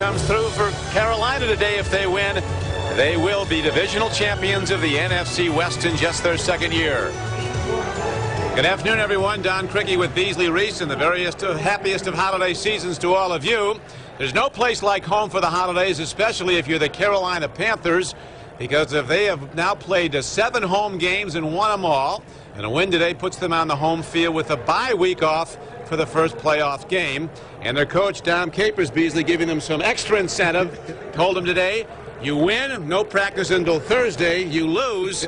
Comes through for Carolina today. If they win, they will be divisional champions of the NFC West in just their second year. Good afternoon, everyone. Don Criqui with Beasley, Reece, and the happiest of holiday seasons to all of you. There's no place like home for the holidays, especially if you're the Carolina Panthers, because if they have now played 7 home games and won them all, and a win today puts them on the home field with a bye week off for the first playoff game. And their coach, Dom Capers, Beasley, giving them some extra incentive, told them today, you win, no practice until Thursday. You lose,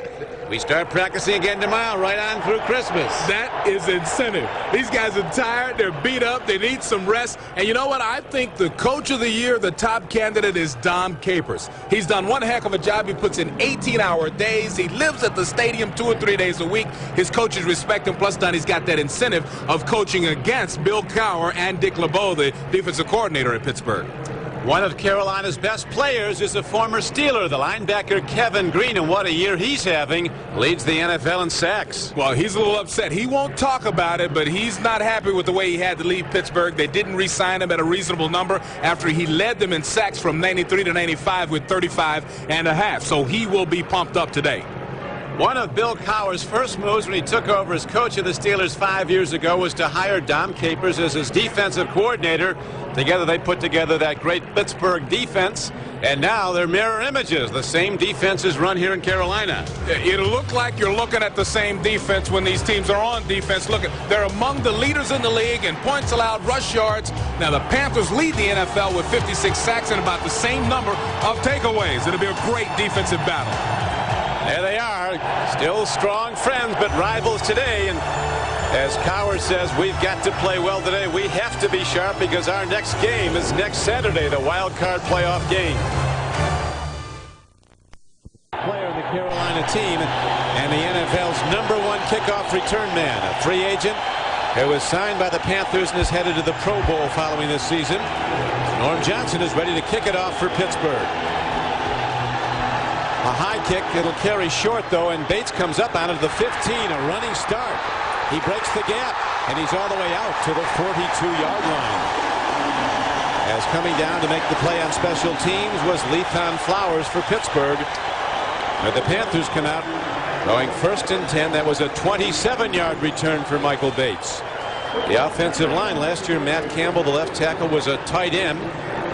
we start practicing again tomorrow, right on through Christmas. That is incentive. These guys are tired, they're beat up, they need some rest. And you know what? I think the coach of the year, the top candidate, is Dom Capers. He's done one heck of a job. He puts in 18-hour days. He lives at the stadium 2 or 3 days a week. His coaches respect him. Plus, Don, he's got that incentive of coaching against Bill Cowher and Dick LeBeau, the defensive coordinator at Pittsburgh. One of Carolina's best players is a former Steeler, the linebacker Kevin Green, and what a year he's having. Leads the NFL in sacks. Well, he's a little upset. He won't talk about it, but he's not happy with the way he had to leave Pittsburgh. They didn't re-sign him at a reasonable number after he led them in sacks from 93 to 95 with 35.5. So he will be pumped up today. One of Bill Cowher's first moves when he took over as coach of the Steelers 5 years ago was to hire Dom Capers as his defensive coordinator. Together they put together that great Pittsburgh defense, and now they're mirror images. The same defense is run here in Carolina. It'll look like you're looking at the same defense when these teams are on defense. Look, they're among the leaders in the league in points allowed, rush yards. Now the Panthers lead the NFL with 56 sacks and about the same number of takeaways. It'll be a great defensive battle. There they are, still strong friends, but rivals today. And as Cowher says, we've got to play well today. We have to be sharp because our next game is next Saturday, the wild card playoff game. Player of the Carolina team and the NFL's #1 kickoff return man, a free agent who was signed by the Panthers and is headed to the Pro Bowl following this season. Norm Johnson is ready to kick it off for Pittsburgh. A high kick, it'll carry short though, and Bates comes up out of the 15, a running start. He breaks the gap, and he's all the way out to the 42-yard line. As coming down to make the play on special teams was Lethan Flowers for Pittsburgh. But the Panthers come out going 1st and 10. That was a 27-yard return for Michael Bates. The offensive line last year, Matt Campbell, the left tackle, was a tight end.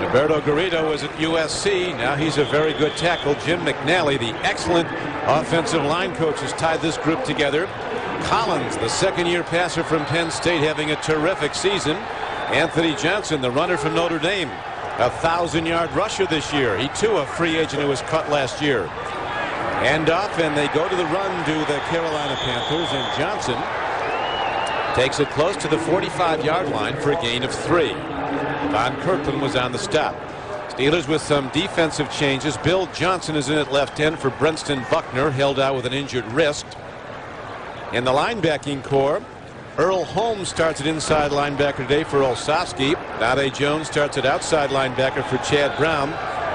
Roberto Garrido was at USC. Now he's a very good tackle. Jim McNally, the excellent offensive line coach, has tied this group together. Collins, the second-year passer from Penn State, having a terrific season. Anthony Johnson, the runner from Notre Dame, a 1,000-yard rusher this year. He, too, a free agent who was cut last year. Hand off, and they go to the run to the Carolina Panthers, and Johnson takes it close to the 45-yard line for a gain of 3. Don Kirkland was on the stop. Steelers with some defensive changes. Bill Johnson is in at left end for Brenston Buckner, held out with an injured wrist. In the linebacking core, Earl Holmes starts at inside linebacker today for Olszewski. Dade Jones starts at outside linebacker for Chad Brown.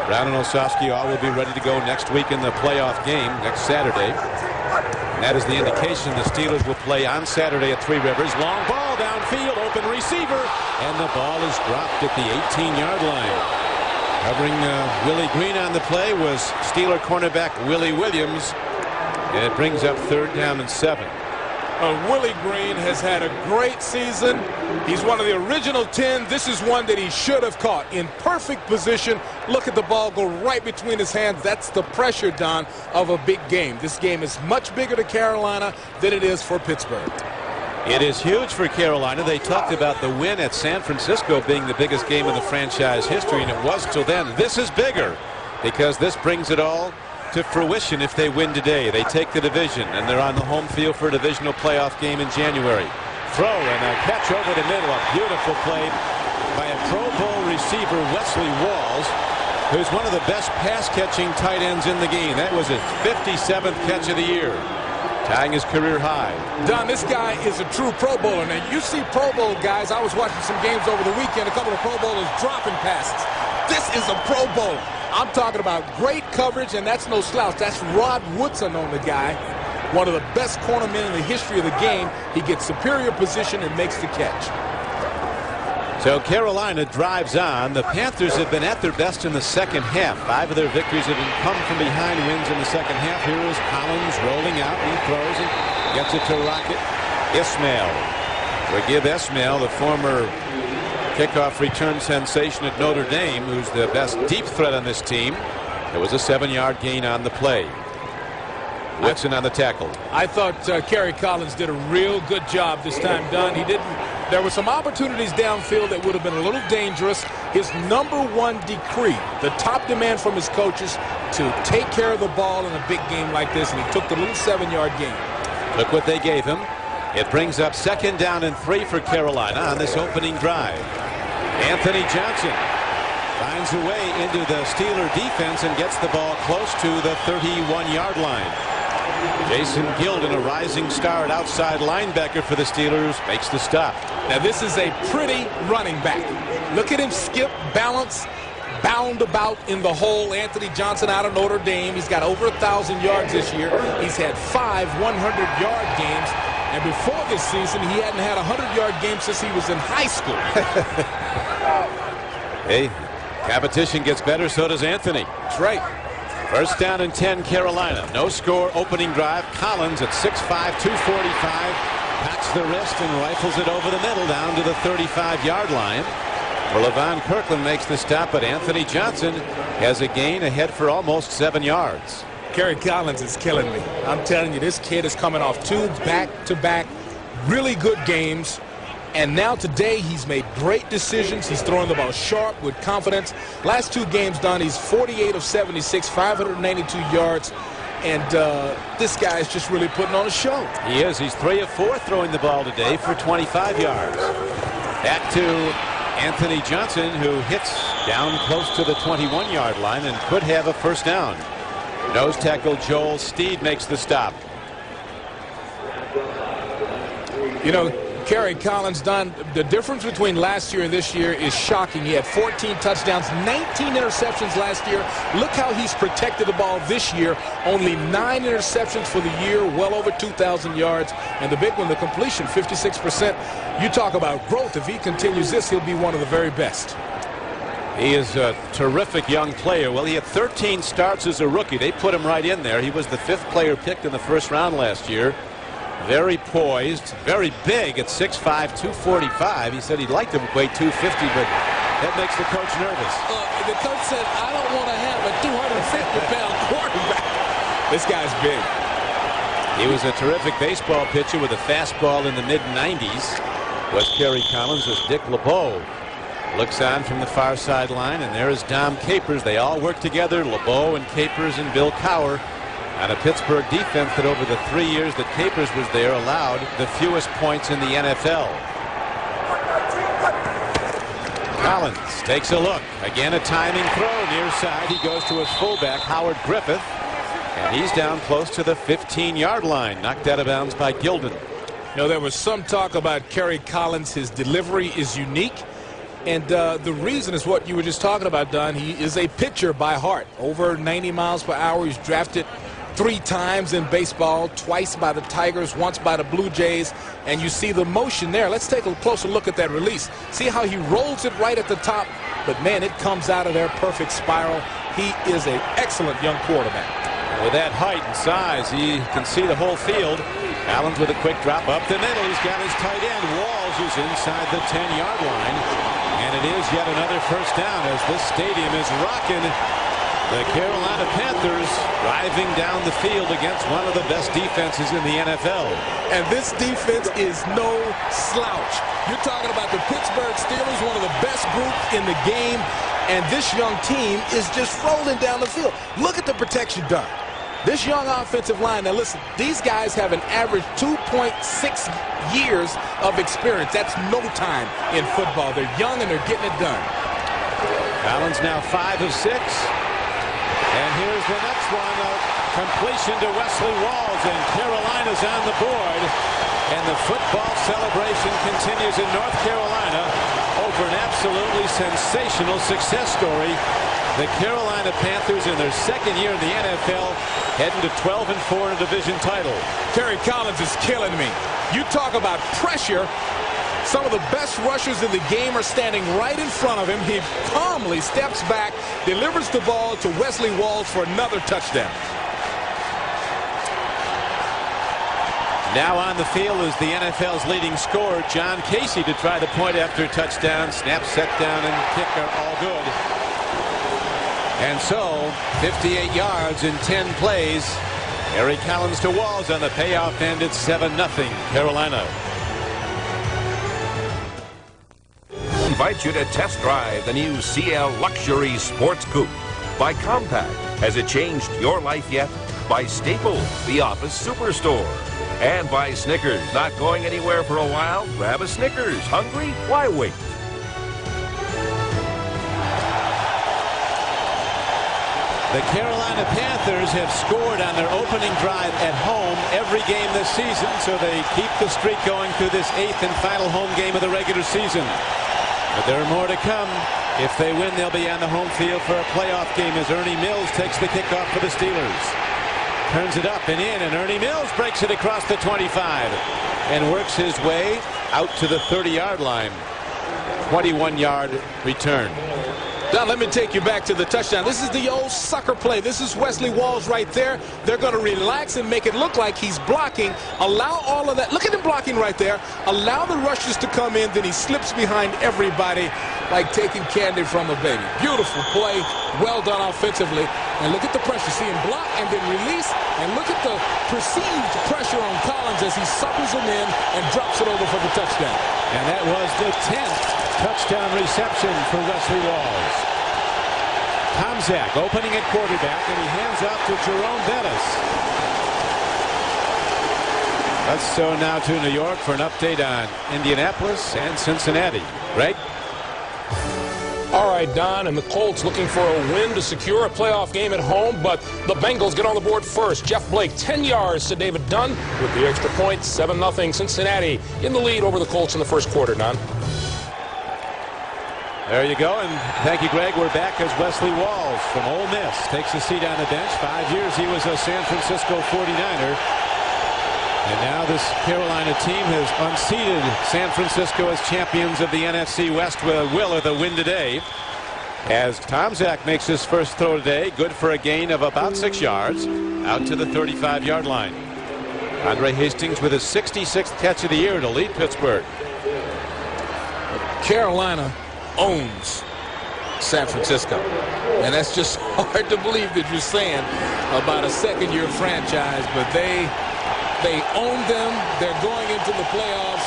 Brown and Olszewski all will be ready to go next week in the playoff game next Saturday. And that is the indication the Steelers will play on Saturday at Three Rivers. Long ball downfield, open receiver, and the ball is dropped at the 18-yard line. Covering Willie Green on the play was Steeler cornerback Willie Williams, and it brings up 3rd down and 7. Willie Green has had a great season. He's one of the original 10. This is one that he should have caught in perfect position. Look at the ball go right between his hands. That's the pressure, Don, of a big game. This game is much bigger to Carolina than it is for Pittsburgh. It is huge for Carolina. They talked about the win at San Francisco being the biggest game in the franchise history, and it was till then. This is bigger because this brings it all to fruition. If they win today, they take the division, and they're on the home field for a divisional playoff game in January. Throw and a catch over the middle. A beautiful play by a Pro Bowl receiver, Wesley Walls, who's one of the best pass-catching tight ends in the game. That was his 57th catch of the year, tying his career high. Don, this guy is a true Pro Bowler. Now, you see Pro Bowl guys. I was watching some games over the weekend. A couple of Pro Bowlers dropping passes. This is a Pro Bowler. I'm talking about great coverage, and that's no slouch. That's Rod Woodson on the guy. One of the best cornermen in the history of the game. He gets superior position and makes the catch. So Carolina drives on. The Panthers have been at their best in the second half. 5 of their victories have come from behind wins in the second half. Here is Collins rolling out. He throws and gets it to Rocket Ismail. Forgive Ismail, the former kickoff return sensation at Notre Dame, who's the best deep threat on this team. It was a 7-yard gain on the play. Woodson on the tackle. I thought Kerry Collins did a real good job this time, Don. He didn't. There were some opportunities downfield that would have been a little dangerous. His #1 decree, the top demand from his coaches, to take care of the ball in a big game like this, and he took the little 7-yard gain. Look what they gave him. It brings up 2nd down and 3 for Carolina on this opening drive. Anthony Johnson finds a way into the Steeler defense and gets the ball close to the 31-yard line. Jason Gilden, a rising star at outside linebacker for the Steelers, makes the stop. Now this is a pretty running back. Look at him skip, balance, bound about in the hole. Anthony Johnson out of Notre Dame. He's got over 1,000 yards this year. He's had 5 100-yard games. And before this season, he hadn't had a 100-yard game since he was in high school. Hey, competition gets better, so does Anthony. That's right. 1st down and 10, Carolina. No score, opening drive. Collins at 6'5", 245. Pats the wrist and rifles it over the middle down to the 35-yard line. Well, LaVon Kirkland makes the stop, but Anthony Johnson has a gain ahead for almost 7 yards. Kerry Collins is killing me. I'm telling you, this kid is coming off 2 back-to-back really good games. And now today he's made great decisions. He's throwing the ball sharp with confidence. Last 2 games done, he's 48 of 76, 592 yards. And this guy is just really putting on a show. He is. He's 3 of 4 throwing the ball today for 25 yards. Back to Anthony Johnson, who hits down close to the 21-yard line and could have a 1st down. Nose tackle Joel Steed makes the stop. You know, Kerry Collins, Don, the difference between last year and this year is shocking. He had 14 touchdowns, 19 interceptions last year. Look how he's protected the ball this year. Only 9 interceptions for the year, well over 2,000 yards. And the big one, the completion, 56%. You talk about growth. If he continues this, he'll be one of the very best. He is a terrific young player. Well, he had 13 starts as a rookie. They put him right in there. He was the 5th player picked in the 1st round last year. Very poised, very big at 6'5", 245. He said he'd like to weigh 250, but that makes the coach nervous. The coach said, I don't want to have a 250-pound quarterback. This guy's big. He was a terrific baseball pitcher with a fastball in the mid-90s. Was Kerry Collins as Dick LeBeau looks on from the far sideline, and there is Dom Capers. They all work together, LeBeau and Capers and Bill Cowher, on a Pittsburgh defense that over the 3 years that Capers was there allowed the fewest points in the NFL. Collins takes a look. Again, a timing throw near side. He goes to his fullback, Howard Griffith, and he's down close to the 15-yard line. Knocked out of bounds by Gilden. You know, there was some talk about Kerry Collins. His delivery is unique. And the reason is what you were just talking about, Don. He is a pitcher by heart. Over 90 miles per hour. He's drafted 3 times in baseball, twice by the Tigers, once by the Blue Jays, and you see the motion there. Let's take a closer look at that release. See how he rolls it right at the top, but man, it comes out of there perfect spiral. He is an excellent young quarterback. With that height and size, he can see the whole field. Collins with a quick drop up the middle. He's got his tight end. Walls is inside the 10-yard line, and it is yet another 1st down as this stadium is rocking. The Carolina Panthers driving down the field against one of the best defenses in the NFL. And this defense is no slouch. You're talking about the Pittsburgh Steelers, one of the best groups in the game, and this young team is just rolling down the field. Look at the protection done. This young offensive line, now listen, these guys have an average 2.6 years of experience. That's no time in football. They're young and they're getting it done. Collins now 5 of 6. And here's the next one, completion to Wesley Walls, and Carolina's on the board. And the football celebration continues in North Carolina over an absolutely sensational success story. The Carolina Panthers, in their 2nd year in the NFL, heading to 12-4 in a division title. Kerry Collins is killing me. You talk about pressure. Some of the best rushers in the game are standing right in front of him. He calmly steps back, delivers the ball to Wesley Walls for another touchdown. Now on the field is the NFL's leading scorer, John Casey, to try the point after touchdown. Snap, set down, and kick are all good. And so, 58 yards in 10 plays. Harry Collins to Walls on the payoff end. It's 7-0 Carolina. Invite you to test drive the new CL Luxury Sports Coupe by Compact. Has it changed your life yet? By Staples, the office superstore. And by Snickers. Not going anywhere for a while? Grab a Snickers. Hungry? Why wait? The Carolina Panthers have scored on their opening drive at home every game this season, so they keep the streak going through this 8th and final home game of the regular season. But there are more to come. If they win, they'll be on the home field for a playoff game as Ernie Mills takes the kickoff for the Steelers. Turns it up and in, and Ernie Mills breaks it across the 25 and works his way out to the 30-yard line. 21-yard return. Don, let me take you back to the touchdown. This is the old sucker play. This is Wesley Walls right there. They're going to relax and make it look like he's blocking. Allow all of that. Look at him blocking right there. Allow the rushers to come in. Then he slips behind everybody like taking candy from a baby. Beautiful play. Well done offensively. And look at the pressure. See him block and then release. And look at the perceived pressure on Collins as he suckers him in and drops it over for the touchdown. And that was the 10th touchdown reception for Wesley Walls. Tomczak opening at quarterback, and he hands off to Jerome Bettis. Let's go now to New York for an update on Indianapolis and Cincinnati. Greg? All right, Don, and the Colts looking for a win to secure a playoff game at home, but the Bengals get on the board first. Jeff Blake, 10 yards to David Dunn with the extra point. 7-0 Cincinnati in the lead over the Colts in the first quarter, Don. There you go, and thank you, Greg. We're back as Wesley Walls from Ole Miss takes a seat on the bench. 5 years he was a San Francisco 49er. And now this Carolina team has unseated San Francisco as champions of the NFC West with a will of the win today. As Tomczak makes his first throw today, good for a gain of about 6 yards, out to the 35-yard line. Andre Hastings with his 66th catch of the year to lead Pittsburgh. Carolina owns San Francisco. And that's just hard to believe that you're saying about a second-year franchise, but they own them. They're going into the playoffs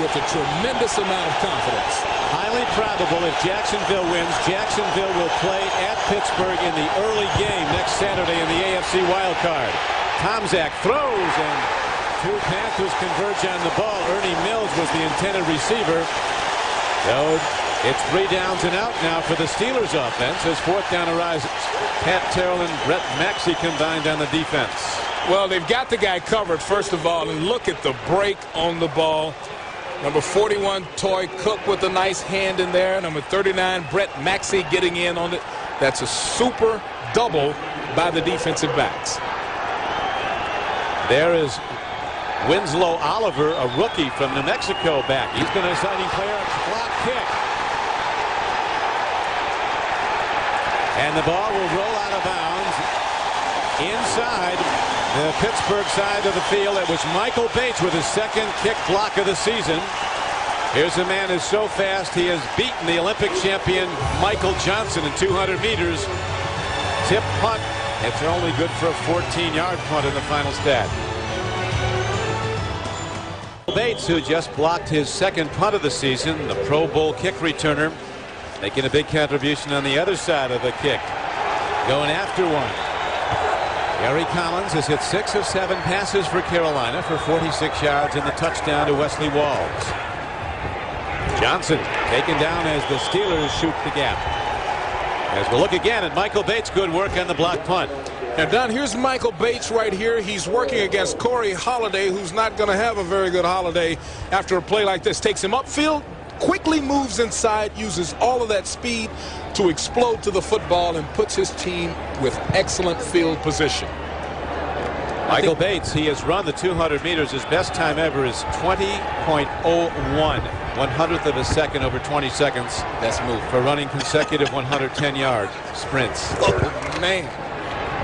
with a tremendous amount of confidence. Highly probable if Jacksonville wins, Jacksonville will play at Pittsburgh in the early game next Saturday in the AFC wildcard. Tomczak throws, and two Panthers converge on the ball. Ernie Mills was the intended receiver. So it's 3 downs and out now for the Steelers offense as 4th down arises. Pat Terrell and Brett Maxey combined on the defense. Well, they've got the guy covered, first of all, and look at the break on the ball. Number 41, Toy Cook with a nice hand in there. Number 39, Brett Maxey getting in on it. That's a super double by the defensive backs. There is Winslow Oliver, a rookie from New Mexico, back. He's been a exciting player. Block kick. And the ball will roll out of bounds inside the Pittsburgh side of the field. It was Michael Bates with his second kick block of the season. Here's a man who's so fast he has beaten the Olympic champion Michael Johnson in 200 meters. Tip punt. It's only good for a 14-yard punt in the final stat. Bates, who just blocked his second punt of the season, the Pro Bowl kick returner, making a big contribution on the other side of the kick. Going after one. Gary Collins has hit 6 of 7 passes for Carolina for 46 yards and the touchdown to Wesley Walls. Johnson taken down as the Steelers shoot the gap. As we'll look again at Michael Bates, good work on the block punt. Now, Don, here's Michael Bates right here. He's working against Corey Holiday, who's not going to have a very good holiday after a play like this. Takes him upfield, quickly moves inside, uses all of that speed to explode to the football, and puts his team with excellent field position. Michael Bates, he has run the 200 meters. His best time ever is 20.01. 1/100th of a second over 20 seconds. That's move for running consecutive 110-yard sprints. Oh, man.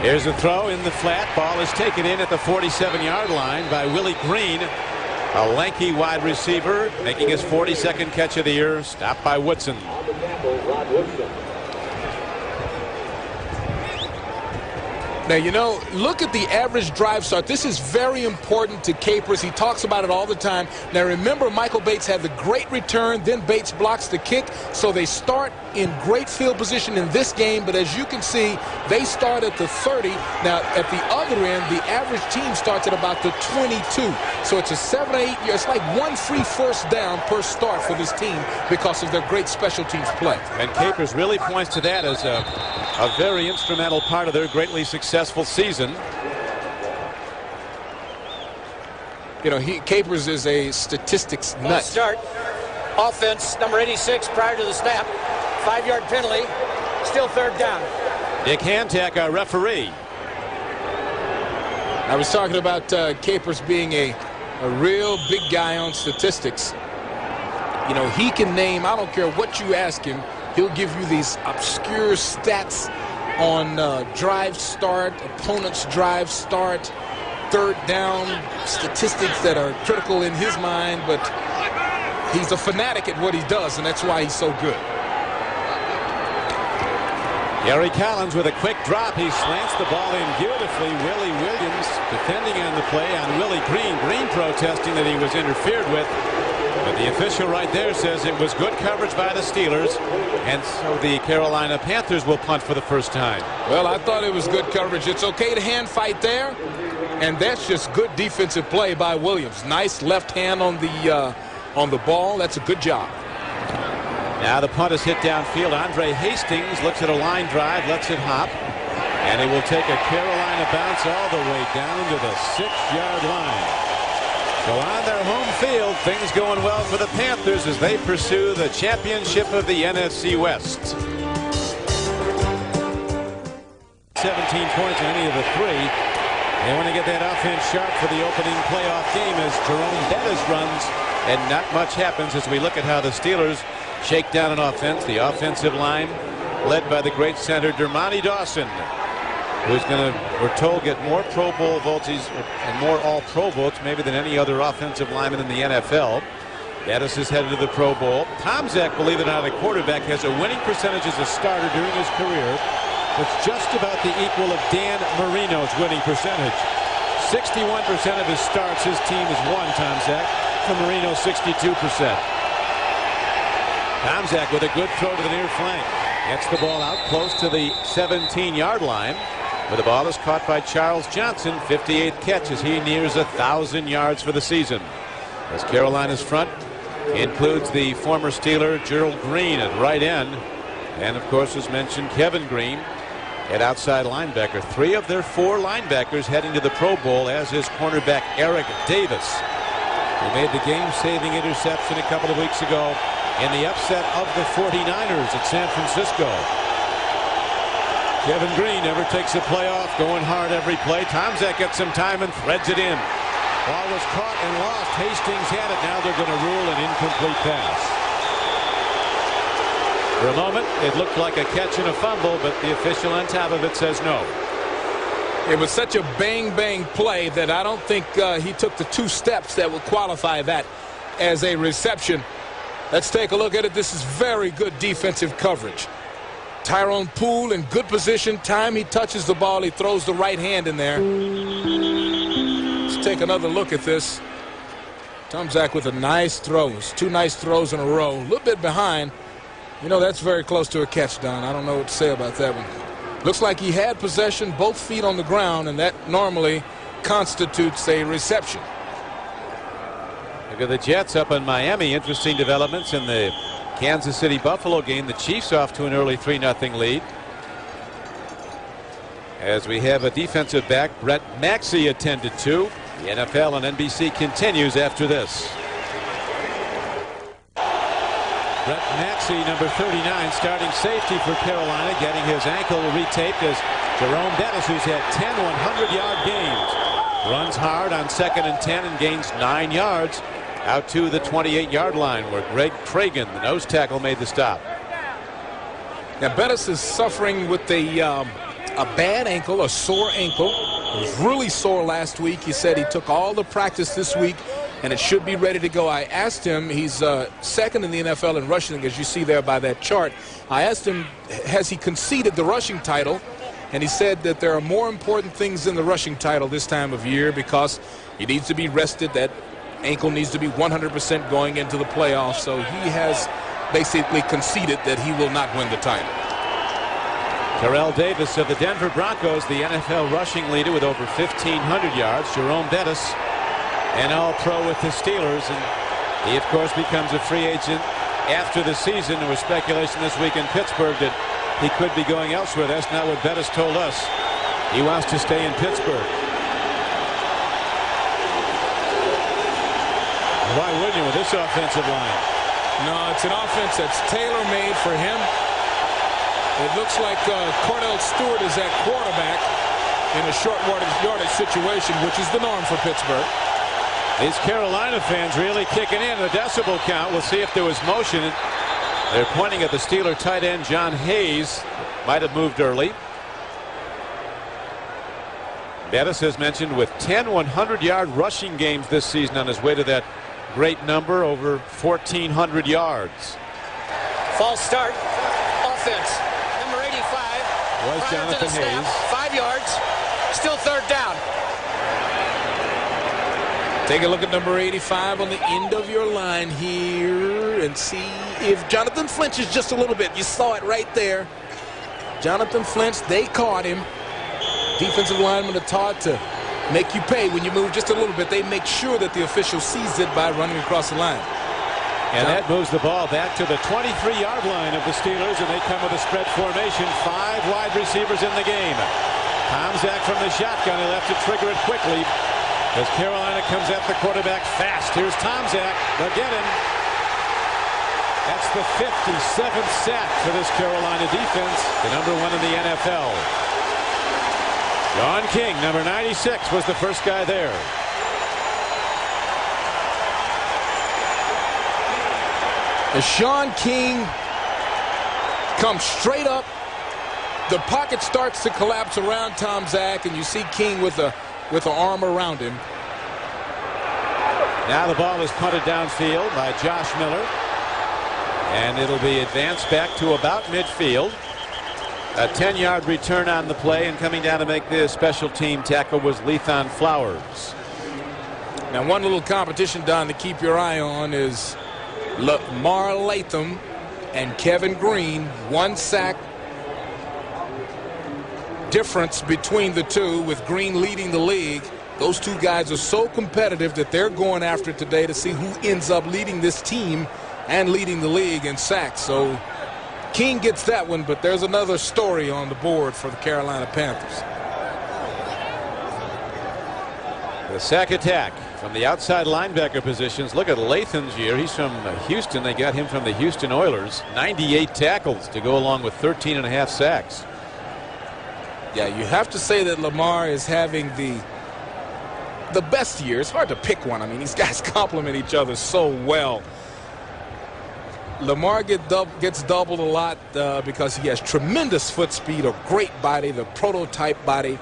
Here's a throw in the flat. Ball is taken in at the 47-yard line by Willie Green, a lanky wide receiver, making his 42nd catch of the year. Stopped by Woodson. Now, you know, look at the average drive start. This is very important to Capers. He talks about it all the time. Now, remember, Michael Bates had the great return, then Bates blocks the kick, so they start in great field position in this game, but as you can see, they start at the 30. Now, at the other end, the average team starts at about the 22. So it's a 7 or 8 year. It's like one free first down per start for this team because of their great special teams play. And Capers really points to that as a very instrumental part of their greatly successful season. You know, Capers is a statistics nut. Start. Offense, number 86 prior to the snap. 5-yard penalty. Still third down. Dick Hantek, our referee. I was talking about Capers being a real big guy on statistics. You know, he can name, I don't care what you ask him, he'll give you these obscure stats on drive start, opponent's drive start, third down, statistics that are critical in his mind, but he's a fanatic at what he does, and that's why he's so good. Gary Collins with a quick drop. He slants the ball in beautifully. Willie Williams defending on the play on Willie Green. Green protesting that he was interfered with. But the official right there says it was good coverage by the Steelers. And so the Carolina Panthers will punt for the first time. Well, I thought it was good coverage. It's okay to hand fight there. And that's just good defensive play by Williams. Nice left hand on the ball. That's a good job. Now the punt is hit downfield. Andre Hastings looks at a line drive, lets it hop, and it will take a Carolina bounce all the way down to the 6-yard line. So on their home field, things going well for the Panthers as they pursue the championship of the NFC West. 17 points in any of the three. They want to get that offense sharp for the opening playoff game as Jerome Bettis runs, and not much happens as we look at how the Steelers shake down an offense. The offensive line led by the great center Dermontti Dawson, who's going to, we're told, get more Pro Bowl votes and more All-Pro votes maybe than any other offensive lineman in the NFL. Bettis is headed to the Pro Bowl. Tomczak, believe it or not, a quarterback, has a winning percentage as a starter during his career that's just about the equal of Dan Marino's winning percentage. 61% of his starts, his team has won, Tomczak. For Marino, 62%. Tomczak with a good throw to the near flank. Gets the ball out close to the 17-yard line. But the ball is caught by Charles Johnson. 58th catch as he nears 1,000 yards for the season. As Carolina's front includes the former Steeler Gerald Green at right end. And, of course, as mentioned, Kevin Green at outside linebacker. 3 of their 4 linebackers heading to the Pro Bowl, as is cornerback Eric Davis, who made the game-saving interception a couple of weeks ago in the upset of the 49ers at San Francisco. Kevin Green never takes a play off, going hard every play. Tomczak gets some time and threads it in. Ball was caught and lost. Hastings had it. Now they're going to rule an incomplete pass. For a moment, it looked like a catch and a fumble, but the official on top of it says no. It was such a bang-bang play that I don't think he took the 2 steps that would qualify that as a reception. Let's take a look at it. This is very good defensive coverage. Tyrone Poole in good position. Time he touches the ball, he throws the right hand in there. Let's take another look at this. Tomczak with a nice throws. 2 nice throws in a row. A little bit behind. You know, that's very close to a catch, Don. I don't know what to say about that one. Looks like he had possession, both feet on the ground, and that normally constitutes a reception. Look at the Jets up in Miami. Interesting developments in the Kansas City Buffalo game. The Chiefs off to an early 3-0 lead. As we have a defensive back, Brett Maxey, attended to. The NFL on NBC continues after this. Brett Maxey, number 39, starting safety for Carolina, getting his ankle retaped as Jerome Bettis, who's had 10 100-yard games, runs hard on 2nd and 10 and gains 9 yards. out to the 28-yard line where Greg Tragan, the nose tackle, made the stop. Now Bettis is suffering with a bad ankle, a sore ankle. It was really sore last week. He said he took all the practice this week and it should be ready to go. I asked him, he's second in the NFL in rushing, as you see there by that chart. I asked him, has he conceded the rushing title? And he said that there are more important things than the rushing title this time of year because he needs to be rested. That ankle needs to be 100% going into the playoffs. So he has basically conceded that he will not win the title. Terrell Davis of the Denver Broncos, the NFL rushing leader with over 1,500 yards. Jerome Bettis, an all-pro with the Steelers. And he, of course, becomes a free agent after the season. There was speculation this week in Pittsburgh that he could be going elsewhere. That's not what Bettis told us. He wants to stay in Pittsburgh. Why wouldn't you with this offensive line? No, it's an offense that's tailor-made for him. It looks like Cordell Stewart is at quarterback in a short yardage situation, which is the norm for Pittsburgh. These Carolina fans really kicking in the decibel count. We'll see if there was motion. They're pointing at the Steeler tight end John Hayes. Might have moved early. Bettis has mentioned with 10 100-yard rushing games this season on his way to that great number, over 1,400 yards. False start. Offense. Number 85. Was Jonathan Hayes. 5 yards. Still third down. Take a look at number 85 on the end of your line here and see if Jonathan flinches just a little bit. You saw it right there. Jonathan flinched. They caught him. Defensive linemen are taught to make you pay when you move just a little bit. They make sure that the official sees it by running across the line. And that moves the ball back to the 23-yard line of the Steelers, and they come with a spread formation. 5 wide receivers in the game. Tomczak from the shotgun. He'll have to trigger it quickly as Carolina comes at the quarterback fast. Here's Tomczak. They'll get him. That's the 57th sack for this Carolina defense, the number 1 in the NFL. John King, number 96, was the first guy there. As Sean King comes straight up, the pocket starts to collapse around Tomczak, and you see King with an arm around him. Now the ball is punted downfield by Josh Miller, and it'll be advanced back to about midfield. A 10-yard return on the play, and coming down to make the special team tackle was Lethan Flowers. Now one little competition, Don, to keep your eye on is Lamar Latham and Kevin Green. 1 sack difference between the two, with Green leading the league. Those two guys are so competitive that they're going after it today to see who ends up leading this team and leading the league in sacks. So King gets that one, but there's another story on the board for the Carolina Panthers. The sack attack from the outside linebacker positions. Look at Lathan's year. He's from Houston. They got him from the Houston Oilers. 98 tackles to go along with 13.5 sacks. Yeah, you have to say that Lamar is having the best year. It's hard to pick one. I mean, these guys complement each other so well. Lamar gets doubled a lot because he has tremendous foot speed, a great body, the prototype body.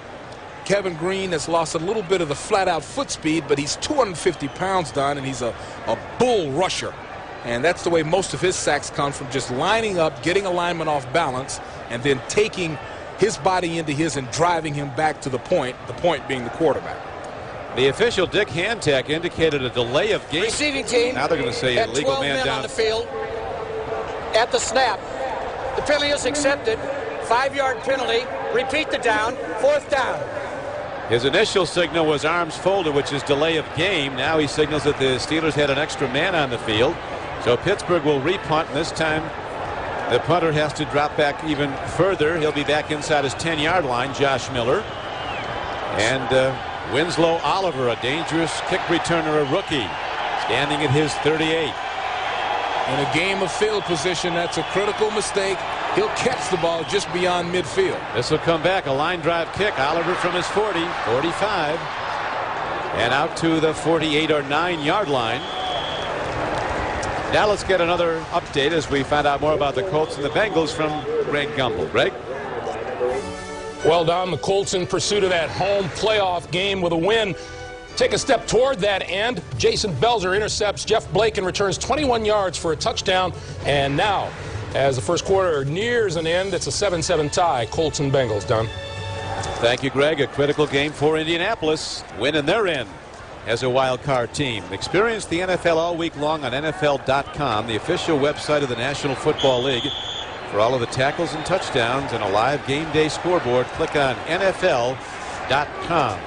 Kevin Green has lost a little bit of the flat-out foot speed, but he's 250 pounds, Don, and he's a bull rusher. And that's the way most of his sacks come, from just lining up, getting a lineman off balance, and then taking his body into his and driving him back to the point being the quarterback. The official, Dick Hantek, indicated a delay of game. Receiving team. Now they're going to say at illegal 12 man men down on the field at the snap. The penalty is accepted. 5-yard penalty. Repeat the down. 4th down. His initial signal was arms folded, which is delay of game. Now he signals that the Steelers had an extra man on the field. So Pittsburgh will repunt, and this time the punter has to drop back even further. He'll be back inside his 10-yard line, Josh Miller. And Winslow Oliver, a dangerous kick returner, a rookie, standing at his 38. In a game of field position, that's a critical mistake. He'll catch the ball just beyond midfield. This will come back, a line drive kick. Oliver from his 40, 45, and out to the 48 or 9-yard line. Now let's get another update as we find out more about the Colts and the Bengals from Greg Gumbel. Greg? Well, Don, the Colts in pursuit of that home playoff game with a win take a step toward that end. Jason Belzer intercepts Jeff Blake and returns 21 yards for a touchdown. And now, as the first quarter nears an end, it's a 7-7 tie, Colts and Bengals. Don? Thank you, Greg. A critical game for Indianapolis. Winning their end as a wild card team. Experience the NFL all week long on NFL.com, the official website of the National Football League. For all of the tackles and touchdowns and a live game day scoreboard, click on NFL.com.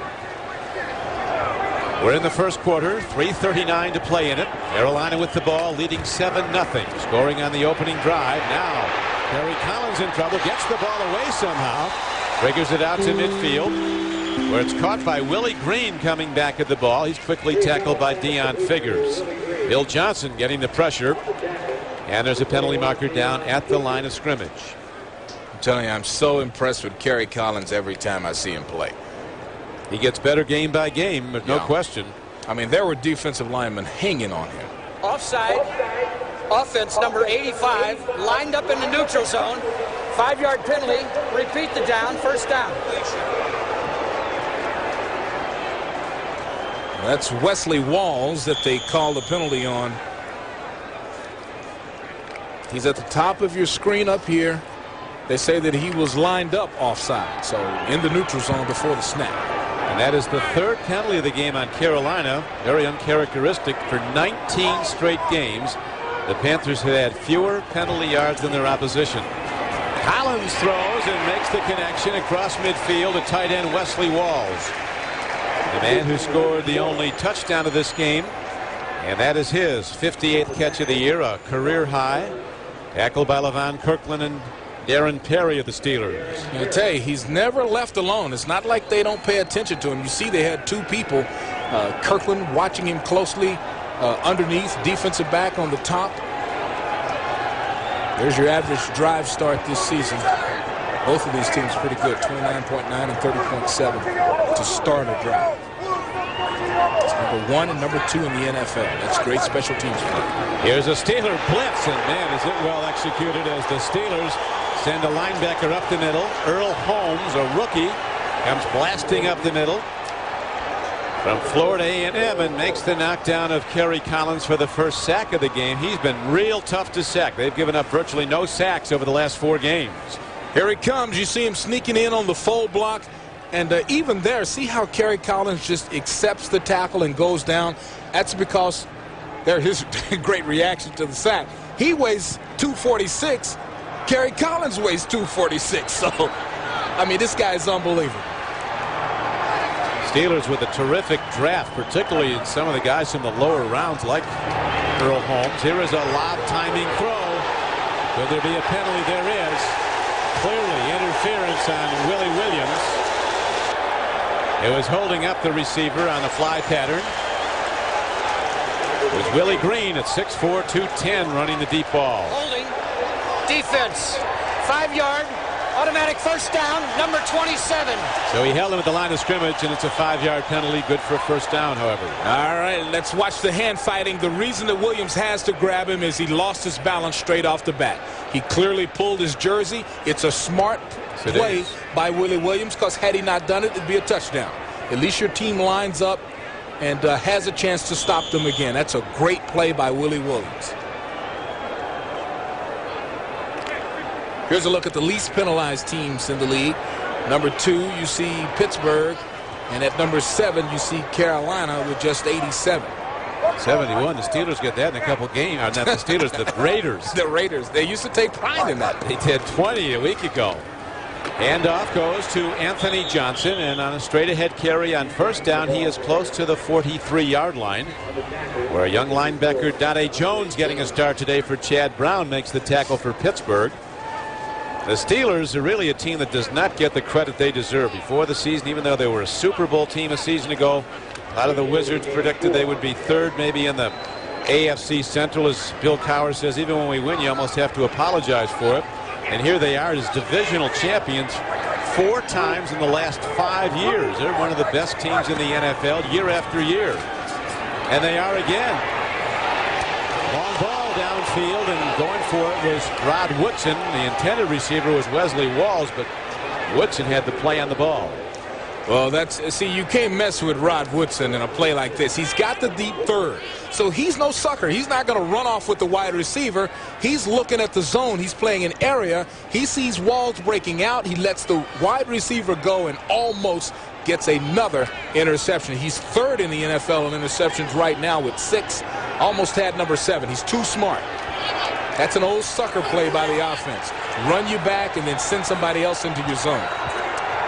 We're in the first quarter, 3:39 to play in it. Carolina with the ball, leading 7-0. Scoring on the opening drive. Now, Kerry Collins in trouble, gets the ball away somehow. Triggers it out to midfield, where it's caught by Willie Green coming back at the ball. He's quickly tackled by Deion Figures. Bill Johnson getting the pressure. And there's a penalty marker down at the line of scrimmage. I'm telling you, I'm so impressed with Kerry Collins every time I see him play. He gets better game by game, but no question. I mean, there were defensive linemen hanging on him. Offside. Offense number 85 lined up in the neutral zone. 5-yard penalty. Repeat the down. First down. That's Wesley Walls that they call the penalty on. He's at the top of your screen up here. They say that he was lined up offside, so in the neutral zone before the snap. And that is the third penalty of the game on Carolina. Very uncharacteristic. For 19 straight games, the Panthers have had fewer penalty yards than their opposition. Collins throws and makes the connection across midfield to tight end Wesley Walls. The man who scored the only touchdown of this game. And that is his 58th catch of the year, a career high. Tackled by LaVon Kirkland and Darren Perry of the Steelers. I tell you, he's never left alone. It's not like they don't pay attention to him. You see they had two people, Kirkland watching him closely underneath, defensive back on the top. There's your average drive start this season. Both of these teams pretty good, 29.9 and 30.7 to start a drive. It's number 1 and number 2 in the NFL. That's great special teams play. Here's a Steeler blitz, and man, is it well executed as the Steelers send a linebacker up the middle. Earl Holmes, a rookie, comes blasting up the middle from Florida A&M and makes the knockdown of Kerry Collins for the first sack of the game. He's been real tough to sack. They've given up virtually no sacks over the last 4 games. Here he comes. You see him sneaking in on the full block. And even there, see how Kerry Collins just accepts the tackle and goes down. That's because there's his great reaction to the sack. He weighs 246. Kerry Collins weighs 246. So, I mean, this guy is unbelievable. Steelers with a terrific draft, particularly in some of the guys from the lower rounds like Earl Holmes. Here is a lob timing throw. Could there be a penalty? There is. Clearly interference on Willie Williams. It was holding up the receiver on a fly pattern. It was Willie Green at 6'4", 210 running the deep ball. Holding. Defense. 5-yard. Automatic first down. Number 27. So he held him at the line of scrimmage, and it's a 5-yard penalty. Good for a first down, however. All right, let's watch the hand fighting. The reason that Williams has to grab him is he lost his balance straight off the bat. He clearly pulled his jersey. It's a smart play by Willie Williams, because had he not done it, it'd be a touchdown. At least your team lines up and has a chance to stop them again. That's a great play by Willie Williams. Here's a look at the least penalized teams in the league. Number 2, you see Pittsburgh. And at number 7, you see Carolina with just 87. 71. The Steelers get that in a couple games. Not the Steelers, the Raiders. The Raiders. They used to take pride in that. They did 20 a week ago. Handoff goes to Anthony Johnson, and on a straight-ahead carry on first down, he is close to the 43-yard line, where a young linebacker, Dante Jones, getting a start today for Chad Brown, makes the tackle for Pittsburgh. The Steelers are really a team that does not get the credit they deserve. Before the season, even though they were a Super Bowl team a season ago, a lot of the Wizards predicted they would be third maybe in the AFC Central. As Bill Cowher says, even when we win, you almost have to apologize for it. And here they are as divisional champions 4 times in the last 5 years. They're one of the best teams in the NFL year after year. And they are again. Long ball downfield, and going for it was Rod Woodson. The intended receiver was Wesley Walls, but Woodson had the play on the ball. Well, see, you can't mess with Rod Woodson in a play like this. He's got the deep third, so he's no sucker. He's not going to run off with the wide receiver. He's looking at the zone. He's playing an area. He sees Walls breaking out. He lets the wide receiver go and almost gets another interception. He's third in the NFL in interceptions right now with 6. Almost had number 7. He's too smart. That's an old sucker play by the offense. Run you back and then send somebody else into your zone.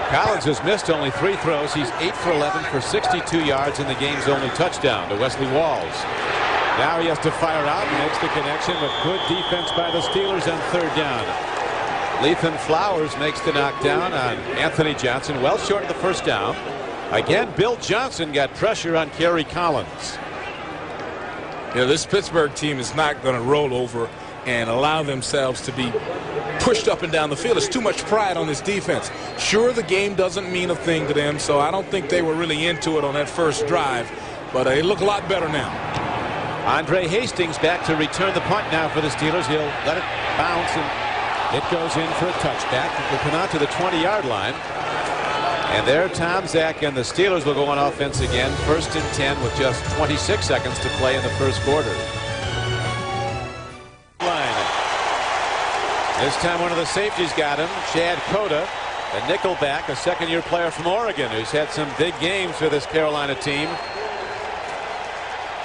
Collins has missed only 3 throws. He's 8 for 11 for 62 yards in the game's only touchdown to Wesley Walls. Now he has to fire out and makes the connection with good defense by the Steelers on 3rd down. Lethan Flowers makes the knockdown on Anthony Johnson, well short of the 1st down. Again, Bill Johnson got pressure on Kerry Collins. You know, this Pittsburgh team is not going to roll over and allow themselves to be pushed up and down the field. There's too much pride on this defense. Sure, the game doesn't mean a thing to them, so I don't think they were really into it on that first drive, but they look a lot better now. Andre Hastings back to return the punt now for the Steelers. He'll let it bounce, and it goes in for a touchback. It will come out to the 20-yard line. And there, Tomczak and the Steelers will go on offense again. 1st and 10 with just 26 seconds to play in the first quarter. This time one of the safeties got him, Chad Cota, a nickelback, a second-year player from Oregon who's had some big games for this Carolina team.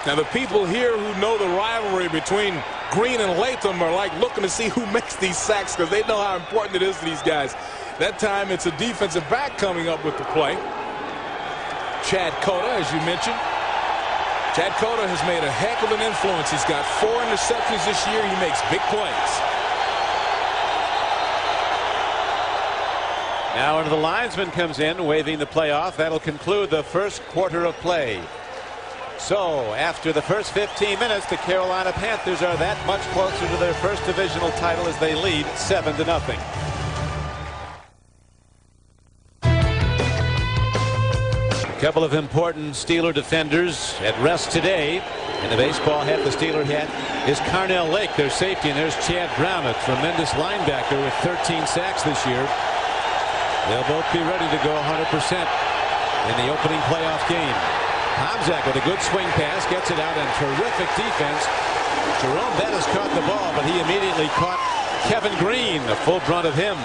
Now the people here who know the rivalry between Green and Latham are like looking to see who makes these sacks because they know how important it is to these guys. That time it's a defensive back coming up with the play. Chad Cota, as you mentioned. Chad Cota has made a heck of an influence. He's got 4 interceptions this year. He makes big plays. Now one of the linesmen comes in, waving the play off. That'll conclude the first quarter of play. So after the first 15 minutes, the Carolina Panthers are that much closer to their first divisional title as they lead 7-0. A couple of important Steeler defenders at rest today. In the baseball hat, the Steeler hat is Carnell Lake, their safety, and there's Chad Brown, a tremendous linebacker with 13 sacks this year. They'll both be ready to go 100% in the opening playoff game. Tomczak with a good swing pass, gets it out, and terrific defense. Jerome Bettis caught the ball, but he immediately caught Kevin Green, the full brunt of him.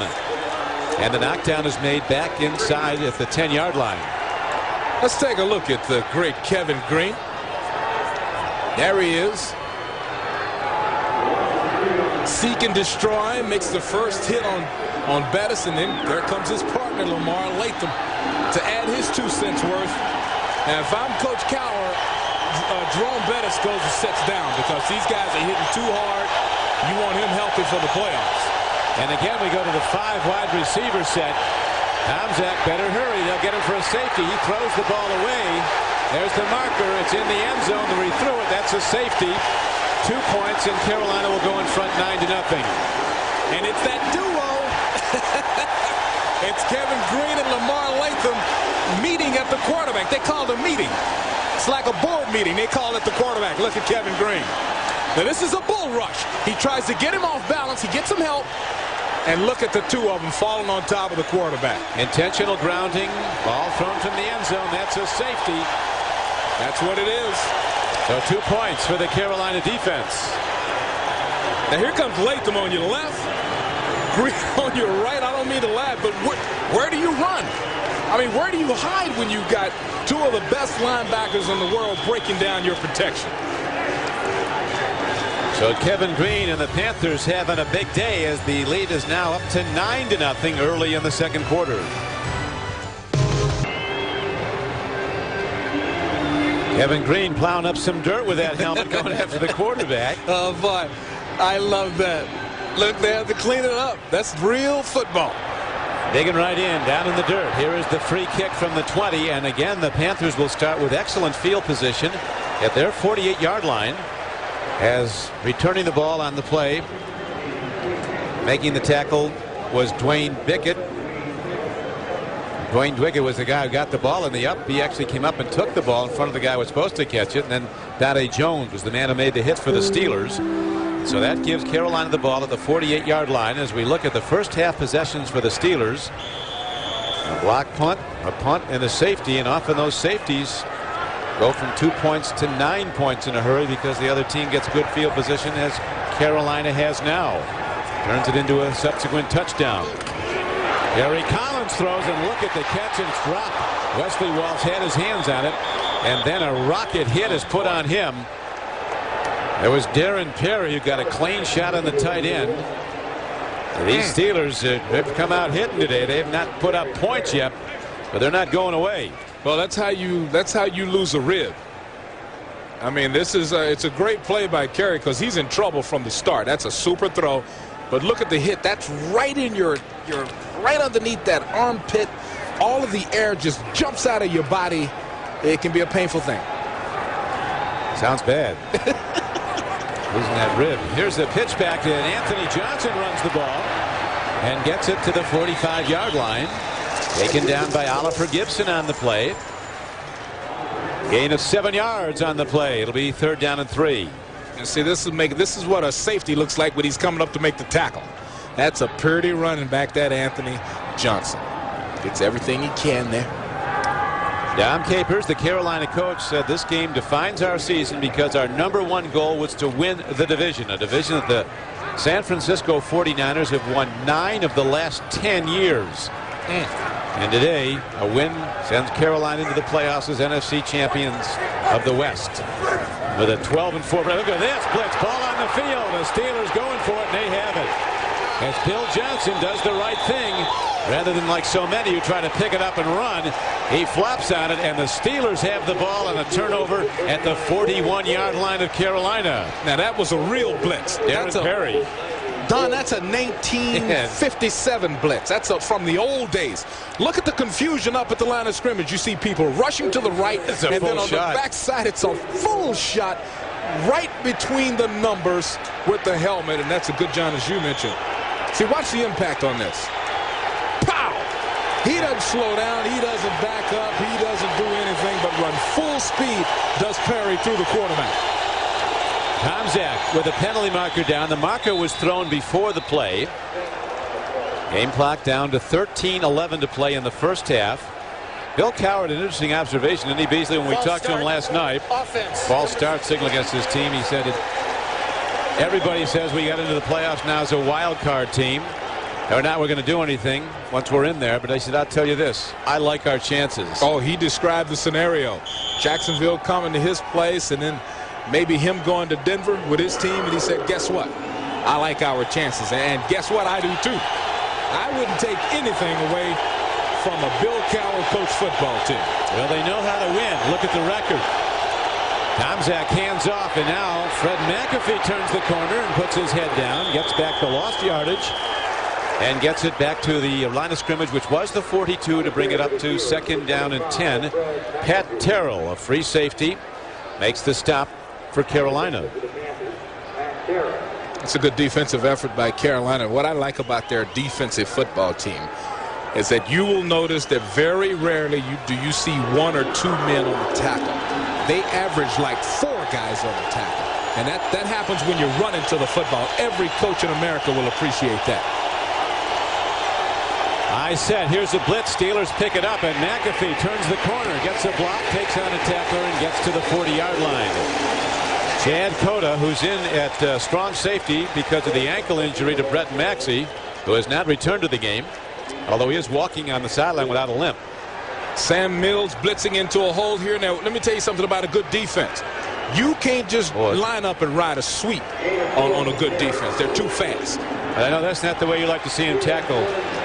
And the knockdown is made back inside at the 10-yard line. Let's take a look at the great Kevin Green. There he is. Seek and destroy, makes the first hit on Bettis, and then there comes his partner Lamar Latham to add his 2 cents worth. Now if I'm Coach Cowher, Jerome Bettis goes and sits down because these guys are hitting too hard. You want him healthy for the playoffs. And again we go to the 5 wide receiver set. Tomczak better hurry. They'll get him for a safety. He throws the ball away. There's the marker. It's in the end zone. He threw it. That's a safety. 2 points, and Carolina will go in front 9-0. And it's that duo. It's Kevin Green and Lamar Latham meeting at the quarterback. They called a meeting. It's like a board meeting. They call it the quarterback. Look at Kevin Green. Now this is a bull rush. He tries to get him off balance. He gets some help. And look at the 2 of them falling on top of the quarterback. Intentional grounding. Ball thrown from the end zone. That's a safety. That's what it is. So 2 points for the Carolina defense. Now here comes Latham on your left. Green on your right. I don't mean to laugh, but where do you run? I mean, where do you hide when you've got 2 of the best linebackers in the world breaking down your protection? So Kevin Green and the Panthers having a big day as the lead is now up to 9-0 early in the second quarter. Kevin Green plowing up some dirt with that helmet going after the quarterback. Oh, boy. I love that. Look, they have to clean it up. That's real football. Digging right in, down in the dirt. Here is the free kick from the 20. And again, the Panthers will start with excellent field position at their 48-yard line. As returning the ball on the play, making the tackle was Dwayne Bickett. Dwayne Dwiggett was the guy who got the ball in the up. He actually came up and took the ball in front of the guy who was supposed to catch it. And then Dade Jones was the man who made the hit for the Steelers. So that gives Carolina the ball at the 48-yard line as we look at the first half possessions for the Steelers. A block punt, a punt, and a safety, and often those safeties go from 2 points to 9 points in a hurry because the other team gets good field position, as Carolina has now. Turns it into a subsequent touchdown. Kerry Collins throws, and look at the catch and drop. Wesley Walsh had his hands on it, and then a rocket hit is put on him. It was Darren Perry who got a clean shot on the tight end. These Steelers have come out hitting today. They have not put up points yet, but they're not going away. Well, that's how you lose a rib. I mean, this is it's a great play by Kerry because he's in trouble from the start. That's a super throw, but look at the hit. That's right in your right underneath that armpit. All of the air just jumps out of your body. It can be a painful thing. Sounds bad. Losing that rib. Here's the pitch back, and Anthony Johnson runs the ball and gets it to the 45-yard line. Taken down by Oliver Gibson on the play. Gain of 7 yards on the play. It'll be 3rd down and 3. And see, this is what a safety looks like when he's coming up to make the tackle. That's a pretty running back, that Anthony Johnson. Gets everything he can there. Dom Capers, the Carolina coach, said this game defines our season because our #1 goal was to win the division, a division that the San Francisco 49ers have won 9 of the last 10 years. And today, a win sends Carolina into the playoffs as NFC champions of the West. With a 12-4. Look at this blitz. Ball on the field. The Steelers going for it, and they have it. As Bill Johnson does the right thing, rather than like so many who try to pick it up and run, he flops on it, and the Steelers have the ball on a turnover at the 41-yard line of Carolina. Now, that was a real blitz. Darren Perry. Don, that's a 1957 blitz. That's from the old days. Look at the confusion up at the line of scrimmage. You see people rushing to the right, and then on the backside, it's a full shot right between the numbers with the helmet, and that's a good John, as you mentioned. See, watch the impact on this. Pow! He doesn't slow down. He doesn't back up. He doesn't do anything but run full speed, does Perry through the quarterback. Tomczak with a penalty marker down. The marker was thrown before the play. Game clock down to 13:11 to play in the first half. Bill Coward, an interesting observation, didn't he, Beasley, when we talked to him last night? Offense. False start signal against his team. He said everybody says we got into the playoffs now as a wild card team. Or not, we're going to do anything once we're in there. But I said, I'll tell you this, I like our chances. Oh, he described the scenario. Jacksonville coming to his place, and then maybe him going to Denver with his team, and he said, guess what? I like our chances, and guess what? I do too. I wouldn't take anything away from a Bill Coward coach football team. Well, they know how to win. Look at the record. Tomczak hands off, and now Fred McAfee turns the corner and puts his head down, gets back the lost yardage, and gets it back to the line of scrimmage, which was the 42, to bring it up to 2nd down and 10. Pat Terrell, a free safety, makes the stop for Carolina. It's a good defensive effort by Carolina. What I like about their defensive football team is that you will notice that very rarely do you see 1 or 2 men on the tackle. They average like 4 guys on the tackle. And that happens when you're running to the football. Every coach in America will appreciate that. I said, here's a blitz. Steelers pick it up, and McAfee turns the corner, gets a block, takes on a tackler, and gets to the 40-yard line. Chad Cota, who's in at strong safety because of the ankle injury to Brett Maxey, who has not returned to the game, although he is walking on the sideline without a limp. Sam Mills blitzing into a hole here. Now, let me tell you something about a good defense. You can't just line up and ride a sweep on a good defense. They're too fast. I know that's not the way you like to see him tackle,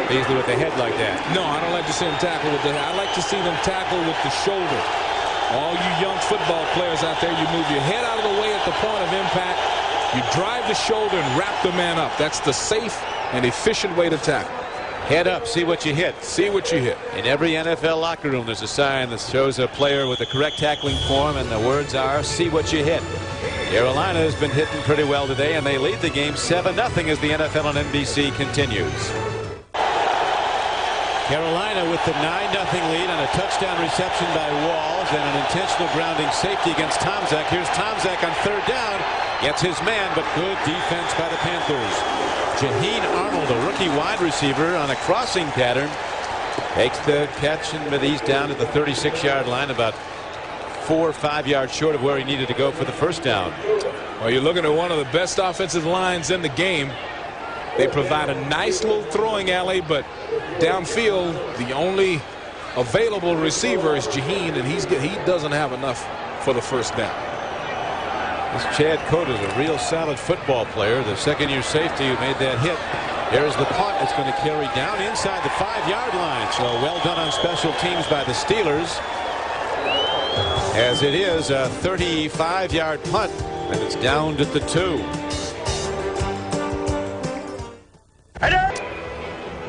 Beasley, with the head like that. No, I don't like to see him tackle with the head. I like to see them tackle with the shoulder. All you young football players out there, you move your head out of the way at the point of impact. You drive the shoulder and wrap the man up. That's the safe and efficient way to tackle. Head up, see what you hit. See what you hit. In every NFL locker room, there's a sign that shows a player with the correct tackling form, and the words are, see what you hit. Carolina has been hitting pretty well today, and they lead the game 7-0 as the NFL on NBC continues. Carolina with the 9-0 lead on a touchdown reception by Walls and an intentional grounding safety against Tomczak. Here's Tomczak on 3rd down. Gets his man, but good defense by the Panthers. Jaheen Arnold, a rookie wide receiver on a crossing pattern, takes the catch, but he's down at the 36-yard line, about 4 or 5 yards short of where he needed to go for the first down. Well, you're looking at one of the best offensive lines in the game. They provide a nice little throwing alley, but downfield, the only available receiver is Jaheen, and he doesn't have enough for the first down. This Chad Cota is a real solid football player. The second-year safety who made that hit. Here's the punt. It's going to carry down inside the 5-yard line. So well done on special teams by the Steelers, as it is a 35-yard punt, and it's downed at the 2.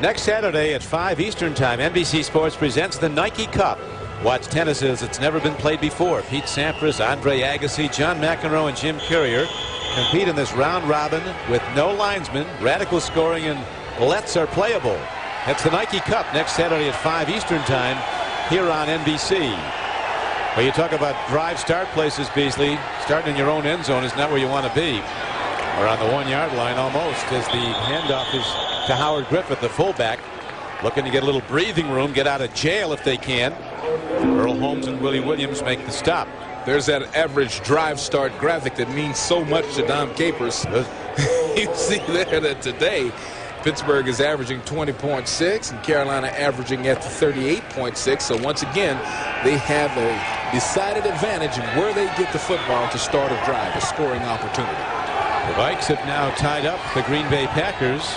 Next Saturday at 5 Eastern Time, NBC Sports presents the Nike Cup. Watch tennis as it's never been played before. Pete Sampras, Andre Agassi, John McEnroe, and Jim Courier compete in this round robin with no linesmen. Radical scoring and lets are playable. That's the Nike Cup next Saturday at 5 Eastern Time here on NBC. Well, you talk about drive start places, Beasley. Starting in your own end zone is not where you want to be. Or on the 1-yard line almost, as the handoff is to Howard Griffith, the fullback, looking to get a little breathing room, get out of jail if they can. Earl Holmes and Willie Williams make the stop. There's that average drive start graphic that means so much to Dom Capers. You see there that today Pittsburgh is averaging 20.6 and Carolina averaging at the 38.6. So once again, they have a decided advantage in where they get the football to start a drive, a scoring opportunity. The Vikes have now tied up the Green Bay Packers.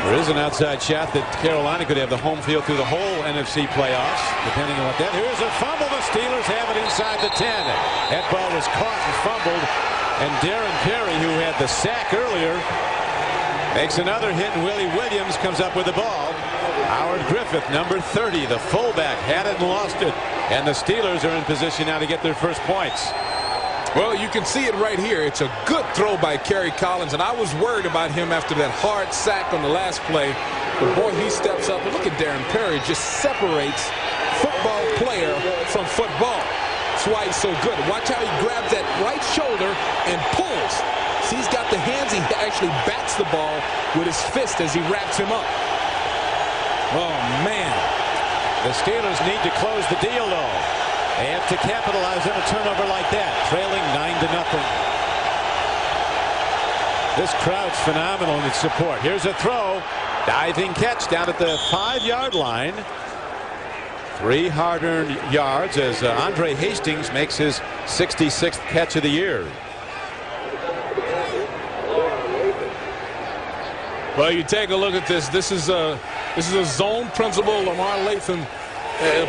There is an outside shot that Carolina could have the home field through the whole NFC playoffs, depending on what that. Here's a fumble. The Steelers have it inside the 10. That ball was caught and fumbled, and Darren Kerry, who had the sack earlier, makes another hit, and Willie Williams comes up with the ball. Howard Griffith, number 30, the fullback, had it and lost it, and the Steelers are in position now to get their first points. Well, you can see it right here. It's a good throw by Kerry Collins, and I was worried about him after that hard sack on the last play. But boy, he steps up, and look at Darren Perry, just separates football player from football. That's why he's so good. Watch how he grabs that right shoulder and pulls. See, he's got the hands. He actually bats the ball with his fist as he wraps him up. Oh, man. The Steelers need to close the deal, though. They have to capitalize on a turnover like that, trailing 9-0. This crowd's phenomenal in its support. Here's a throw. Diving catch down at the 5-yard line. 3 hard-earned yards as Andre Hastings makes his 66th catch of the year. Well, you take a look at this. This is a zone principle. Lamar Latham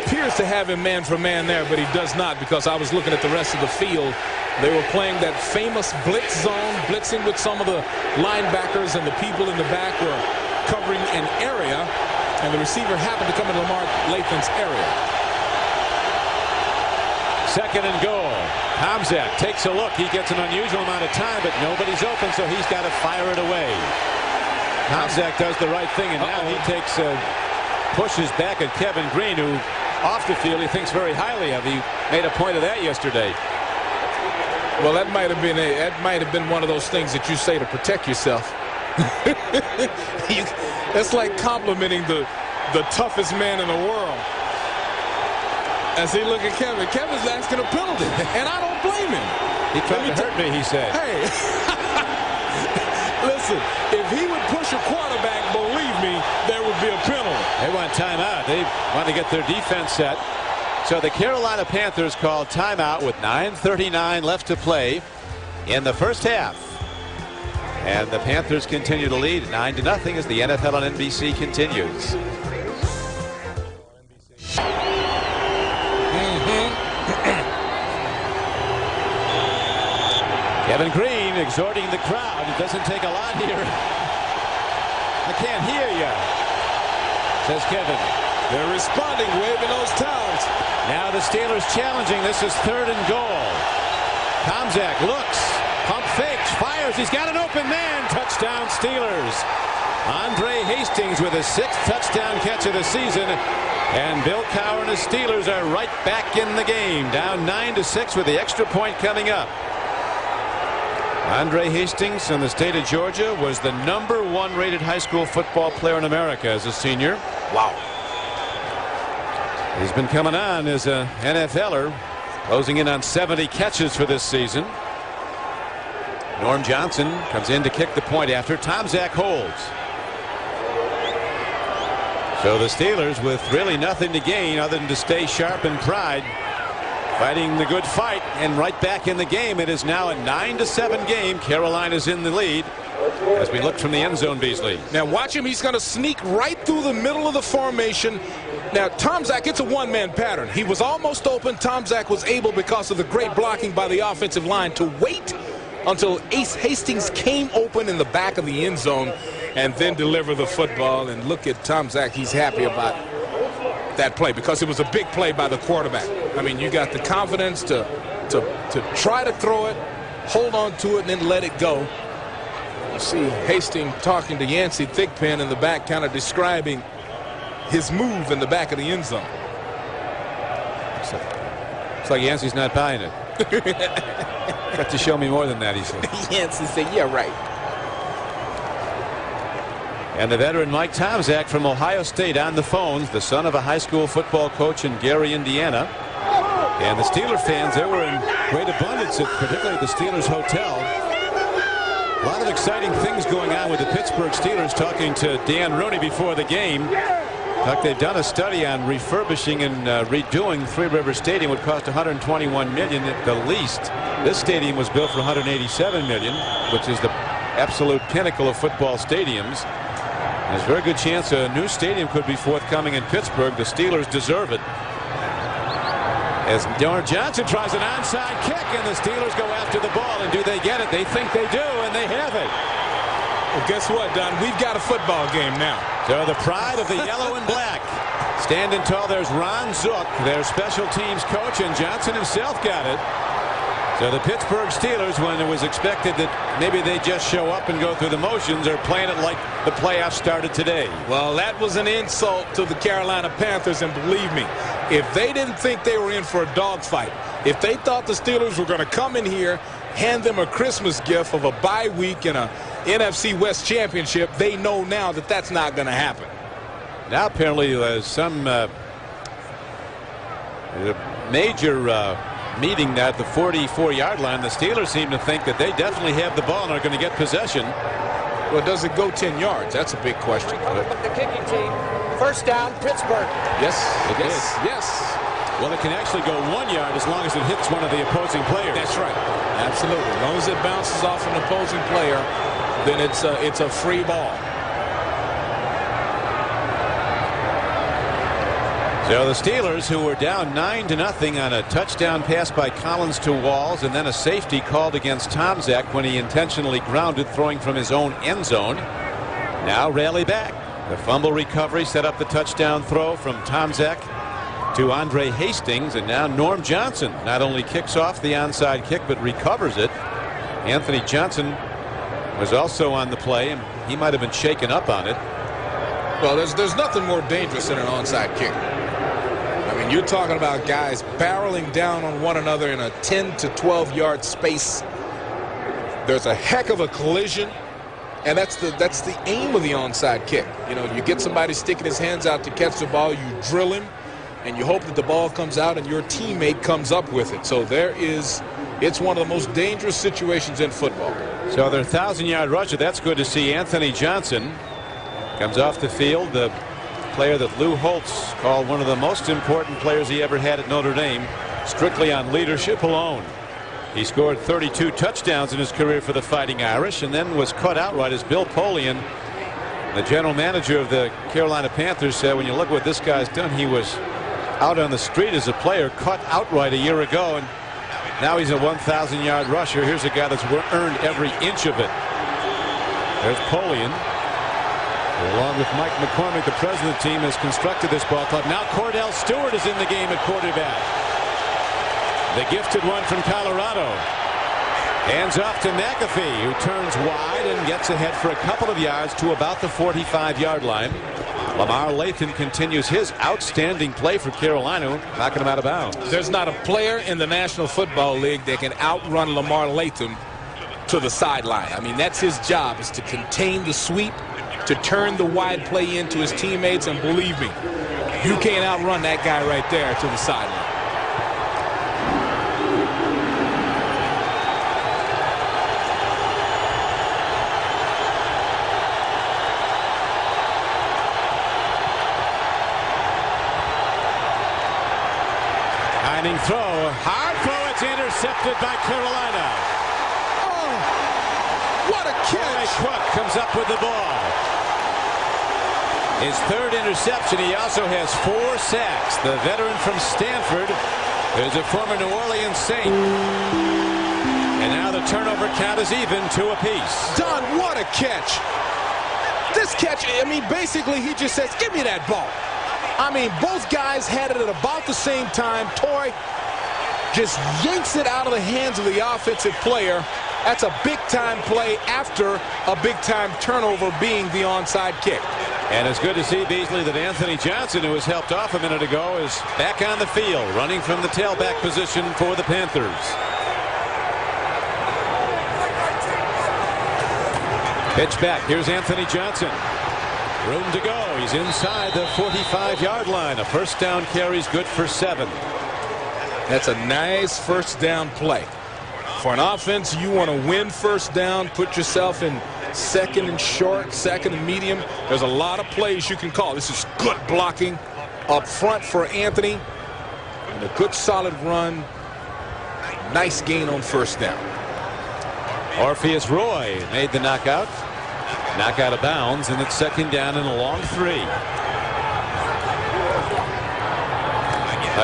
appears to have him man for man there, but he does not, because I was looking at the rest of the field. They were playing that famous blitz zone, blitzing with some of the linebackers, and the people in the back were covering an area, and the receiver happened to come into Lamar Latham's area. 2nd and goal. Tomczak takes a look. He gets an unusual amount of time, but nobody's open, so he's got to fire it away. Tomczak does the right thing, and now he takes pushes back at Kevin Green, who off the field he thinks very highly of. He made a point of that yesterday. Well, that might have been one of those things that you say to protect yourself. That's like complimenting the toughest man in the world. As he look at Kevin, Kevin's asking a penalty, and I don't blame him. He tried to hurt me, he said. Hey, listen, if he would push a quarterback, believe me, there would be a penalty. They want timeout. They want to get their defense set. So the Carolina Panthers call timeout with 9:39 left to play in the first half. And the Panthers continue to lead 9-0 as the NFL on NBC continues. Kevin Green exhorting the crowd. It doesn't take a lot here. I can't hear you, says Kevin. They're responding, waving those towels. Now the Steelers challenging. This is 3rd and goal. Tomczak looks, pump fakes, fires. He's got an open man. Touchdown Steelers. Andre Hastings with his 6th touchdown catch of the season. And Bill Cowher and the Steelers are right back in the game. Down 9-6 with the extra point coming up. Andre Hastings from the state of Georgia was the #1 rated high school football player in America as a senior. Wow. He's been coming on as a NFLer, closing in on 70 catches for this season. Norm Johnson comes in to kick the point after. Tomczak holds. So the Steelers with really nothing to gain other than to stay sharp in pride, fighting the good fight, and right back in the game. It is now a 9-7 game. Carolina's in the lead as we look from the end zone. Beasley. Now watch him. He's going to sneak right through the middle of the formation. Now Tomczak, it's a one-man pattern. He was almost open. Tomczak was able, because of the great blocking by the offensive line, to wait until Ace Hastings came open in the back of the end zone and then deliver the football. And look at Tomczak. He's happy about that play because it was a big play by the quarterback. I mean, you got the confidence to try to throw it, hold on to it, and then let it go. You see Hastings talking to Yancey Thigpen in the back, kind of describing his move in the back of the end zone. Looks like Yancey's not buying it. Got to show me more than that, he said. Yancey said, yeah, right. And the veteran Mike Tomczak from Ohio State on the phones, the son of a high school football coach in Gary, Indiana. And the Steeler fans, they were in great abundance, particularly at the Steelers Hotel. A lot of exciting things going on with the Pittsburgh Steelers. Talking to Dan Rooney before the game. They've done a study on refurbishing and redoing Three River Stadium. Would cost $121 million at the least. This stadium was built for $187 million, which is the absolute pinnacle of football stadiums. There's a very good chance a new stadium could be forthcoming in Pittsburgh. The Steelers deserve it. As Norm Johnson tries an onside kick, and the Steelers go after the ball. And do they get it? They think they do, and they have it. Well, guess what, Don? We've got a football game now. So the pride of the yellow and black. Standing tall, there's Ron Zook, their special teams coach, and Johnson himself got it. So the Pittsburgh Steelers, when it was expected that maybe they just show up and go through the motions, are playing it like the playoffs started today. Well, that was an insult to the Carolina Panthers, and believe me, if they didn't think they were in for a dogfight, if they thought the Steelers were going to come in here, hand them a Christmas gift of a bye week and a NFC West championship, they know now that that's not going to happen. Now apparently some major meeting at the 44-yard line. The Steelers seem to think that they definitely have the ball and are going to get possession. Well, does it go 10 yards? That's a big question. The kicking team, first down, Pittsburgh. Yes, it is. Yes. Well, it can actually go 1 yard as long as it hits one of the opposing players. That's right. Absolutely. As long as it bounces off an opposing player, then it's a free ball. So the Steelers, who were down 9-0 on a touchdown pass by Collins to Walls, and then a safety called against Tomczak when he intentionally grounded throwing from his own end zone, now rally back. The fumble recovery set up the touchdown throw from Tomczak to Andre Hastings, and now Norm Johnson not only kicks off the onside kick but recovers it. Anthony Johnson was also on the play, and he might have been shaken up on it. Well, there's nothing more dangerous than an onside kick. I mean, you're talking about guys barreling down on one another in a 10 to 12 yard space. There's a heck of a collision, and that's the aim of the onside kick. You know, you get somebody sticking his hands out to catch the ball, you drill him, and you hope that the ball comes out and your teammate comes up with it. So it's one of the most dangerous situations in football. So their 1,000-yard rusher, that's good to see. Anthony Johnson comes off the field, the player that Lou Holtz called one of the most important players he ever had at Notre Dame, strictly on leadership alone. He scored 32 touchdowns in his career for the Fighting Irish, and then was cut outright as Bill Polian, the general manager of the Carolina Panthers, said, when you look what this guy's done, he was out on the street as a player, cut outright a year ago, and now he's a 1,000-yard rusher. Here's a guy that's earned every inch of it. There's Polian. Along with Mike McCormick, the president of the team, has constructed this ball club. Now Cordell Stewart is in the game at quarterback. The gifted one from Colorado. Hands off to McAfee, who turns wide and gets ahead for a couple of yards to about the 45-yard line. Lamar Latham continues his outstanding play for Carolina, knocking him out of bounds. There's not a player in the National Football League that can outrun Lamar Latham to the sideline. I mean, that's his job, is to contain the sweep, to turn the wide play into his teammates, and believe me, you can't outrun that guy right there to the sideline. Throw, hard throw, it's intercepted by Carolina. Oh, what a catch! Cook comes up with the ball. His third interception. He also has 4 sacks. The veteran from Stanford is a former New Orleans Saint. And now the turnover count is even, 2 apiece. Don, what a catch! This catch, I mean, basically he just says, give me that ball. I mean, both guys had it at about the same time. Toy just yanks it out of the hands of the offensive player. That's a big-time play after a big-time turnover being the onside kick. And it's good to see, Beasley, that Anthony Johnson, who was helped off a minute ago, is back on the field, running from the tailback position for the Panthers. Pitch back. Here's Anthony Johnson. Room to go. He's inside the 45-yard line. A first down carry's good for 7. That's a nice first down play. For an offense, you want to win first down, put yourself in second and short, second and medium. There's a lot of plays you can call. This is good blocking up front for Anthony. And a good solid run. Nice gain on first down. Orpheus Roy made the knockout. Knock out of bounds, and it's second down and a long 3.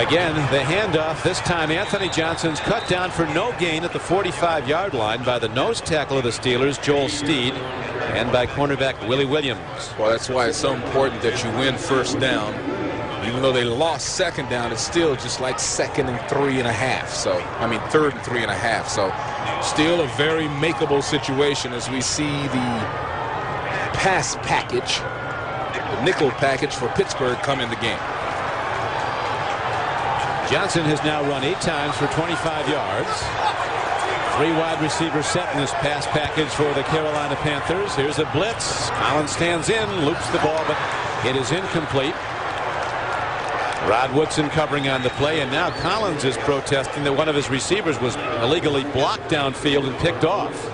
Again, the handoff. This time Anthony Johnson's cut down for no gain at the 45-yard line by the nose tackle of the Steelers, Joel Steed, and by cornerback Willie Williams. Well, that's why it's so important that you win first down. Even though they lost second down, it's still just like second and 3.5. So, I mean, third and 3.5. So, still a very makeable situation as we see the pass package, the nickel package for Pittsburgh come in the game. Johnson has now run 8 times for 25 yards. 3 wide receivers set in this pass package for the Carolina Panthers. Here's a blitz. Collins stands in, loops the ball, but it is incomplete. Rod Woodson covering on the play, and now Collins is protesting that one of his receivers was illegally blocked downfield and picked off.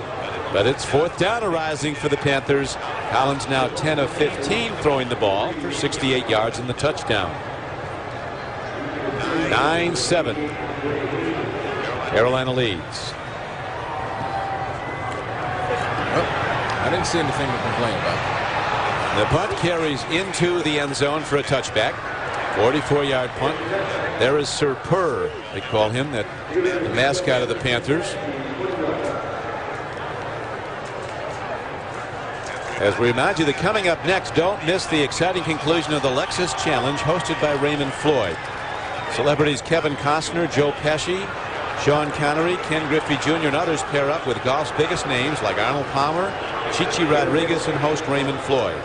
But it's fourth down arising for the Panthers. Collins now 10 of 15 throwing the ball for 68 yards and the touchdown. 9-7. Carolina leads. I didn't see anything to complain about. The punt carries into the end zone for a touchback. 44-yard punt. There is Sir Purr, they call him, the mascot of the Panthers. As we remind you that coming up next, don't miss the exciting conclusion of the Lexus Challenge hosted by Raymond Floyd. Celebrities Kevin Costner, Joe Pesci, Sean Connery, Ken Griffey Jr. and others pair up with golf's biggest names like Arnold Palmer, Chichi Rodriguez, and host Raymond Floyd.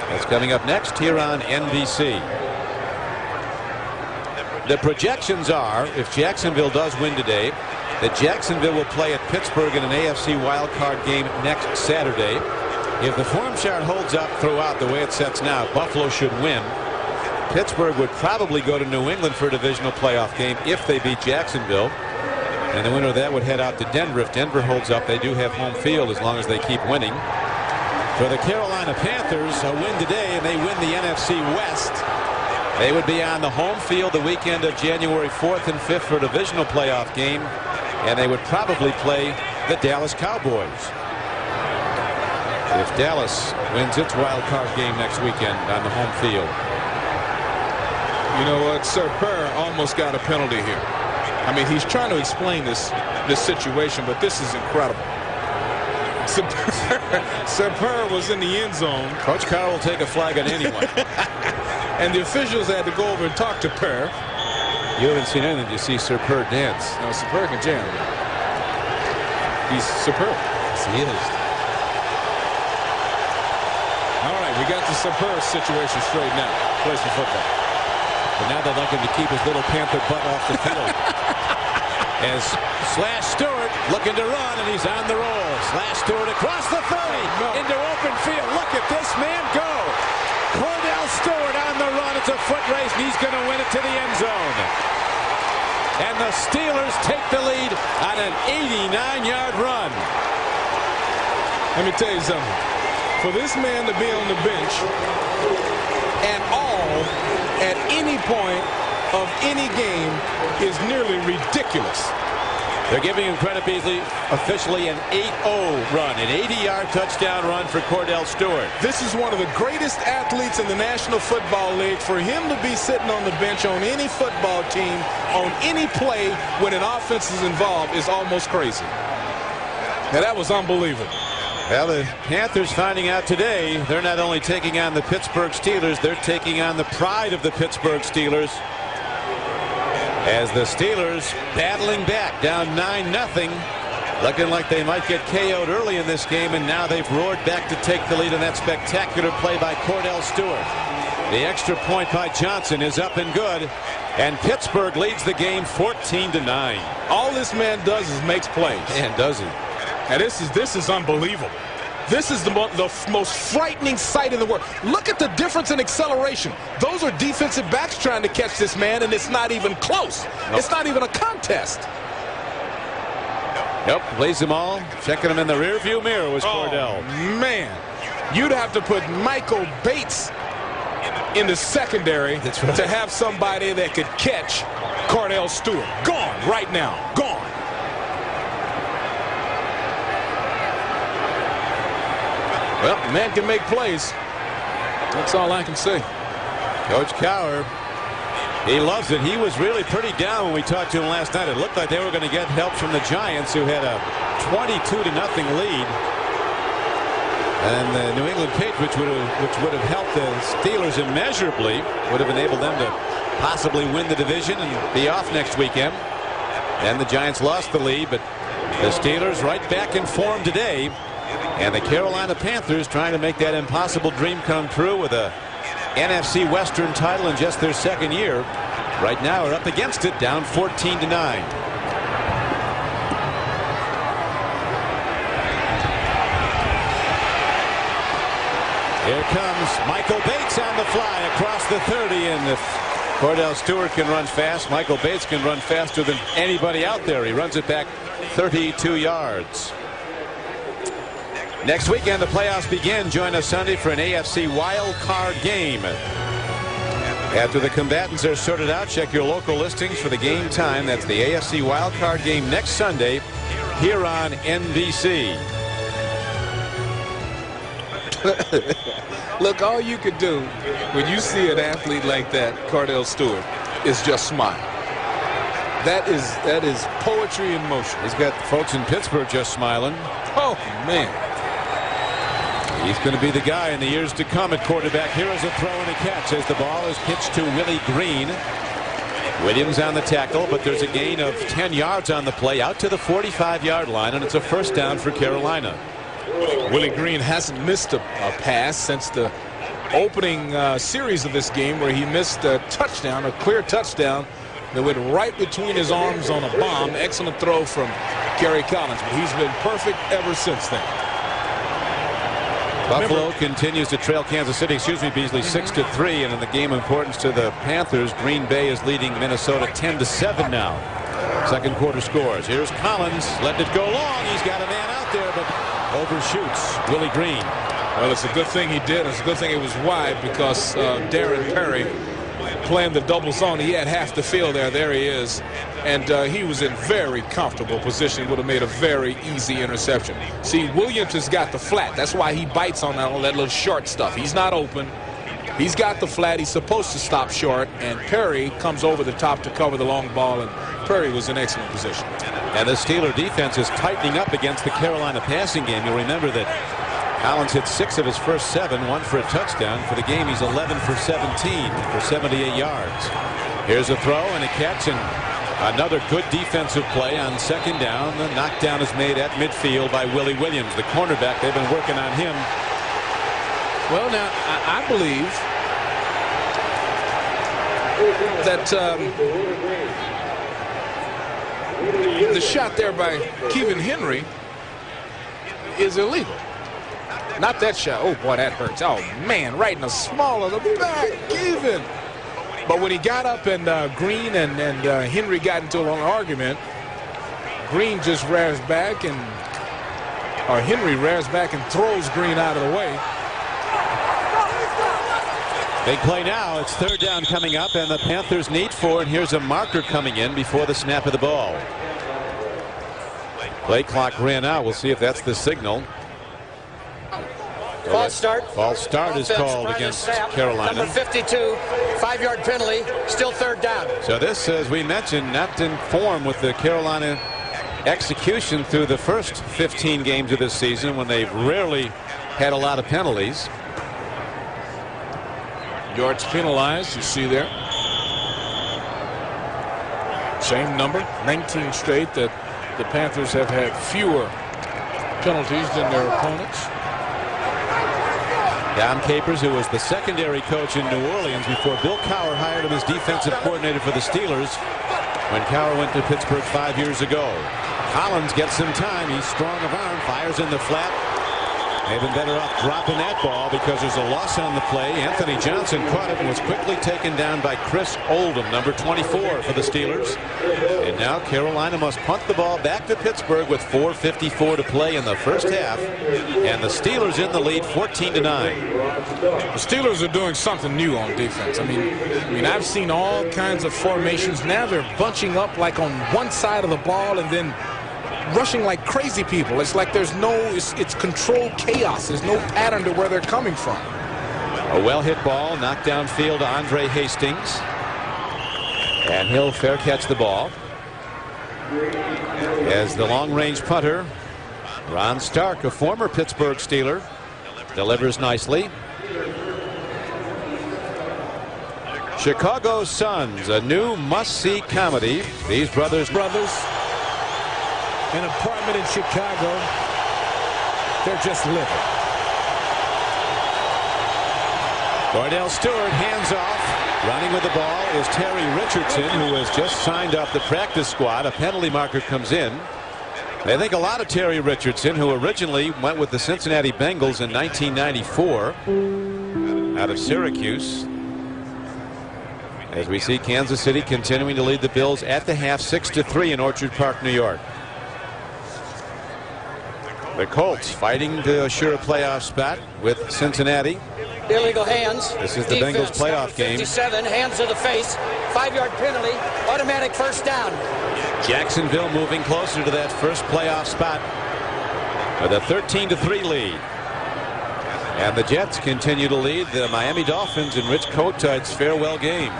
That's coming up next here on NBC. The projections are, if Jacksonville does win today, that Jacksonville will play at Pittsburgh in an AFC wildcard game next Saturday. If the form chart holds up throughout the way it sets now, Buffalo should win. Pittsburgh would probably go to New England for a divisional playoff game if they beat Jacksonville. And the winner of that would head out to Denver. If Denver holds up, they do have home field as long as they keep winning. For the Carolina Panthers, a win today and they win the NFC West. They would be on the home field the weekend of January 4th and 5th for a divisional playoff game. And they would probably play the Dallas Cowboys if Dallas wins its wild card game next weekend on the home field. You know what? Sir Purr almost got a penalty here. I mean, he's trying to explain this situation, but this is incredible. Sir Purr was in the end zone. Coach Carr will take a flag on anyone. And the officials had to go over and talk to Purr. You haven't seen anything. You see Sir Purr dance. No, Sir Purr can jam. He's superb. Yes, he is. All right, we got the Sir Purr situation straight now. Plays for football. But now they'd like him to keep his little Panther butt off the field. As Stewart looking to run, and he's on the roll. Stewart across the 30 into open field. Look at this man go. Cordell Stewart on the run. It's a foot race, and he's going to win it to the end zone. And the Steelers take the lead on an 89-yard run. Let me tell you something. For this man to be on the bench at all, at any point of any game, is nearly ridiculous. They're giving him credit, Beasley. Officially an 8-0 run, an 80-yard touchdown run for Cordell Stewart. This is one of the greatest athletes in the National Football League. For him to be sitting on the bench on any football team, on any play when an offense is involved, is almost crazy. Now, that was unbelievable. Well, the Panthers finding out today they're not only taking on the Pittsburgh Steelers, they're taking on the pride of the Pittsburgh Steelers. As the Steelers battling back down 9-0, looking like they might get KO'd early in this game, and now they've roared back to take the lead in that spectacular play by Cordell Stewart. The extra point by Johnson is up and good, and Pittsburgh leads the game 14-9. All this man does is makes plays. Man, does he? And this is unbelievable. This is the most frightening sight in the world. Look at the difference in acceleration. Those are defensive backs trying to catch this man, and it's not even close. Nope. It's not even a contest. Nope, plays them all. Checking them in the rearview mirror was Cordell. Man, you'd have to put Michael Bates in the secondary to have somebody that could catch Cordell Stewart. Gone right now. Gone. Well, the man can make plays. That's all I can say. Coach Cowher, he loves it. He was really pretty down when we talked to him last night. It looked like they were going to get help from the Giants, who had a 22-0 lead. And the New England Patriots, which would have helped the Steelers immeasurably, would have enabled them to possibly win the division and be off next weekend. And the Giants lost the lead, but the Steelers right back in form today. And the Carolina Panthers trying to make that impossible dream come true with a NFC Western title in just their second year. Right now are up against it, down 14-9. Here comes Michael Bates on the fly across the 30, and if Cordell Stewart can run fast, Michael Bates can run faster than anybody out there. He runs it back 32 yards. Next weekend, the playoffs begin. Join us Sunday for an AFC wild card game. After the combatants are sorted out, check your local listings for the game time. That's the AFC wild card game next Sunday here on NBC. Look, all you could do when you see an athlete like that, Cordell Stewart, is just smile. That is poetry in motion. He's got folks in Pittsburgh just smiling. Oh, man. He's going to be the guy in the years to come at quarterback. Here is a throw and a catch as the ball is pitched to Willie Green. Williams on the tackle, but there's a gain of 10 yards on the play out to the 45-yard line, and it's a first down for Carolina. Willie Green hasn't missed a pass since the opening series of this game, where he missed a touchdown, a clear touchdown that went right between his arms on a bomb. Excellent throw from Kerry Collins, but he's been perfect ever since then. Buffalo continues to trail Kansas City, Beasley, 6-3, and in the game of importance to the Panthers, Green Bay is leading Minnesota 10-7 now. Second quarter scores. Here's Collins, letting it go long. He's got a man out there, but overshoots Willie Green. Well, it's a good thing he did. It's a good thing it was wide, because Darren Perry playing the double zone. He had half the field there. There he is. And he was in very comfortable position. Would have made a very easy interception. See, Williams has got the flat. That's why he bites on all that little short stuff. He's not open. He's got the flat. He's supposed to stop short. And Perry comes over the top to cover the long ball. And Perry was in excellent position. And the Steeler defense is tightening up against the Carolina passing game. You'll remember that Collins hit 6 of his first 7, 1 for a touchdown. For the game, he's 11 for 17 for 78 yards. Here's a throw and a catch, and another good defensive play on second down. The knockdown is made at midfield by Willie Williams, the cornerback. They've been working on him. Well, now, I believe that The shot there by Kevin Henry is illegal. Not that shot. Oh, boy, that hurts. Oh, man, right in the small of the back. Kevin. But when he got up and Green and Henry got into a long argument, Green just rears back or Henry rears back and throws Green out of the way. Big play now. It's third down coming up, and the Panthers need 4, and here's a marker coming in before the snap of the ball. Play clock ran out. We'll see if that's the signal. False start. False start is called against Carolina. Number 52, 5-yard penalty, still third down. So this, as we mentioned, not in form with the Carolina execution through the first 15 games of this season when they've rarely had a lot of penalties. Yards penalized, you see there. Same number, 19 straight that the Panthers have had fewer penalties than their opponents. Dom Capers, who was the secondary coach in New Orleans before Bill Cowher hired him as defensive coordinator for the Steelers when Cowher went to Pittsburgh 5 years ago. Collins gets some time. He's strong of arm, fires in the flat. They've been better off dropping that ball because there's a loss on the play. Anthony Johnson caught it and was quickly taken down by Chris Oldham, number 24 for the Steelers. And now Carolina must punt the ball back to Pittsburgh with 4:54 to play in the first half. And the Steelers in the lead 14-9. The Steelers are doing something new on defense. I mean, I've seen all kinds of formations. Now they're bunching up like on one side of the ball and then rushing like crazy people. It's like there's no, it's controlled chaos. There's no pattern to where they're coming from. A well-hit ball knocked downfield to Andre Hastings. And he'll fair catch the ball. As the long-range punter, Ron Stark, a former Pittsburgh Steeler, delivers nicely. Chicago Sons, a new must-see comedy. These brothers. An apartment in Chicago. They're just living. Cordell Stewart hands off. Running with the ball is Terry Richardson, who has just signed up the practice squad. A penalty marker comes in. They think a lot of Terry Richardson, who originally went with the Cincinnati Bengals in 1994 out of Syracuse. As we see Kansas City continuing to lead the Bills at the half 6-3 in Orchard Park, New York. The Colts fighting to assure a playoff spot with Cincinnati. Illegal hands. This is the Bengals playoff game. 57, hands to the face, 5-yard penalty, automatic first down. Jacksonville moving closer to that first playoff spot with a 13-3 lead. And the Jets continue to lead the Miami Dolphins in Rich Kotite's farewell game.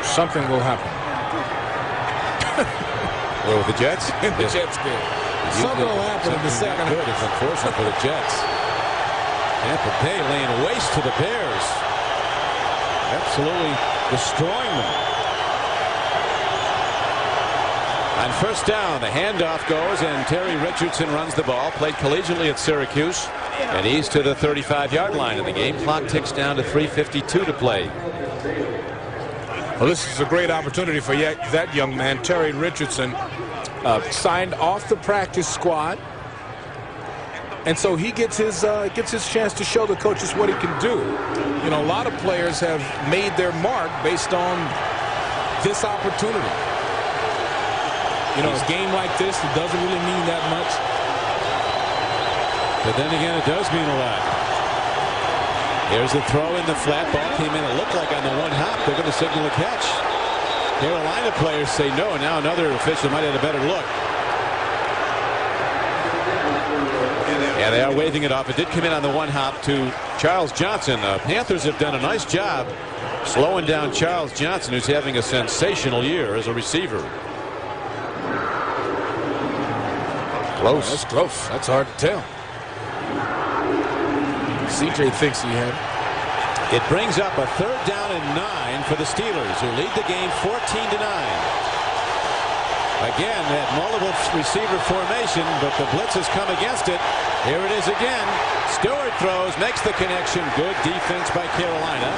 Something will happen. Well, with the Jets? The Jets game. Something will happen in the second half. It's unfortunate for the Jets. Tampa Bay laying waste to the Bears. Absolutely destroying them. On first down, the handoff goes, and Terry Richardson runs the ball. Played collegiately at Syracuse. And he's to the 35-yard line of the game. Clock ticks down to 3:52 to play. Well, this is a great opportunity for that young man, Terry Richardson. Signed off the practice squad, and so he gets his chance to show the coaches what he can do. You know, a lot of players have made their mark based on this opportunity. You know, a game like this, it doesn't really mean that much. But then again, it does mean a lot. Here's the throw in the flat. Ball came in. It looked like on the one hop. They're going to signal a catch. Carolina players say no, and now another official might have a better look. Yeah, they are waving it off. It did come in on the one hop to Charles Johnson. Panthers have done a nice job slowing down Charles Johnson, who's having a sensational year as a receiver. Close. That's close. That's hard to tell. CJ thinks he had it. It brings up a third down and 9 for the Steelers, who lead the game 14-9. Again, that multiple receiver formation, but the blitz has come against it. Here it is again. Stewart throws, makes the connection. Good defense by Carolina,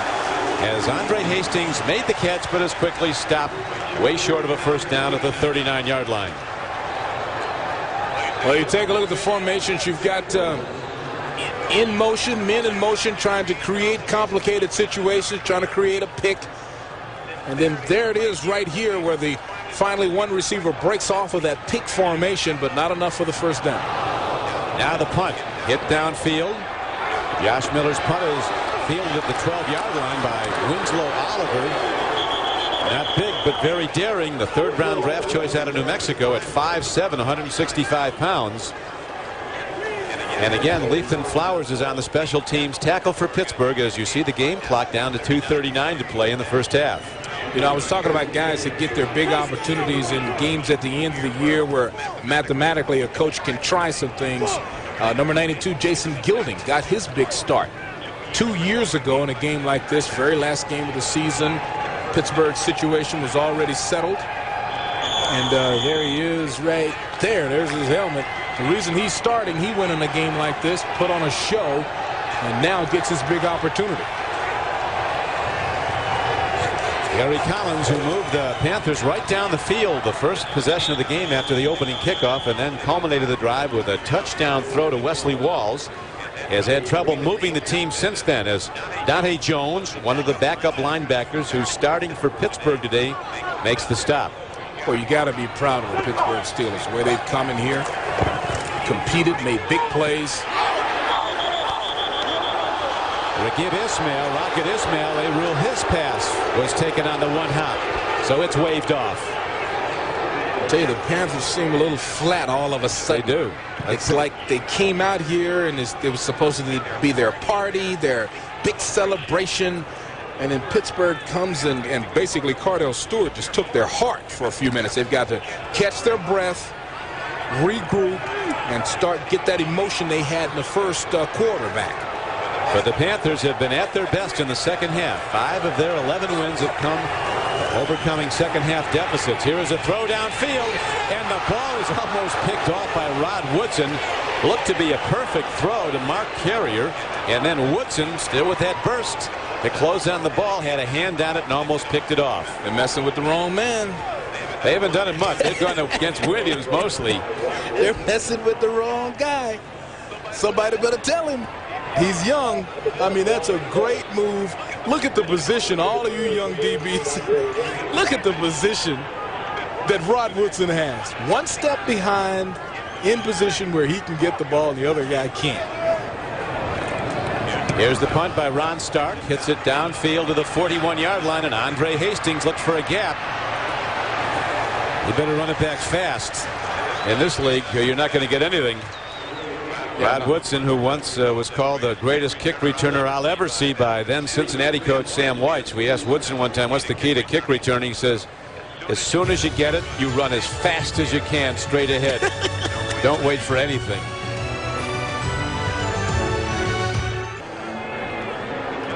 as Andre Hastings made the catch, but is quickly stopped way short of a first down at the 39-yard line. Well, you take a look at the formations. You've got in motion, men in motion, trying to create complicated situations, trying to create a pick. And then there it is right here where the finally one receiver breaks off of that pick formation, but not enough for the first down. Now the punt hit downfield. Josh Miller's punt is fielded at the 12-yard line by Winslow Oliver. Not big, but very daring. The third-round draft choice out of New Mexico at 5'7", 165 pounds. And again, Lethan Flowers is on the special teams tackle for Pittsburgh, as you see the game clock down to 2:39 to play in the first half. You know, I was talking about guys that get their big opportunities in games at the end of the year where mathematically a coach can try some things. Number 92, Jason Gilding, got his big start 2 years ago in a game like this, very last game of the season. Pittsburgh's situation was already settled. And there he is right there. There's his helmet. The reason he's starting, he went in a game like this, put on a show, and now gets his big opportunity. Gary Collins, who moved the Panthers right down the field the first possession of the game after the opening kickoff, and then culminated the drive with a touchdown throw to Wesley Walls, has had trouble moving the team since then, as Dante Jones, one of the backup linebackers who's starting for Pittsburgh today, makes the stop. Well, you got to be proud of the Pittsburgh Steelers, where they've come in here, competed, made big plays. Rocket Ismail, they rule his pass was taken on the one hop, so it's waved off. I tell you, the Panthers seem a little flat all of a sudden. They do. It's like they came out here and it was supposed to be their party, their big celebration, and then Pittsburgh comes and basically Cardell Stewart just took their heart for a few minutes. They've got to catch their breath, regroup, and get that emotion they had in the first quarter back. But the Panthers have been at their best in the second half. 5 of their 11 wins have come overcoming second half deficits. Here is a throw downfield, and the ball is almost picked off by Rod Woodson. Looked to be a perfect throw to Mark Carrier, and then Woodson, still with that burst to close on the ball, had a hand on it and almost picked it off. They're messing with the wrong man. They haven't done it much. They've gone against Williams mostly. They're messing with the wrong guy. Somebody better tell him. He's young. I mean, that's a great move. Look at the position, all of you young DBs. Look at the position that Rod Woodson has. One step behind, in position where he can get the ball and the other guy can't. Here's the punt by Ron Stark. Hits it downfield to the 41-yard line, and Andre Hastings looks for a gap. You better run it back fast. In this league, you're not going to get anything. Rod Woodson, who once was called the greatest kick returner I'll ever see by then Cincinnati coach Sam White. We asked Woodson one time, what's the key to kick returning? He says, as soon as you get it, you run as fast as you can straight ahead. Don't wait for anything.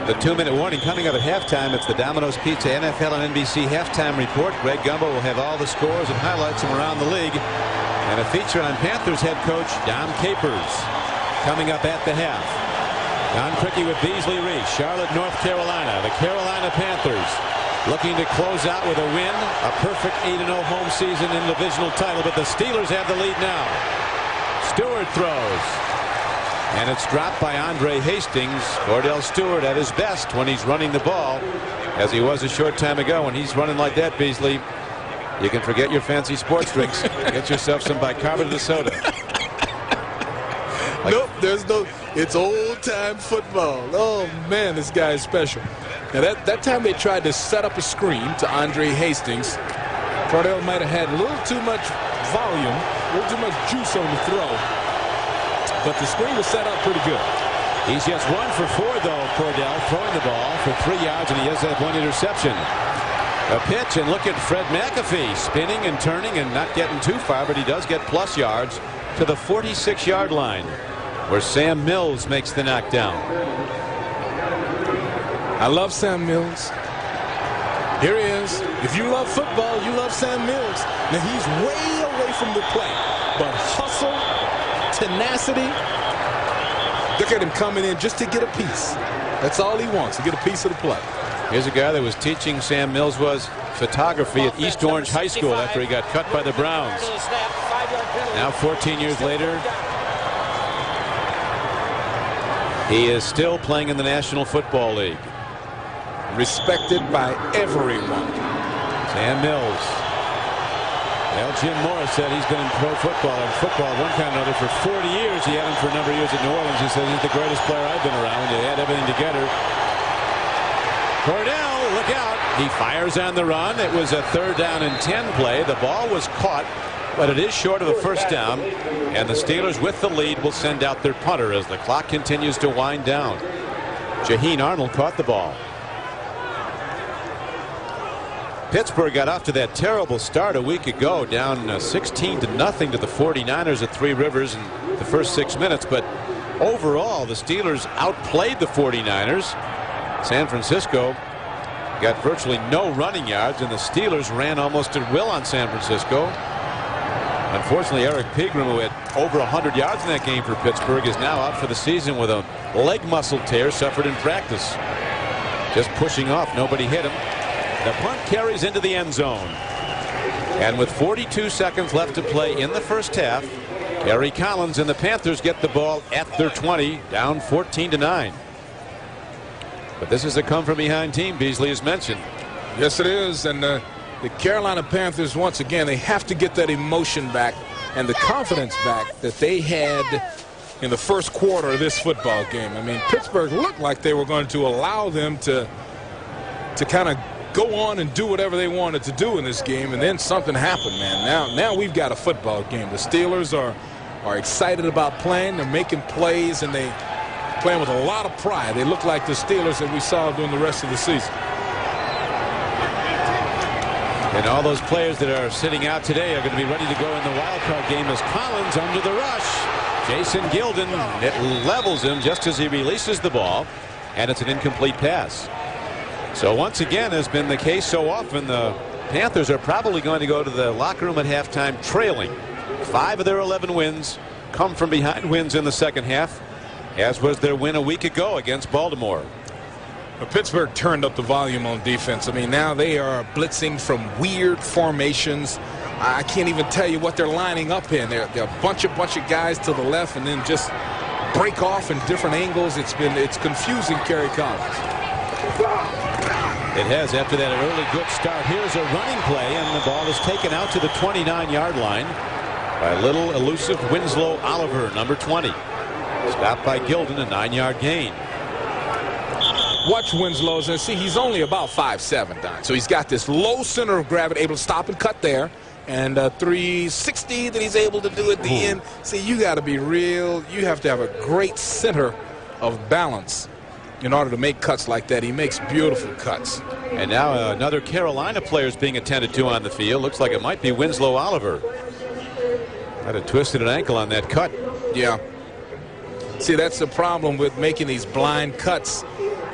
The 2-minute warning coming up at halftime. It's the Domino's Pizza NFL and NBC halftime report. Greg Gumbo will have all the scores and highlights from around the league. And a feature on Panthers head coach Dom Capers coming up at the half. Don Criqui with Beasley, Reece, Charlotte, North Carolina. The Carolina Panthers looking to close out with a win. A perfect 8-0 home season in the divisional title. But the Steelers have the lead now. Stewart throws. And it's dropped by Andre Hastings. Cordell Stewart at his best when he's running the ball, as he was a short time ago. When he's running like that, Beasley, you can forget your fancy sports drinks. Get yourself some bicarbonated soda. Nope, there's no. It's old-time football. Oh, man, this guy is special. Now, that time they tried to set up a screen to Andre Hastings. Cordell might have had a little too much volume, a little too much juice on the throw. But the screen was set up pretty good. He's just 1 for 4, though, Cordell, throwing the ball for 3 yards, and he has that 1 interception. A pitch, and look at Fred McAfee spinning and turning and not getting too far, but he does get plus yards to the 46-yard line, where Sam Mills makes the knockdown. I love Sam Mills. Here he is. If you love football, you love Sam Mills. Now, he's way away from the play, but hustle, tenacity. Look at him coming in just to get a piece. That's all he wants, to get a piece of the play. Here's a guy that was teaching Sam Mills photography at East Orange High School after he got cut by the Browns. Now 14 years later, he is still playing in the National Football League. Respected by everyone. Sam Mills. Well, Jim Morris said he's been in pro football and football one kind or another for 40 years. He had him for a number of years at New Orleans. He said he's the greatest player I've been around when you add everything together. Cordell, look out. He fires on the run. It was a 3rd down and 10 play. The ball was caught, but it is short of a first down. And the Steelers with the lead will send out their punter as the clock continues to wind down. Shaheen Arnold caught the ball. Pittsburgh got off to that terrible start a week ago, down 16-0 to the 49ers at Three Rivers in the first 6 minutes. But overall, the Steelers outplayed the 49ers. San Francisco got virtually no running yards, and the Steelers ran almost at will on San Francisco. Unfortunately, Eric Pegram, who had over 100 yards in that game for Pittsburgh, is now out for the season with a leg muscle tear suffered in practice. Just pushing off. Nobody hit him. The punt carries into the end zone. And with 42 seconds left to play in the first half, Kerry Collins and the Panthers get the ball at their 20, down 14-9. But this is a come-from-behind team, Beasley has mentioned. Yes, it is. And the Carolina Panthers, once again, they have to get that emotion back and the confidence back that they had in the first quarter of this football game. I mean, Pittsburgh looked like they were going to allow them to kind of go on and do whatever they wanted to do in this game, and then something happened, man. Now we've got a football game. The Steelers are excited about playing. They're making plays, and they playing with a lot of pride. They look like the Steelers that we saw during the rest of the season. And all those players that are sitting out today are going to be ready to go in the wild card game as Collins under the rush. Jason Gilden, it levels him just as he releases the ball, and it's an incomplete pass. So once again, has been the case so often, the Panthers are probably going to go to the locker room at halftime trailing. 5 of their 11 wins come from behind wins in the second half, as was their win a week ago against Baltimore. Pittsburgh turned up the volume on defense. I mean, now they are blitzing from weird formations. I can't even tell you what they're lining up in. They're a bunch of guys to the left and then just break off in different angles. It's confusing Kerry Collins. It has after that early good start. Here's a running play, and the ball is taken out to the 29-yard line by little elusive Winslow Oliver, number 20. Stopped by Gilden, a 9-yard gain. Watch Winslow's and see he's only about 5'7", Don. So he's got this low center of gravity, able to stop and cut there. And 360 that he's able to do at the end. See, you got to be real. You have to have a great center of balance in order to make cuts like that. He makes beautiful cuts. And now another Carolina player is being attended to on the field. Looks like it might be Winslow Oliver. Had a twisted ankle on that cut. Yeah. See, that's the problem with making these blind cuts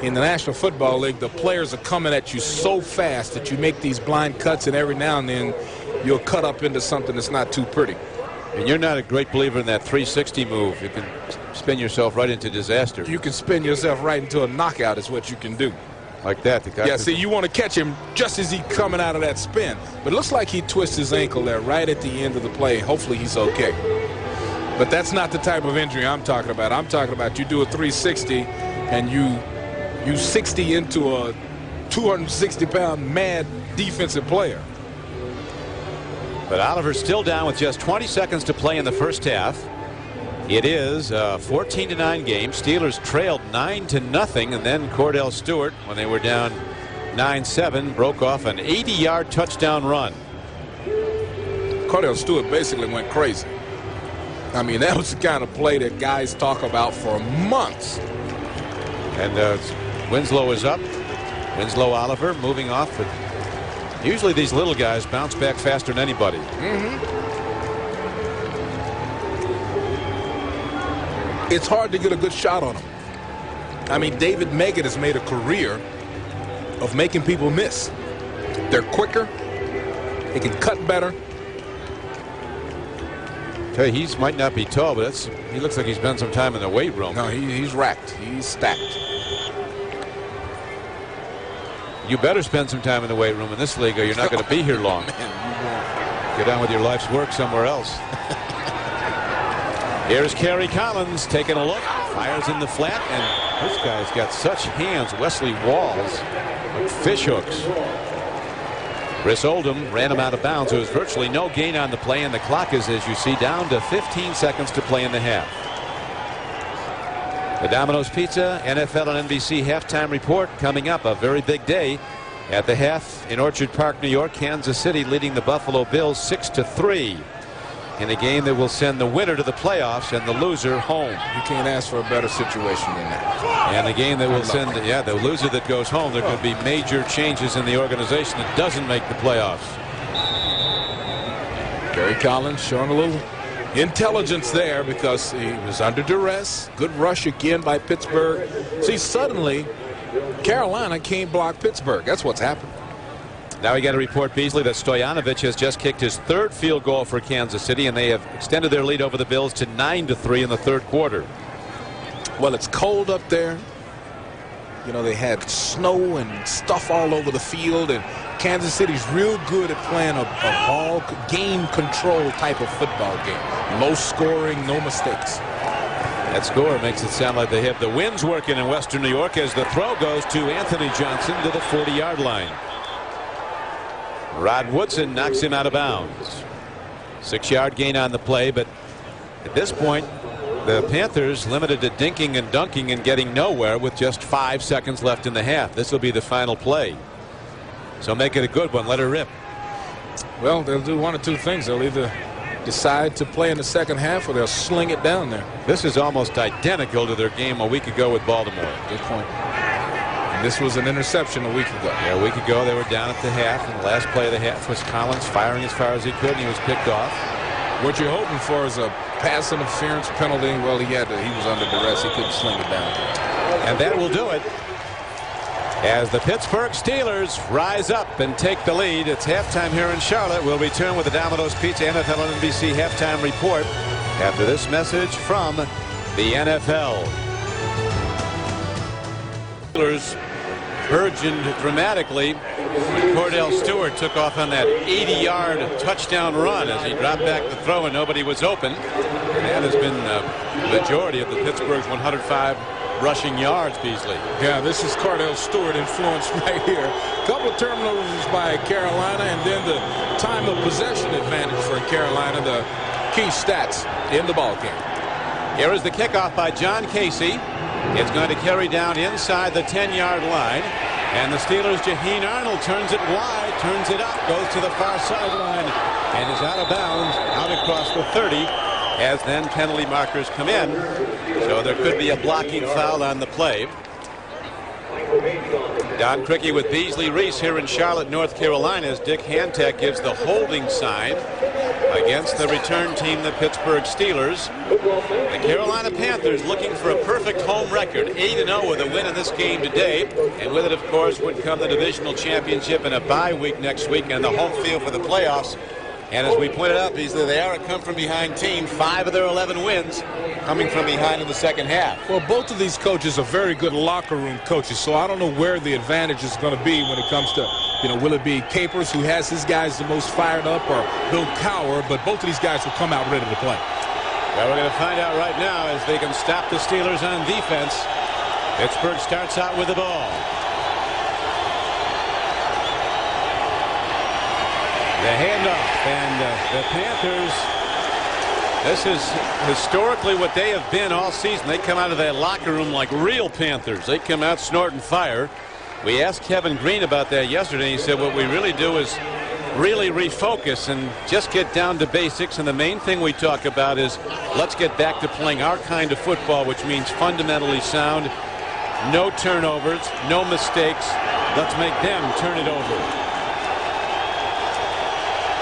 in the National Football League. The players are coming at you so fast that you make these blind cuts, and every now and then you'll cut up into something that's not too pretty. And you're not a great believer in that 360 move. You can spin yourself right into disaster. You can spin yourself right into a knockout is what you can do. Like that. The guy see, you want to catch him just as he's coming out of that spin. But it looks like he twists his ankle there right at the end of the play. Hopefully he's okay. But that's not the type of injury I'm talking about. I'm talking about you do a 360 and you 60 into a 260-pound mad defensive player. But Oliver's still down with just 20 seconds to play in the first half. It is a 14-9 game. Steelers trailed 9-0, and then Cordell Stewart, when they were down 9-7, broke off an 80-yard touchdown run. Cordell Stewart basically went crazy. I mean, that was the kind of play that guys talk about for months. And Winslow is up. Winslow Oliver moving off. But usually these little guys bounce back faster than anybody. It's hard to get a good shot on him. I mean, David Meggett has made a career of making people miss. They're quicker. They can cut better. Hey, he might not be tall, but he looks like he's spent some time in the weight room. No, he's racked. He's stacked. You better spend some time in the weight room in this league, or you're not going to be here long. Man, Get on with your life's work somewhere else. Here's Kerry Collins taking a look. Fires in the flat, and this guy's got such hands. Wesley Walls, like fish hooks. Chris Oldham ran him out of bounds. There was virtually no gain on the play, and the clock is, as you see, down to 15 seconds to play in the half. The Domino's Pizza NFL and NBC halftime report coming up. A very big day at the half in Orchard Park, New York. Kansas City leading the Buffalo Bills 6-3 in a game that will send the winner to the playoffs and the loser home. you can't ask for a better situation than that. And the game that will send the loser that goes home. There could be major changes in the organization that doesn't make the playoffs. Kerry Collins showing a little intelligence there because he was under duress. Good rush again by Pittsburgh. See, suddenly Carolina can't block Pittsburgh. That's what's happened. Now we got to report, Beasley, that Stoyanovich has just kicked his third field goal for Kansas City, and they have extended their lead over the Bills to 9-3 in the third quarter. Well, it's cold up there. You know, they had snow and stuff all over the field, and Kansas City's real good at playing a ball game control type of football game. Low scoring, no mistakes. That score makes it sound like they have the winds working in Western New York as the throw goes to Anthony Johnson to the 40-yard line. Rod Woodson knocks him out of bounds. 6-yard gain on the play, but at this point the Panthers limited to dinking and dunking and getting nowhere with just 5 seconds left in the half. This will be the final play, so make it a good one. Let her rip. Well, they'll do one of two things. They'll either decide to play in the second half or they'll sling it down there. This is almost identical to their game a week ago with Baltimore. Good point. And this was an interception a week ago. Yeah, a week ago they were down at the half, and the last play of the half was Collins firing as far as he could, and he was picked off. What you're hoping for is a pass interference penalty. Well, he was under duress. He couldn't sling it down. And that will do it as the Pittsburgh Steelers rise up and take the lead. It's halftime here in Charlotte. We'll return with the Domino's Pizza NFL and NBC halftime report after this message from the NFL. Steelers burgeoned dramatically when Cordell Stewart took off on that 80-yard touchdown run as he dropped back the throw and nobody was open. And that has been the majority of the Pittsburgh's 105 rushing yards, Beasley. Yeah, this is Cordell Stewart influence right here. A couple of turnovers by Carolina, and then the time of possession advantage for Carolina, the key stats in the ball game. Here is the kickoff by John Casey. It's going to carry down inside the 10-yard line, and the Steelers' Jaheen Arnold turns it wide, turns it up, goes to the far sideline, and is out of bounds, out across the 30, as then penalty markers come in. So there could be a blocking foul on the play. Don Criqui with Beasley Reece here in Charlotte, North Carolina, as Dick Hantek gives the holding sign against the return team, the Pittsburgh Steelers. The Carolina Panthers looking for a perfect home record, 8-0 with a win in this game today, and with it, of course, would come the divisional championship and a bye week next week and the home field for the playoffs. And as we pointed out, Beasley, they are a come-from-behind team. 5 of their 11 wins coming from behind in the second half. Well, both of these coaches are very good locker room coaches, so I don't know where the advantage is going to be when it comes to, will it be Capers, who has his guys the most fired up, or Bill Cowher, but both of these guys will come out ready to play. Well, we're going to find out right now as they can stop the Steelers on defense. Pittsburgh starts out with the ball. The handoff, and the Panthers, this is historically what they have been all season. They come out of that locker room like real Panthers. They come out snorting fire. We asked Kevin Green about that yesterday. He said what we really do is really refocus and just get down to basics. And the main thing we talk about is let's get back to playing our kind of football, which means fundamentally sound, no turnovers, no mistakes. Let's make them turn it over.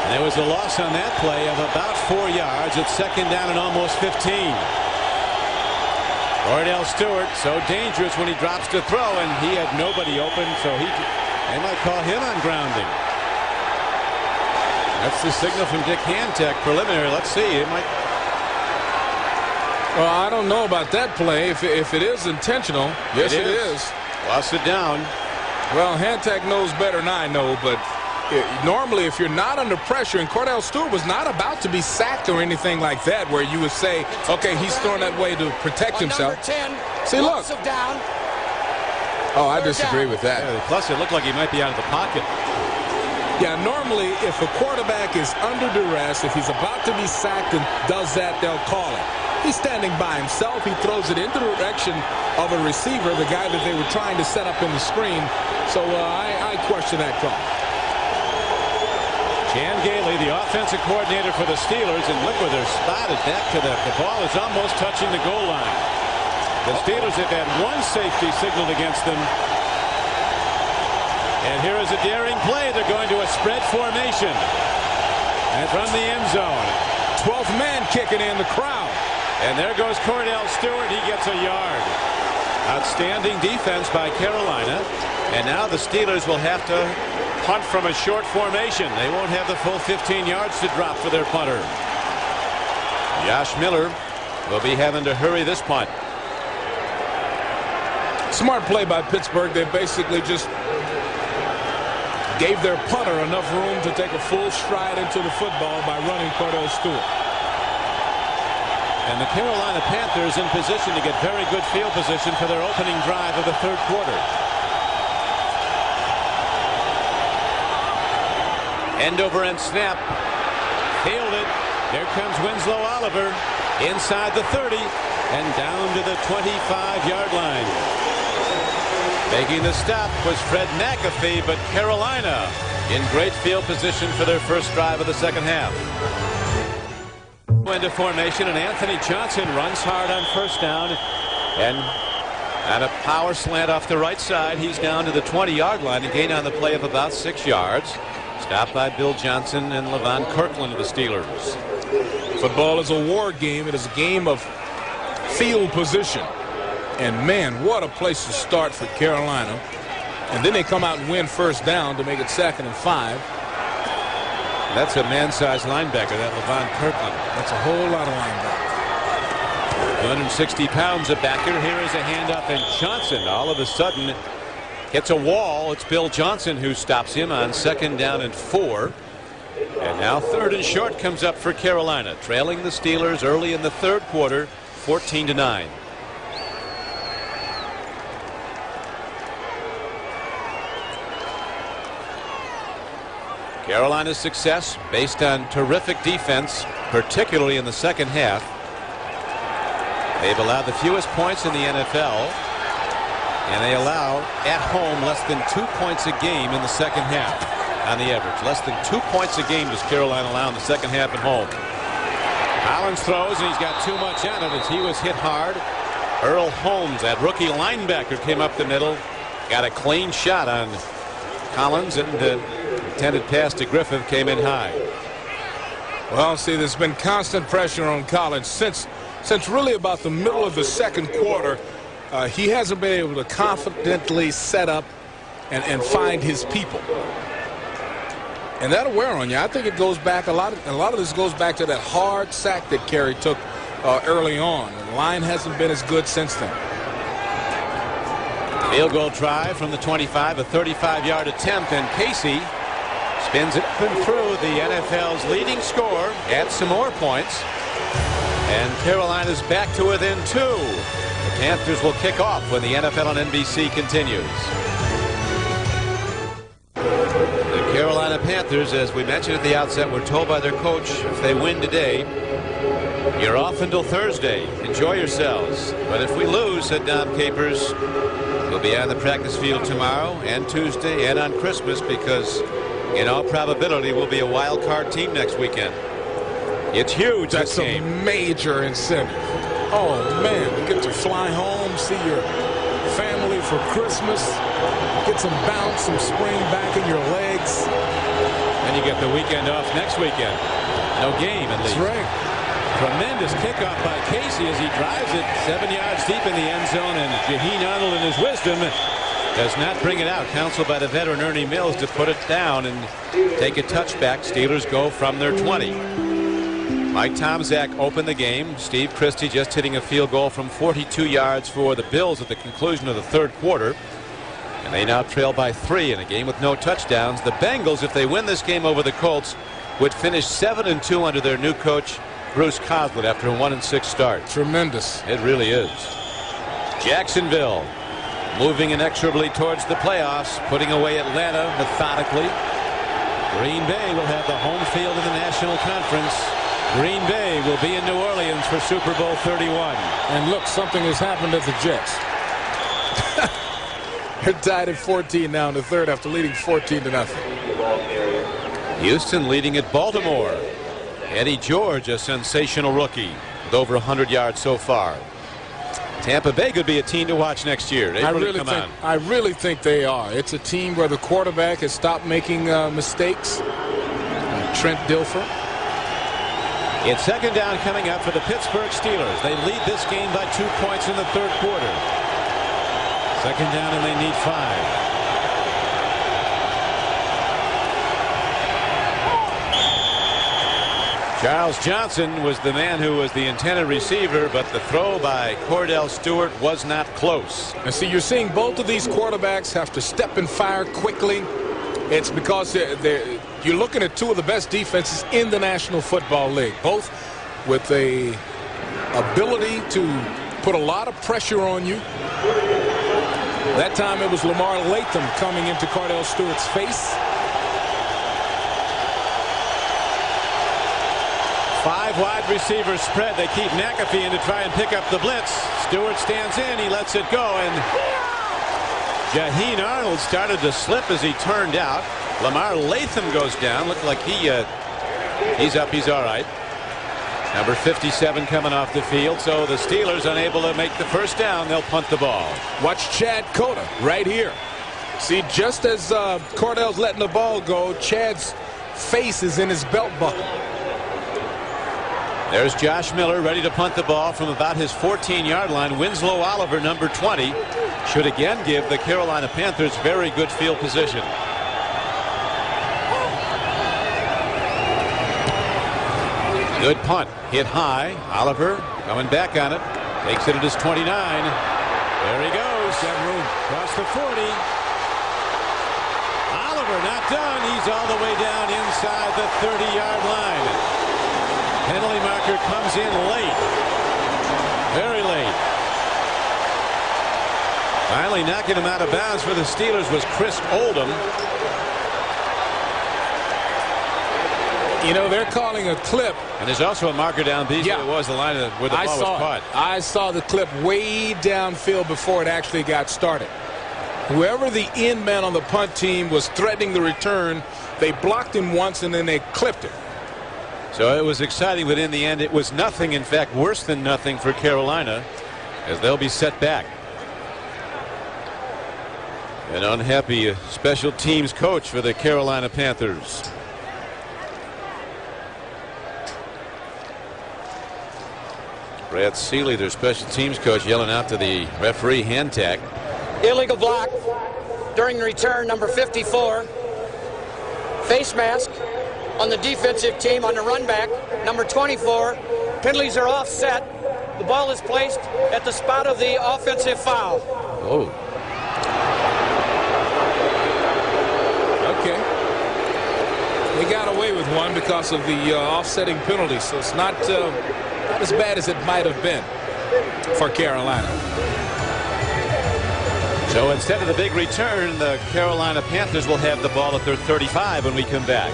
And there was a loss on that play of about 4 yards. It's second down and almost 15. Cordell Stewart so dangerous when he drops to throw, and he had nobody open, so They might call him on grounding. That's the signal from Dick Hantek preliminary. Let's see. It might. Well, I don't know about that play. If it is intentional, yes, it is. Lost it down. Well, Hantek knows better than I know, but normally if you're not under pressure, and Cordell Stewart was not about to be sacked or anything like that, where you would say, okay, he's throwing that way to protect himself. Number 10. See, look. Down. Oh, I disagree with that. Yeah, plus, it looked like he might be out of the pocket. Yeah, normally if a quarterback is under duress, if he's about to be sacked and does that, they'll call it. He's standing by himself. He throws it in the direction of a receiver, the guy that they were trying to set up in the screen. So I question that call. Chan Gailey, the offensive coordinator for the Steelers, and look where they're spotted back to the ball is almost touching the goal line. The Steelers have had one safety signaled against them. And here is a daring play. They're going to a spread formation. And from the end zone. 12th man kicking in the crowd. And there goes Cordell Stewart. He gets a yard. Outstanding defense by Carolina. And now the Steelers will have to punt from a short formation. They won't have the full 15 yards to drop for their punter. Josh Miller will be having to hurry this punt. Smart play by Pittsburgh. They basically just gave their punter enough room to take a full stride into the football by running Cordell Stewart. And the Carolina Panthers in position to get very good field position for their opening drive of the third quarter. End over end snap. Failed it. There comes Winslow Oliver inside the 30 and down to the 25-yard line. Making the stop was Fred McAfee, but Carolina in great field position for their first drive of the second half. Into formation, and Anthony Johnson runs hard on first down, and on a power slant off the right side, he's down to the 20-yard line and gain on the play of about 6 yards. Stopped by Bill Johnson and Levon Kirkland of the Steelers. Football is a war game. It is a game of field position. And, man, what a place to start for Carolina. And then they come out and win first down to make it 2nd and 5. That's a man-sized linebacker, that Levon Kirkland. That's a whole lot of linebacker. 260 pounds of backer. Here is a handoff, and Johnson all of a sudden hits a wall. It's Bill Johnson who stops him on 2nd down and 4. And now 3rd and short comes up for Carolina, trailing the Steelers early in the third quarter, 14-9. Carolina's success based on terrific defense, particularly in the second half. They've allowed the fewest points in the NFL, and they allow at home less than 2 points a game in the second half on the average. Less than 2 points a game does Carolina allow in the second half at home. Collins throws, and he's got too much on it as he was hit hard. Earl Holmes, that rookie linebacker, came up the middle, got a clean shot on Collins, and the intended pass to Griffith came in high. Well, see, there's been constant pressure on Collins since really about the middle of the second quarter. He hasn't been able to confidently set up and find his people. And that'll wear on you. I think it goes back a lot of this goes back to that hard sack that Kerry took early on. The line hasn't been as good since then. Field goal try from the 25, a 35-yard attempt, and Casey spins it up and through. The NFL's leading scorer adds some more points, and Carolina's back to within 2. The Panthers will kick off when the NFL on NBC continues. The Carolina Panthers, as we mentioned at the outset, were told by their coach, if they win today, you're off until Thursday. Enjoy yourselves. But if we lose, said Dom Capers, we'll be on the practice field tomorrow and Tuesday and on Christmas, because in all probability we'll be a wild card team next weekend. It's huge. That's a major incentive. Oh man, you get to fly home, see your family for Christmas, get some bounce, some spring back in your legs. And you get the weekend off next weekend. No game at least. That's right. Tremendous kickoff by Casey as he drives it 7 yards deep in the end zone, and Jaheen Arnold in his wisdom Does not bring it out. Counseled by the veteran Ernie Mills to put it down and take a touchback. Steelers go from their 20. Mike Tomczak opened the game. Steve Christie just hitting a field goal from 42 yards for the Bills at the conclusion of the third quarter. And they now trail by 3 in a game with no touchdowns. The Bengals, if they win this game over the Colts, would finish 7-2 under their new coach Bruce Coslett after a 1-6 start. Tremendous. It really is. Jacksonville moving inexorably towards the playoffs, putting away Atlanta methodically. Green Bay will have the home field in the National Conference. Green Bay will be in New Orleans for Super Bowl 31. And look, something has happened at the Jets. They're tied at 14 now in the third after leading 14-0. Houston leading at Baltimore. Eddie George, a sensational rookie with over 100 yards so far. Tampa Bay could be a team to watch next year. I really think they are. It's a team where the quarterback has stopped making mistakes. Trent Dilfer. It's second down coming up for the Pittsburgh Steelers. They lead this game by 2 points in the third quarter. Second down and they need 5. Charles Johnson was the man who was the intended receiver, but the throw by Cordell Stewart was not close. And see, you're seeing both of these quarterbacks have to step and fire quickly. It's because you're looking at two of the best defenses in the National Football League, both with a ability to put a lot of pressure on you. That time it was Lamar Latham coming into Cordell Stewart's face. 5 wide receivers spread. They keep McAfee in to try and pick up the blitz. Stewart stands in. He lets it go. And Jaheen Arnold started to slip as he turned out. Lamar Latham goes down. Looked like he's up. He's all right. Number 57 coming off the field. So the Steelers unable to make the first down. They'll punt the ball. Watch Chad Cota right here. See, just as Cordell's letting the ball go, Chad's face is in his belt buckle. There's Josh Miller ready to punt the ball from about his 14-yard line. Winslow Oliver, number 20, should again give the Carolina Panthers very good field position. Good punt. Hit high. Oliver coming back on it. Takes it at his 29. There he goes. Got room. Across the 40. Oliver not done. He's all the way down inside the 30-yard line. Penalty marker comes in late. Very late. Finally knocking him out of bounds for the Steelers was Chris Oldham. You know, they're calling a clip. And there's also a marker down Beasley. Yeah. It was the line where the ball was caught. I saw the clip way downfield before it actually got started. Whoever the end man on the punt team was threatening the return, they blocked him once and then they clipped it. So it was exciting, but in the end it was nothing. In fact, worse than nothing for Carolina, as they'll be set back. An unhappy special teams coach for the Carolina Panthers. Brad Seeley, their special teams coach, yelling out to the referee, hand tag. Illegal block during the return, number 54. Face mask on the defensive team on the run back, number 24. Penalties are offset. The ball is placed at the spot of the offensive foul. Oh. Okay. They got away with one because of the offsetting penalty, so it's not as bad as it might have been for Carolina. So instead of the big return, the Carolina Panthers will have the ball at their 35 when we come back.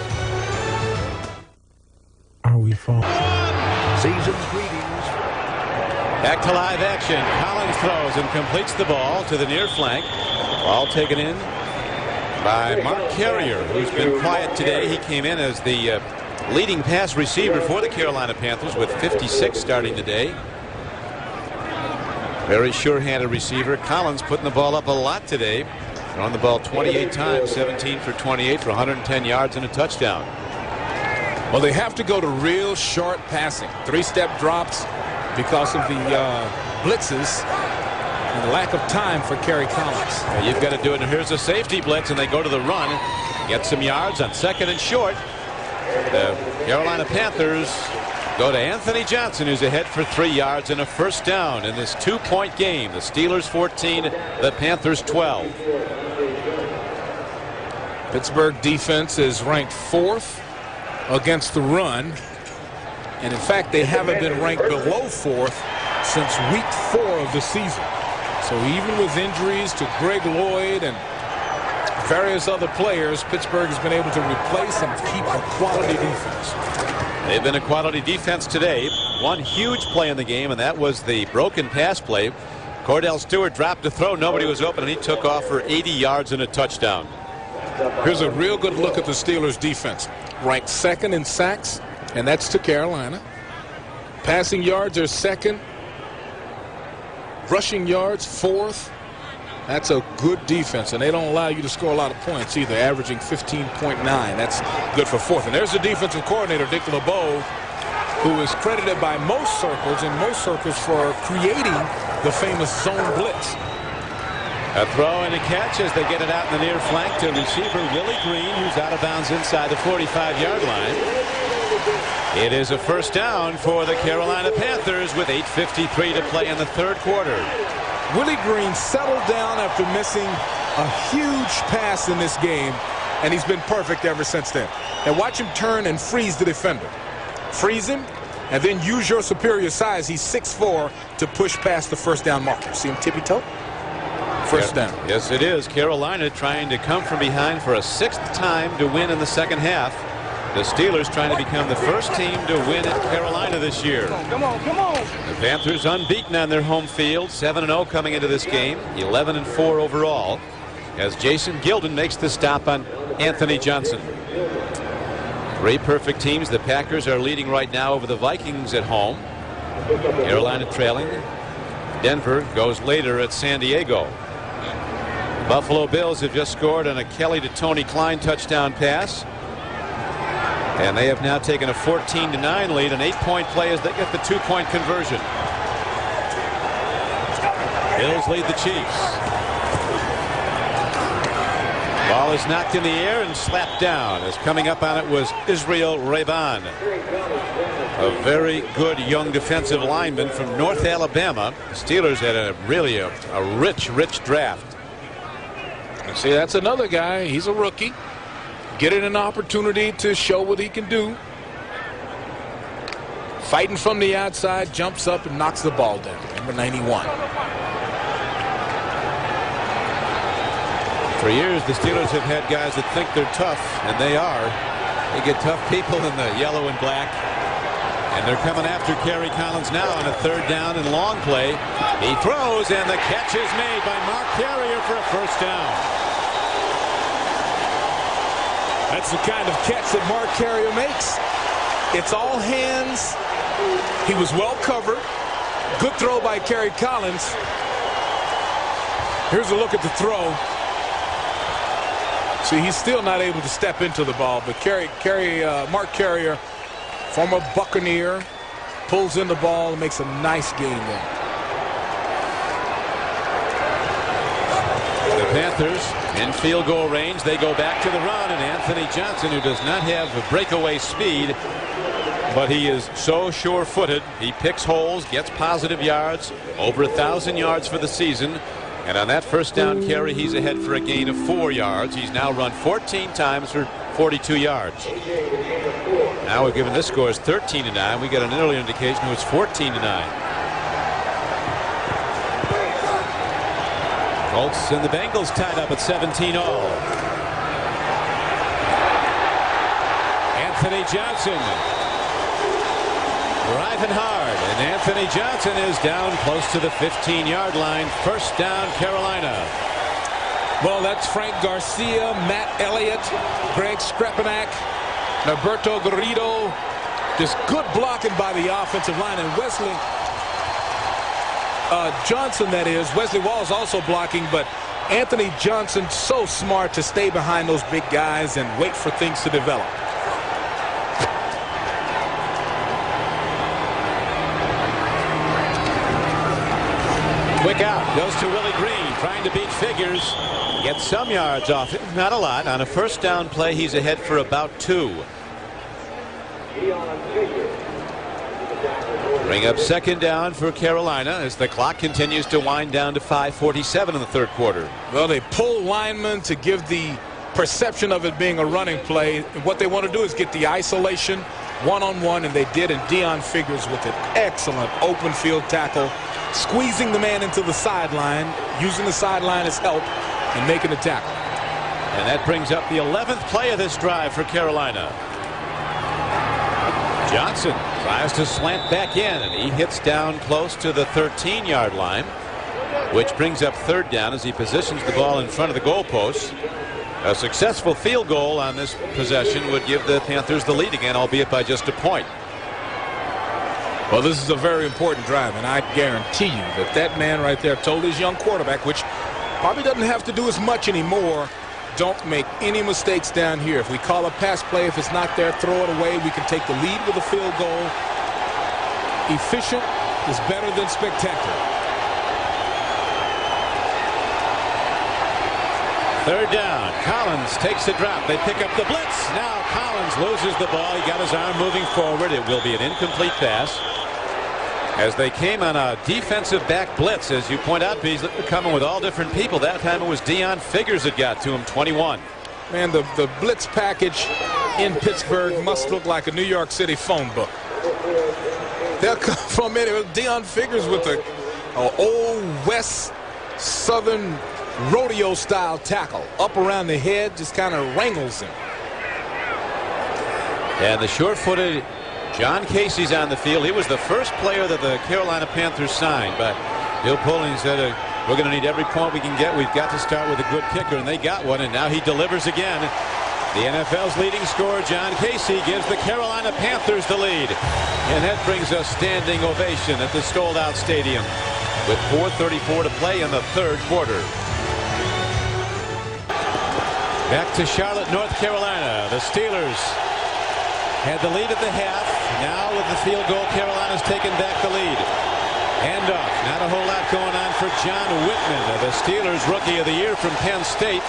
Season's greetings. Back to live action. Collins throws and completes the ball to the near flank. Ball taken in by Mark Carrier, who's been quiet today. He came in as the leading pass receiver for the Carolina Panthers with 56 starting today. Very sure-handed receiver. Collins putting the ball up a lot today. Throwing the ball 28 times, 17 for 28 for 110 yards and a touchdown. Well, they have to go to real short passing. 3-step drops because of the blitzes. and lack of time for Kerry Collins. Yeah, you've got to do it. And here's a safety blitz, and they go to the run. Get some yards on 2nd and short. The Carolina Panthers go to Anthony Johnson, who's ahead for 3 yards and a first down in this 2-point game. The Steelers 14, the Panthers 12. Pittsburgh defense is ranked 4th against the run. And in fact, they haven't been ranked below 4th since week 4 of the season. So even with injuries to Greg Lloyd and various other players, Pittsburgh has been able to replace and keep a quality defense. They've been a quality defense today. One huge play in the game, and that was the broken pass play. Cordell Stewart dropped to throw. Nobody was open, and he took off for 80 yards and a touchdown. Here's a real good look at the Steelers defense. Ranked 2nd in sacks, and that's to Carolina. Passing yards are 2nd. Rushing yards 4th. That's a good defense, and they don't allow you to score a lot of points either, averaging 15.9. That's good for 4th. And there's the defensive coordinator, Dick LeBeau, who is credited by most circles for creating the famous zone blitz. A throw and a catch as they get it out in the near flank to receiver Willie Green, who's out of bounds inside the 45-yard line. It is a first down for the Carolina Panthers with 8:53 to play in the 3rd quarter. Willie Green settled down after missing a huge pass in this game, and he's been perfect ever since then. And watch him turn and freeze the defender. Freeze him, and then use your superior size. He's 6'4", to push past the first down marker. See him tippy-toe? First down. Yes, it is. Carolina trying to come from behind for a 6th time to win in the 2nd half. The Steelers trying to become the first team to win at Carolina this year. Come on, come on. The Panthers unbeaten on their home field, 7-0 coming into this game, 11-4 overall, as Jason Gilden makes the stop on Anthony Johnson. 3 perfect teams. The Packers are leading right now over the Vikings at home. Carolina trailing. Denver goes later at San Diego. Buffalo Bills have just scored on a Kelly to Tony Klein touchdown pass. And they have now taken a 14-9 lead. An 8-point play as they get the 2-point conversion. Bills lead the Chiefs. Ball is knocked in the air and slapped down. As coming up on it was Israel Reban, a very good young defensive lineman from North Alabama. The Steelers had a really a rich draft. And see, that's another guy. He's a rookie. Getting an opportunity to show what he can do. Fighting from the outside, jumps up and knocks the ball down. Number 91. For years, the Steelers have had guys that think they're tough, and they are. They get tough people in the yellow and black. And they're coming after Kerry Collins now on a 3rd down and long play. He throws, and the catch is made by Mark Carrier for a first down. That's the kind of catch that Mark Carrier makes. It's all hands. He was well covered. Good throw by Kerry Collins. Here's a look at the throw. See, he's still not able to step into the ball, but Mark Carrier, former Buccaneer, pulls in the ball and makes a nice gain there. The Panthers in field goal range. They go back to the run, and Anthony Johnson, who does not have the breakaway speed, but he is so sure-footed. He picks holes, gets positive yards, over 1,000 yards for the season. And on that first down carry, he's ahead for a gain of 4 yards. He's now run 14 times for 42 yards. Now we're given this score as 13-9. We got an earlier indication it was 14-9. Colts and the Bengals tied up at 17 all. Anthony Johnson driving hard, and Anthony Johnson is down close to the 15-yard line. First down, Carolina. Well, that's Frank Garcia, Matt Elliott, Greg Skrepenak, Norberto Garrido. Just good blocking by the offensive line, and Wesley Johnson, that is. Wesley Walls also blocking, but Anthony Johnson so smart to stay behind those big guys and wait for things to develop. Quick out. Goes to Willie Green. Trying to beat Figures. Gets some yards off it. Not a lot. On a first down play, he's ahead for about 2. Bring up second down for Carolina as the clock continues to wind down to 5:47 in the third quarter. Well, they pull linemen to give the perception of it being a running play. And what they want to do is get the isolation one-on-one, and they did, and Deion Figures with an excellent open field tackle, squeezing the man into the sideline, using the sideline as help, and making the tackle. And that brings up the 11th play of this drive for Carolina. Johnson tries to slant back in, and he hits down close to the 13-yard line, which brings up third down as he positions the ball in front of the goalpost. A successful field goal on this possession would give the Panthers the lead again, albeit by just a point. Well, this is a very important drive, and I guarantee you that that man right there told his young quarterback, which probably doesn't have to do as much anymore, don't make any mistakes down here. If we call a pass play, if it's not there, throw it away. We can take the lead with a field goal. Efficient is better than spectacular. Third down. Collins takes a drop. They pick up the blitz. Now Collins loses the ball. He got his arm moving forward. It will be an incomplete pass. As they came on a defensive back blitz, as you point out, Beasley, they're coming with all different people. That time it was Deion Figures that got to him, 21. Man, the blitz package in Pittsburgh must look like a New York City phone book. They'll come from it. Deion Figures with a old West Southern rodeo style tackle up around the head, just kind of wrangles him. And the short-footed John Casey's on the field. He was the first player that the Carolina Panthers signed, but Bill Polian said we're going to need every point we can get. We've got to start with a good kicker, and they got one, and now he delivers again. The NFL's leading scorer, John Casey, gives the Carolina Panthers the lead, and that brings a standing ovation at the sold-out stadium with 4:34 to play in the third quarter. Back to Charlotte, North Carolina. The Steelers had the lead at the half. Now with the field goal, Carolina's taken back the lead. Handoff. Not a whole lot going on for John Whitman, the Steelers Rookie of the Year from Penn State.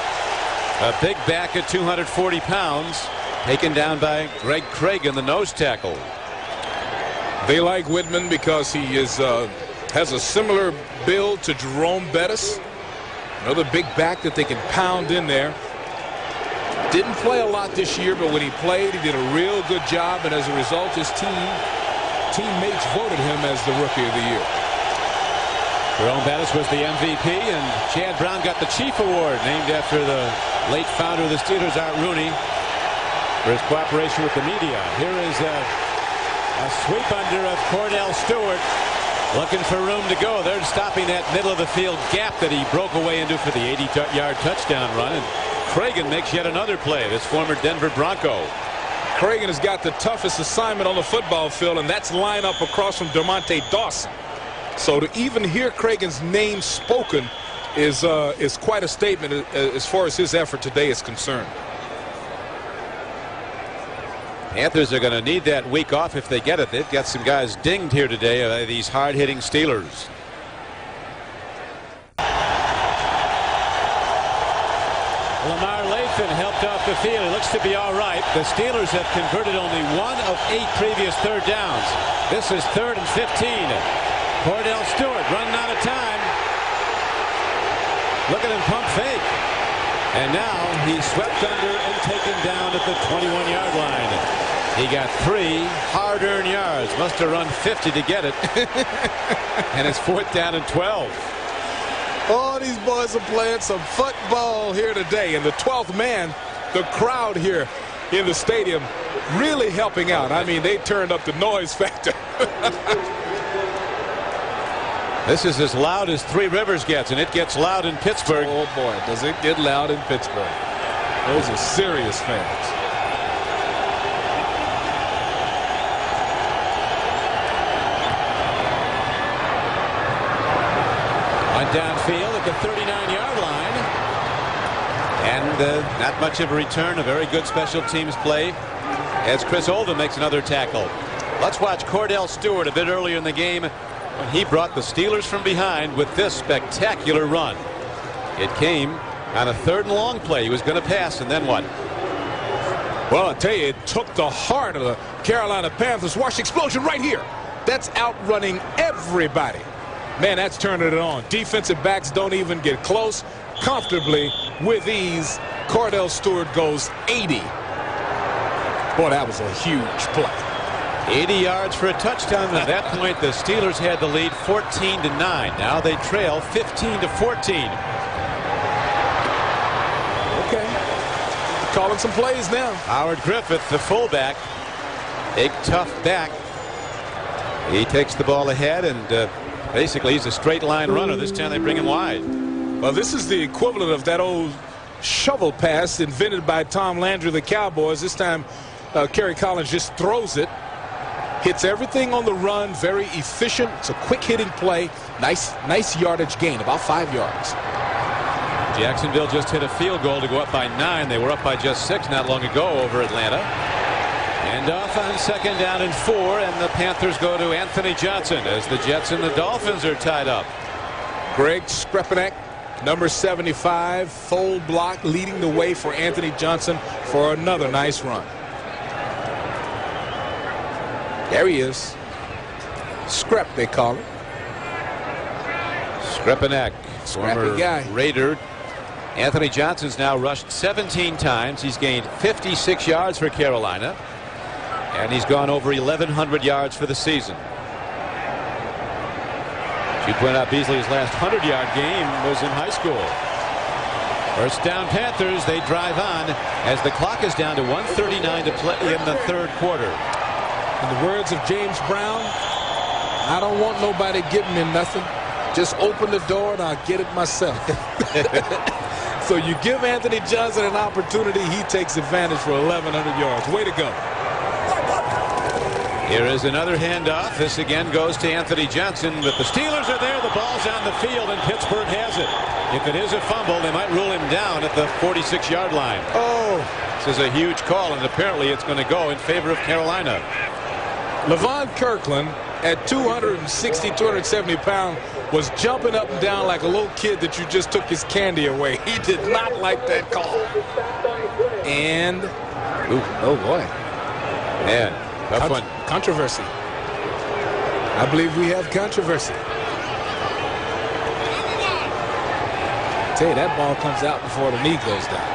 A big back at 240 pounds. Taken down by Greg Craig, the nose tackle. They like Whitman because he is has a similar build to Jerome Bettis. Another big back that they can pound in there. Didn't play a lot this year, but when he played, he did a real good job, and as a result, his teammates voted him as the Rookie of the Year. Jerome Bettis was the MVP, and Chad Brown got the Chief Award, named after the late founder of the Steelers, Art Rooney, for his cooperation with the media. Here is a sweep under of Cordell Stewart, looking for room to go. They're stopping that middle of the field gap that he broke away into for the 80-yard touchdown run. And Cragen makes yet another play, this former Denver Bronco. Cragen has got the toughest assignment on the football field, and that's line up across from DeMonte Dawson. So to even hear Cragen's name spoken is quite a statement as far as his effort today is concerned. Panthers are going to need that week off if they get it. They've got some guys dinged here today by these hard-hitting Steelers. Lamar Lathan helped off the field. He looks to be all right. The Steelers have converted only 1 of 8 previous third downs. This is 3rd and 15. Cordell Stewart running out of time. Look at him pump fake. And now he's swept under and taken down at the 21-yard line. He got 3 hard-earned yards. Must have run 50 to get it. And it's 4th down and 12. Oh, these boys are playing some football here today. And the 12th man, the crowd here in the stadium, really helping out. I mean, they turned up the noise factor. This is as loud as Three Rivers gets, and it gets loud in Pittsburgh. Oh, boy, does it get loud in Pittsburgh. Those are serious fans. Downfield at the 39-yard line, and not much of a return. A very good special teams play as Chris Oldham makes another tackle. Let's watch Cordell Stewart a bit earlier in the game when he brought the Steelers from behind with this spectacular run. It came on a 3rd and long play. He was going to pass, and then what? Well, I tell you, it took the heart of the Carolina Panthers. Watch the explosion right here. That's outrunning everybody. Man, that's turning it on. Defensive backs don't even get close. Comfortably, with ease, Cordell Stewart goes 80. Boy, that was a huge play. 80 yards for a touchdown. At that point, the Steelers had the lead 14-9. Now they trail 15-14. Okay. Calling some plays now. Howard Griffith, the fullback, big tough back. He takes the ball ahead, and basically he's a straight line runner. This time they bring him wide. Well, this is the equivalent of that old shovel pass invented by Tom Landry of the Cowboys. This time Kerry Collins just throws it, hits everything on the run, very efficient. It's a quick hitting play. Nice yardage gain, about 5 yards. Jacksonville just hit a field goal to go up by 9. They were up by just 6 not long ago over Atlanta. And off on 2nd down and 4, and the Panthers go to Anthony Johnson as the Jets and the Dolphins are tied up. Greg Skrepenak, number 75, full block, leading the way for Anthony Johnson for another nice run. There he is. Screp, they call him. Skrepenak, former guy. Raider. Anthony Johnson's now rushed 17 times. He's gained 56 yards for Carolina. And he's gone over 1,100 yards for the season. You point out Beasley's last 100-yard game was in high school. First down Panthers. They drive on as the clock is down to 1:39 to play in the 3rd quarter. In the words of James Brown, I don't want nobody giving me nothing. Just open the door and I'll get it myself. So you give Anthony Johnson an opportunity, he takes advantage for 1,100 yards. Way to go. Here is another handoff. This again goes to Anthony Johnson, but the Steelers are there. The ball's on the field, and Pittsburgh has it. If it is a fumble, they might rule him down at the 46-yard line. Oh, this is a huge call, and apparently it's going to go in favor of Carolina. Levon Kirkland, at 260, 270 pounds, was jumping up and down like a little kid that you just took his candy away. He did not like that call. And, oh boy. Man, tough one. Controversy. I believe we have controversy. I tell you, that ball comes out before the knee goes down.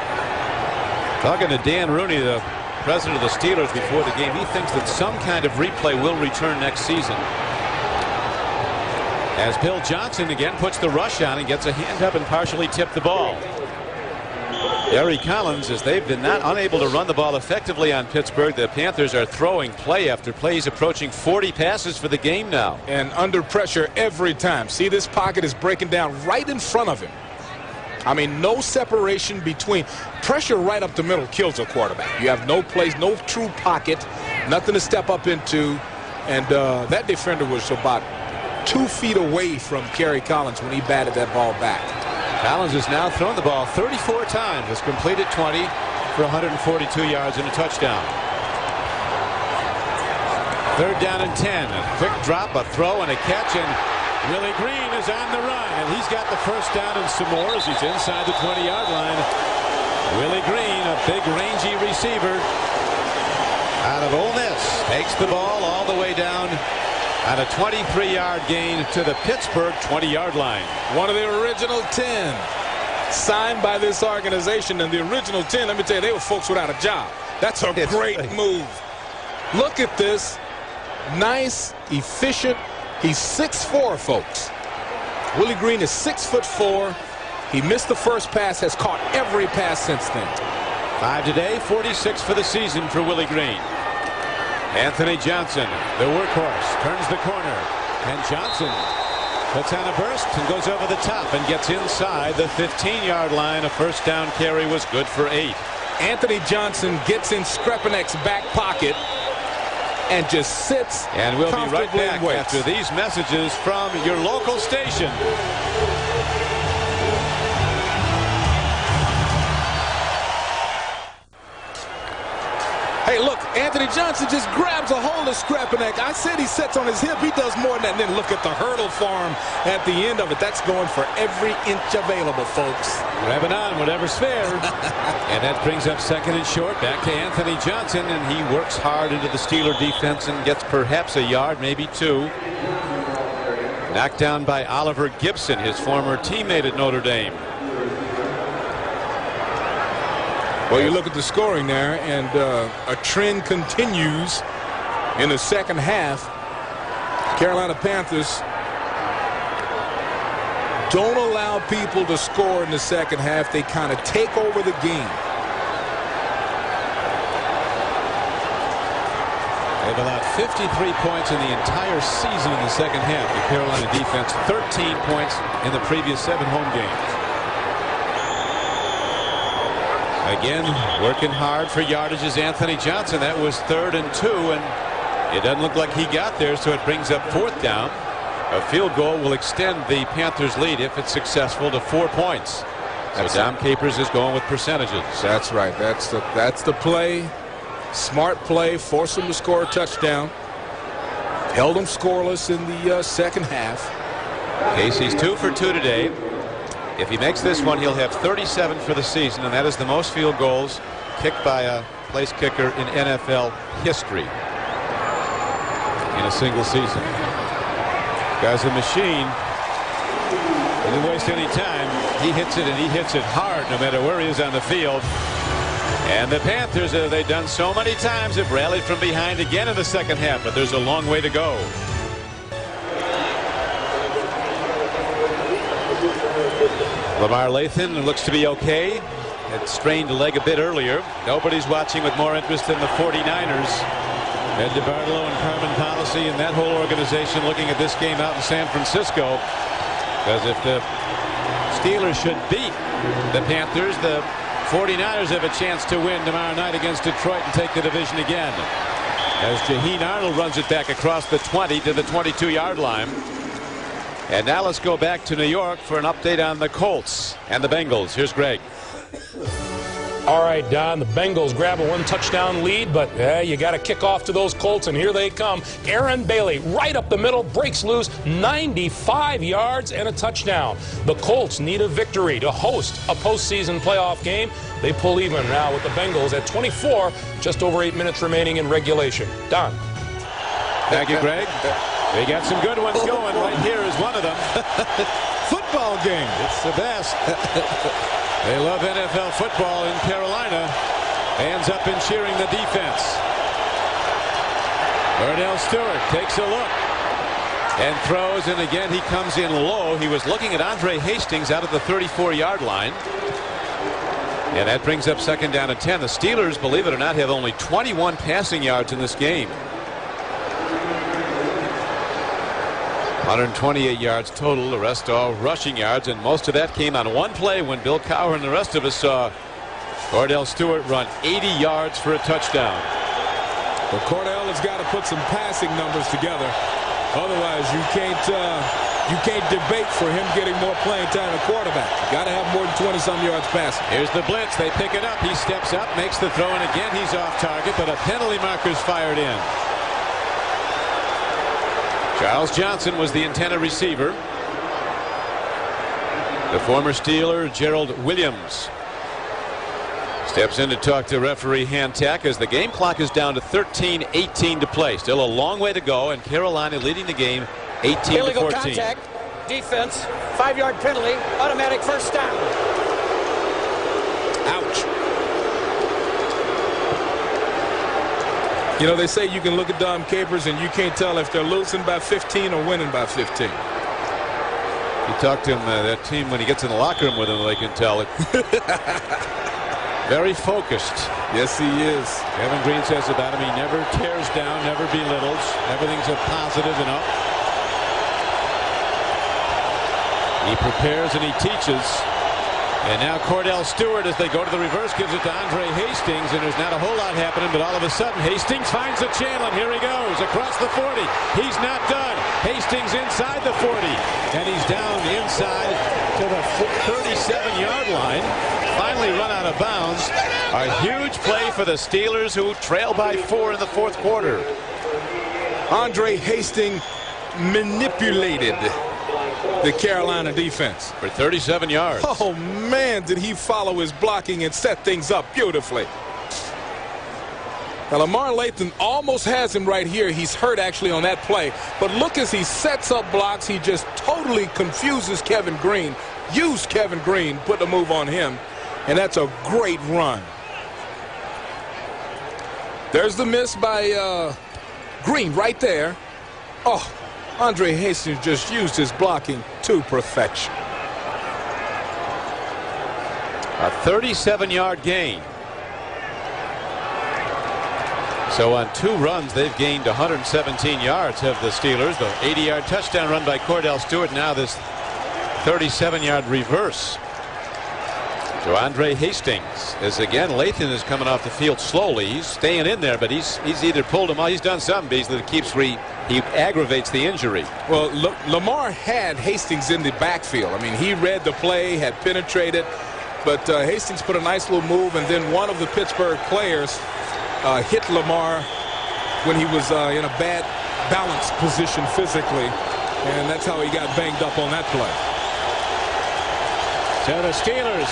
Talking to Dan Rooney, the president of the Steelers, before the game, he thinks that some kind of replay will return next season. As Bill Johnson again puts the rush on and gets a hand up and partially tipped the ball. Kerry Collins, as they've been unable to run the ball effectively on Pittsburgh, the Panthers are throwing play after plays, approaching 40 passes for the game now. And under pressure every time. See, this pocket is breaking down right in front of him. I mean, no separation between. Pressure right up the middle kills a quarterback. You have no place, no true pocket, nothing to step up into. And that defender was about 2 feet away from Kerry Collins when he batted that ball back. Collins has now thrown the ball 34 times, has completed 20 for 142 yards and a touchdown. 3rd down and 10. A quick drop, a throw, and a catch, and Willie Green is on the run, and he's got the first down and some more as he's inside the 20-yard line. Willie Green, a big, rangy receiver out of Ole Miss, takes the ball all the way down on a 23-yard gain to the Pittsburgh 20-yard line. One of the original 10 signed by this organization. And the original 10, let me tell you, they were folks without a job. That's a great move. Look at this. Nice, efficient. He's 6'4", folks. Willie Green is 6'4". He missed the first pass, has caught every pass since then. 5 today, 46 for the season for Willie Green. Anthony Johnson, the workhorse, turns the corner, and Johnson puts on a burst and goes over the top and gets inside the 15-yard line. A first down carry was good for 8. Anthony Johnson gets in Skrepenak's back pocket and just sits. And we'll be right back after these messages from your local station. Hey, Hey, look, Anthony Johnson just grabs a hold of Scrapanek. I said he sits on his hip. He does more than that. And then look at the hurdle farm at the end of it. That's going for every inch available, folks. Grabbing on whatever's fair. And that brings up second and short. Back to Anthony Johnson, and he works hard into the Steeler defense and gets perhaps a yard, maybe two. Knocked down by Oliver Gibson, his former teammate at Notre Dame. Well, you look at the scoring there, and a trend continues in the second half. Carolina Panthers don't allow people to score in the second half. They kind of take over the game. They've allowed 53 points in the entire season in the second half. The Carolina defense, 13 points in the previous 7 home games. Again, working hard for yardage is Anthony Johnson. That was 3rd and 2, and it doesn't look like he got there, so it brings up 4th down. A field goal will extend the Panthers' lead if it's successful to 4 points. So Dom Capers is going with percentages. That's right. That's the play. Smart play. Forced them to score a touchdown. Held them scoreless in the second half. Casey's 2 for 2 today. If he makes this one, he'll have 37 for the season, and that is the most field goals kicked by a place kicker in NFL history in a single season. Guy's a machine. He doesn't waste any time. He hits it, and he hits it hard no matter where he is on the field. And the Panthers, as they've done so many times, have rallied from behind again in the second half, but there's a long way to go. Lamar Lathan looks to be okay. Had strained a leg a bit earlier. Nobody's watching with more interest than the 49ers. Ed DeBartolo and Carmen Policy and that whole organization looking at this game out in San Francisco. Because if the Steelers should beat the Panthers, the 49ers have a chance to win tomorrow night against Detroit and take the division again. As Jaheen Arnold runs it back across the 20 to the 22-yard line. And now let's go back to New York for an update on the Colts and the Bengals. Here's Greg. All right, Don, the Bengals grab a 1-touchdown lead, but you got to kick off to those Colts, and here they come. Aaron Bailey right up the middle, breaks loose, 95 yards and a touchdown. The Colts need a victory to host a postseason playoff game. They pull even now with the Bengals at 24, just over 8 minutes remaining in regulation. Don. Thank you, Greg. They got some good ones going. Right here is one of them. Football game. It's the best. They love NFL football in Carolina. Hands up and cheering the defense. Cordell Stewart takes a look and throws, and again he comes in low. He was looking at Andre Hastings out of the 34-yard line. And that brings up 2nd down and 10. The Steelers, believe it or not, have only 21 passing yards in this game. 128 yards total, the rest all rushing yards, and most of that came on one play when Bill Cowher and the rest of us saw Cordell Stewart run 80 yards for a touchdown. Well, Cordell has got to put some passing numbers together. Otherwise, you can't debate for him getting more playing time than quarterback. You got to have more than 20-some yards passing. Here's the blitz. They pick it up. He steps up, makes the throw, and again he's off target, but a penalty marker's fired in. Charles Johnson was the intended receiver. The former Steeler, Gerald Williams, steps in to talk to referee Hantak as the game clock is down to 13:18 to play. Still a long way to go, and Carolina leading the game 18-14. Illegal contact, defense, 5-yard penalty, automatic first down. Ouch. You know, they say you can look at Dom Capers and you can't tell if they're losing by 15 or winning by 15. You talk to him, that team, when he gets in the locker room with them, they can tell it. Very focused. Yes, he is. Kevin Green says about him, he never tears down, never belittles. Everything's a positive and up. He prepares and he teaches. And now Cordell Stewart, as they go to the reverse, gives it to Andre Hastings, and there's not a whole lot happening, but all of a sudden Hastings finds the channel, and here he goes across the 40. He's not done. Hastings inside the 40, and he's down inside to the 37-yard line. Finally run out of bounds. A huge play for the Steelers, who trail by 4 in the fourth quarter. Andre Hastings manipulated the Carolina defense for 37 yards. Oh, man, did he follow his blocking and set things up beautifully. Now, Lamar Lathan almost has him right here. He's hurt, actually, on that play. But look, as he sets up blocks, he just totally confuses Kevin Green. Used Kevin Green, put the move on him. And that's a great run. There's the miss by Green right there. Oh, Andre Hastings just used his blocking to perfection. A 37-yard gain. So on 2 runs, they've gained 117 yards of the Steelers. The 80-yard touchdown run by Cordell Stewart. Now this 37-yard reverse. So Andre Hastings is again. Lathan is coming off the field slowly. He's staying in there, but he's either pulled him out. He's done something, Beasley, that keeps he aggravates the injury. Well, Lamar had Hastings in the backfield. I mean, he read the play, had penetrated, but Hastings put a nice little move, and then one of the Pittsburgh players hit Lamar when he was in a bad balance position physically, and that's how he got banged up on that play. So the Steelers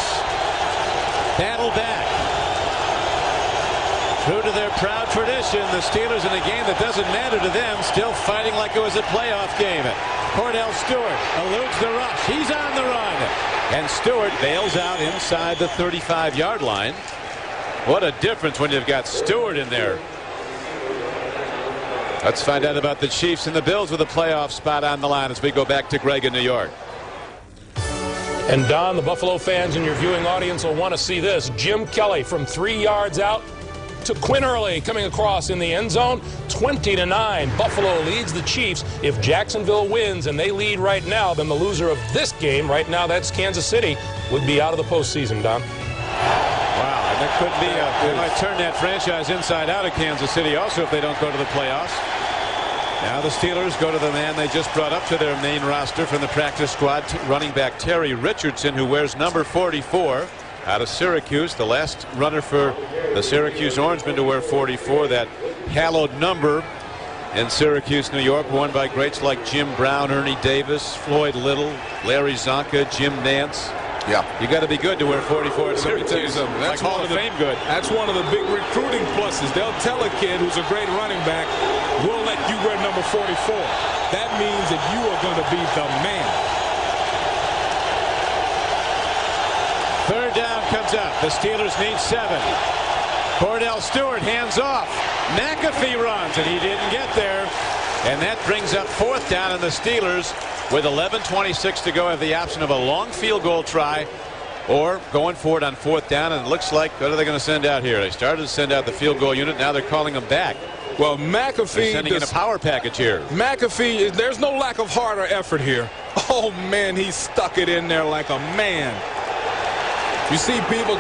battle back. True to their proud tradition, the Steelers in a game that doesn't matter to them, still fighting like it was a playoff game. Cordell Stewart eludes the rush. He's on the run. And Stewart bails out inside the 35-yard line. What a difference when you've got Stewart in there. Let's find out about the Chiefs and the Bills with a playoff spot on the line as we go back to Greg in New York. And Don, the Buffalo fans and your viewing audience will want to see this. Jim Kelly from 3 yards out to Quinn Early coming across in the end zone. 20-9. Buffalo leads the Chiefs. If Jacksonville wins and they lead right now, then the loser of this game right now, that's Kansas City, would be out of the postseason, Don. Wow, and that could be they might turn that franchise inside out of Kansas City also if they don't go to the playoffs. Now the Steelers go to the man they just brought up to their main roster from the practice squad, running back Terry Richardson, who wears number 44 out of Syracuse, the last runner for the Syracuse Orangemen to wear 44, that hallowed number in Syracuse, New York, worn by greats like Jim Brown, Ernie Davis, Floyd Little, Larry Zonka, Jim Nance. Yeah, you got to be good to wear 44 at Syracuse. That's like Hall of Fame good. That's one of the big recruiting pluses. They'll tell a kid who's a great running back, we'll let you wear number 44. That means that you are going to be the man. Third down comes up. The Steelers need 7. Cordell Stewart hands off. McAfee runs, and he didn't get there. And that brings up 4th down, and the Steelers, with 11:26 to go, have the option of a long field goal try or going for it on 4th down. And it looks like, what are they going to send out here? They started to send out the field goal unit. Now they're calling them back. Well, McAfee, they're sending in a power package here. McAfee, there's no lack of heart or effort here. Oh, man, he stuck it in there like a man. You see people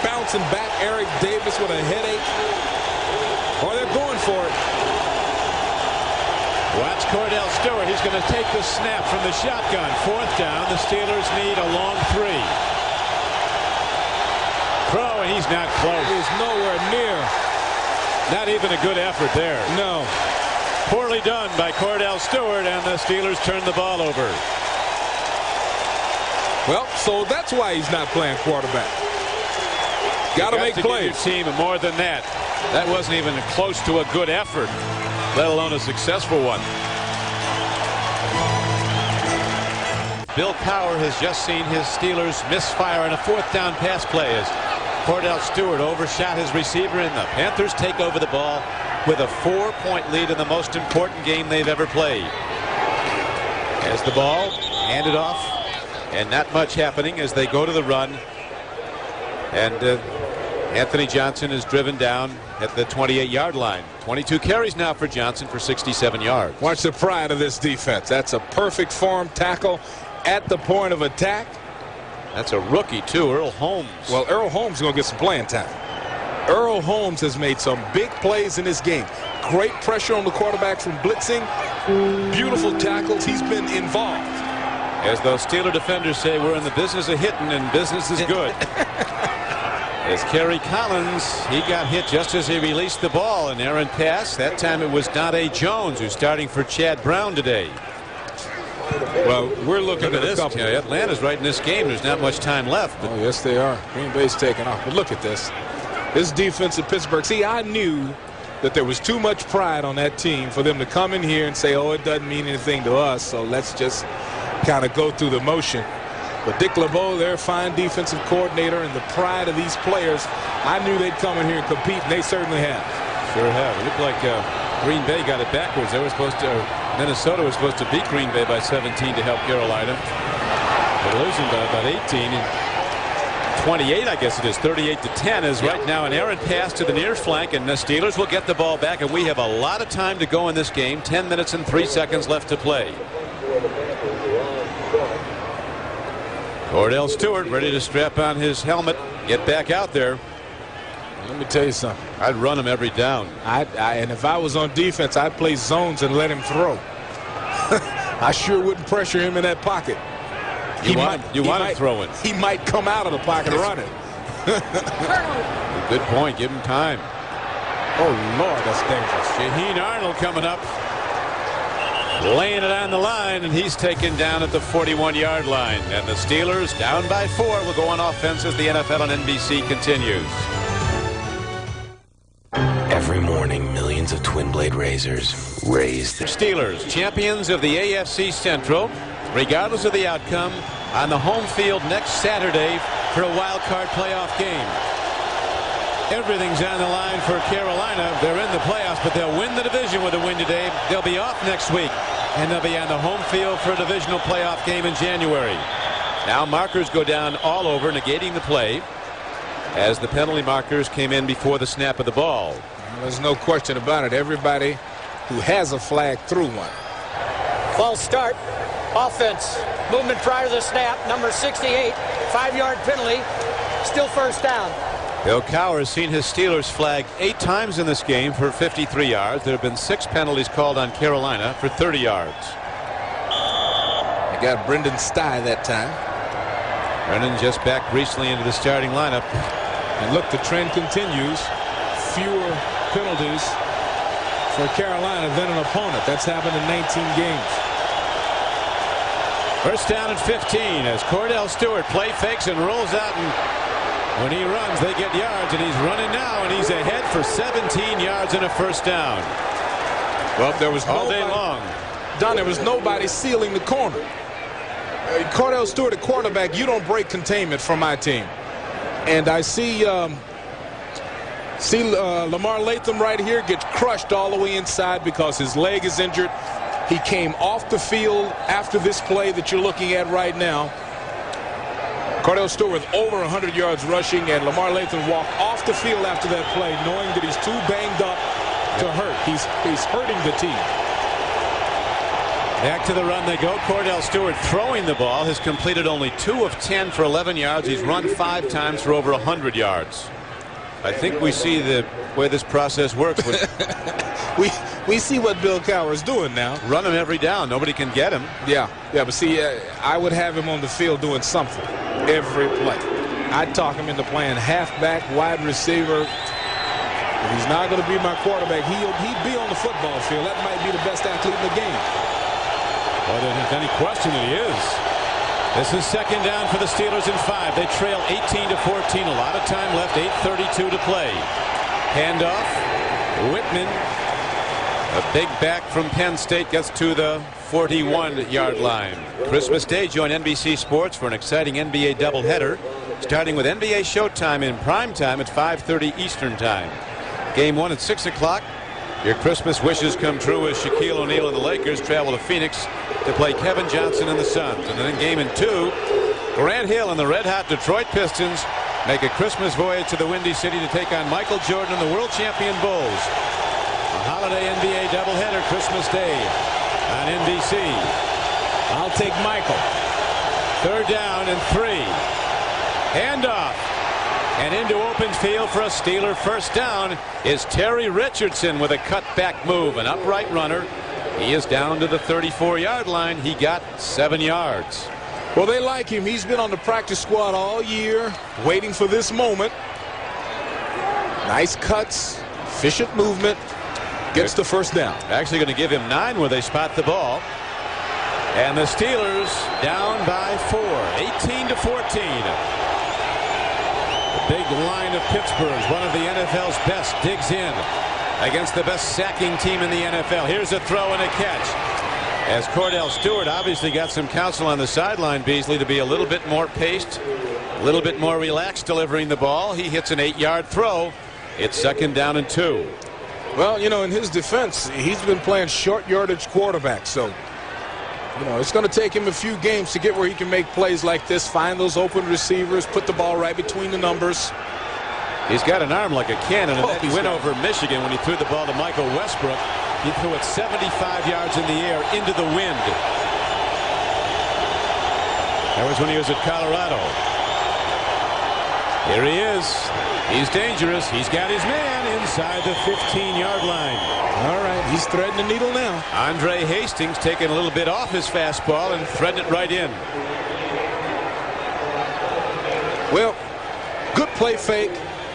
bouncing back. Eric Davis with a headache. Or they're going for it. Watch Cordell Stewart. He's going to take the snap from the shotgun. 4th down. The Steelers need a long 3. Throw, and he's not close. He's nowhere near. Not even a good effort there. No. Poorly done by Cordell Stewart, and the Steelers turn the ball over. Well, so that's why he's not playing quarterback. Got to make plays. Give your team more than that. That wasn't even close to a good effort, let alone a successful one. Bill Cowher has just seen his Steelers misfire on a 4th down pass play as Cordell Stewart overshot his receiver, and the Panthers take over the ball with a 4-point lead in the most important game they've ever played. As the ball handed off, and not much happening as they go to the run, and Anthony Johnson is driven down at the 28-yard line. 22 carries now for Johnson for 67 yards. Watch the pride of this defense. That's a perfect form tackle at the point of attack. That's a rookie, too, Earl Holmes. Well, Earl Holmes is going to get some playing time. Earl Holmes has made some big plays in this game. Great pressure on the quarterback from blitzing. Beautiful tackles. He's been involved. As those Steeler defenders say, we're in the business of hitting, and business is good. As Kerry Collins, he got hit just as he released the ball. An errant pass. That time it was Dante Jones, who's starting for Chad Brown today. Well, we're looking at this. Atlanta's right in this game. There's not much time left. Oh, yes, they are. Green Bay's taking off. But look at this. This defense of Pittsburgh. See, I knew that there was too much pride on that team for them to come in here and say, oh, it doesn't mean anything to us, so let's just kind of go through the motion. But Dick LeBeau, their fine defensive coordinator, and the pride of these players, I knew they'd come in here and compete, and they certainly have. Sure have. It looked like Green Bay got it backwards. They were supposed to, Minnesota was supposed to beat Green Bay by 17 to help Carolina. They're losing by about 18 and 28, I guess it is. 38-10 is right now an errant pass to the near flank, and the Steelers will get the ball back, and we have a lot of time to go in this game. 10 minutes and 3 seconds left to play. Cordell Stewart ready to strap on his helmet, get back out there. Let me tell you something. I'd run him every down. And if I was on defense, I'd play zones and let him throw. I sure wouldn't pressure him in that pocket. You want him throwing. He might come out of the pocket running. Good point. Give him time. Oh, Lord, that's dangerous. Shaheen Arnold coming up. Laying it on the line, and he's taken down at the 41-yard line. And the Steelers, down by 4, will go on offense as the NFL on NBC continues. Every morning, millions of twin blade razors raise their Steelers, champions of the AFC Central, regardless of the outcome, on the home field next Saturday for a wild card playoff game. Everything's on the line for Carolina. They're in the playoffs, but they'll win the division with a win today. They'll be off next week, and they'll be on the home field for a divisional playoff game in January. Now markers go down all over, negating the play, as the penalty markers came in before the snap of the ball. Well, there's no question about it. Everybody who has a flag threw one. False start. Offense. Movement prior to the snap. Number 68. 5-yard penalty. Still first down. Bill Cowher has seen his Steelers flag 8 times in this game for 53 yards. There have been 6 penalties called on Carolina for 30 yards. They got Brendan Stye that time. Brendan just backed recently into the starting lineup. And look, the trend continues. Fewer penalties for Carolina than an opponent. That's happened in 19 games. First down and 15 as Cordell Stewart play fakes and rolls out, and when he runs, they get yards, and he's running now, and he's ahead for 17 yards and a first down. Well, there was all day long. Don, there was nobody sealing the corner. Cordell Stewart, a quarterback, you don't break containment from my team. And I see Lamar Latham right here gets crushed all the way inside because his leg is injured. He came off the field after this play that you're looking at right now. Cordell Stewart with over 100 yards rushing, and Lamar Latham walked off the field after that play knowing that he's too banged up to hurt. He's hurting the team. Back to the run they go. Cordell Stewart throwing the ball has completed only 2 of 10 for 11 yards. He's run 5 times for over 100 yards. I think we see the way this process works. We see what Bill Cowher is doing now. Run him every down. Nobody can get him. Yeah, but see, I would have him on the field doing something every play. I'd talk him into playing halfback, wide receiver. If he's not going to be my quarterback, he'd be on the football field. That might be the best athlete in the game. Well, there's any question that he is. This is second down for the Steelers and 5. They trail 18-14. A lot of time left. 8:32 to play. Handoff. Whitman, a big back from Penn State, gets to the 41-yard line. Christmas Day, join NBC Sports for an exciting NBA doubleheader, starting with NBA Showtime in prime time at 5:30 Eastern Time. Game 1 at 6 o'clock. Your Christmas wishes come true as Shaquille O'Neal and the Lakers travel to Phoenix to play Kevin Johnson and the Suns. And then in game 2, Grant Hill and the red-hot Detroit Pistons make a Christmas voyage to the Windy City to take on Michael Jordan and the world champion Bulls. A holiday NBA doubleheader Christmas Day on NBC. I'll take Michael. Third down and 3. Handoff. And into open field for a Steeler first down is Terry Richardson with a cutback move, an upright runner. He is down to the 34-yard line. He got 7 yards. Well, they like him. He's been on the practice squad all year, waiting for this moment. Nice cuts, efficient movement, gets the first down. Actually going to give him 9 where they spot the ball. And the Steelers down by 4, 18-14. The big line of Pittsburgh, one of the NFL's best, digs in against the best sacking team in the NFL. Here's a throw and a catch. As Cordell Stewart obviously got some counsel on the sideline, Beasley, to be a little bit more paced, a little bit more relaxed delivering the ball. He hits an 8-yard throw. It's 2nd down and 2. Well, you know, in his defense, he's been playing short yardage quarterback. So, you know, it's going to take him a few games to get where he can make plays like this, find those open receivers, put the ball right between the numbers. He's got an arm like a cannon, and that win over Michigan when he threw the ball to Michael Westbrook. He threw it 75 yards in the air into the wind. That was when he was at Colorado. Here he is. He's dangerous. He's got his man inside the 15-yard line. All right, he's threading the needle now. Andre Hastings taking a little bit off his fastball and threading it right in. Well, good play fake.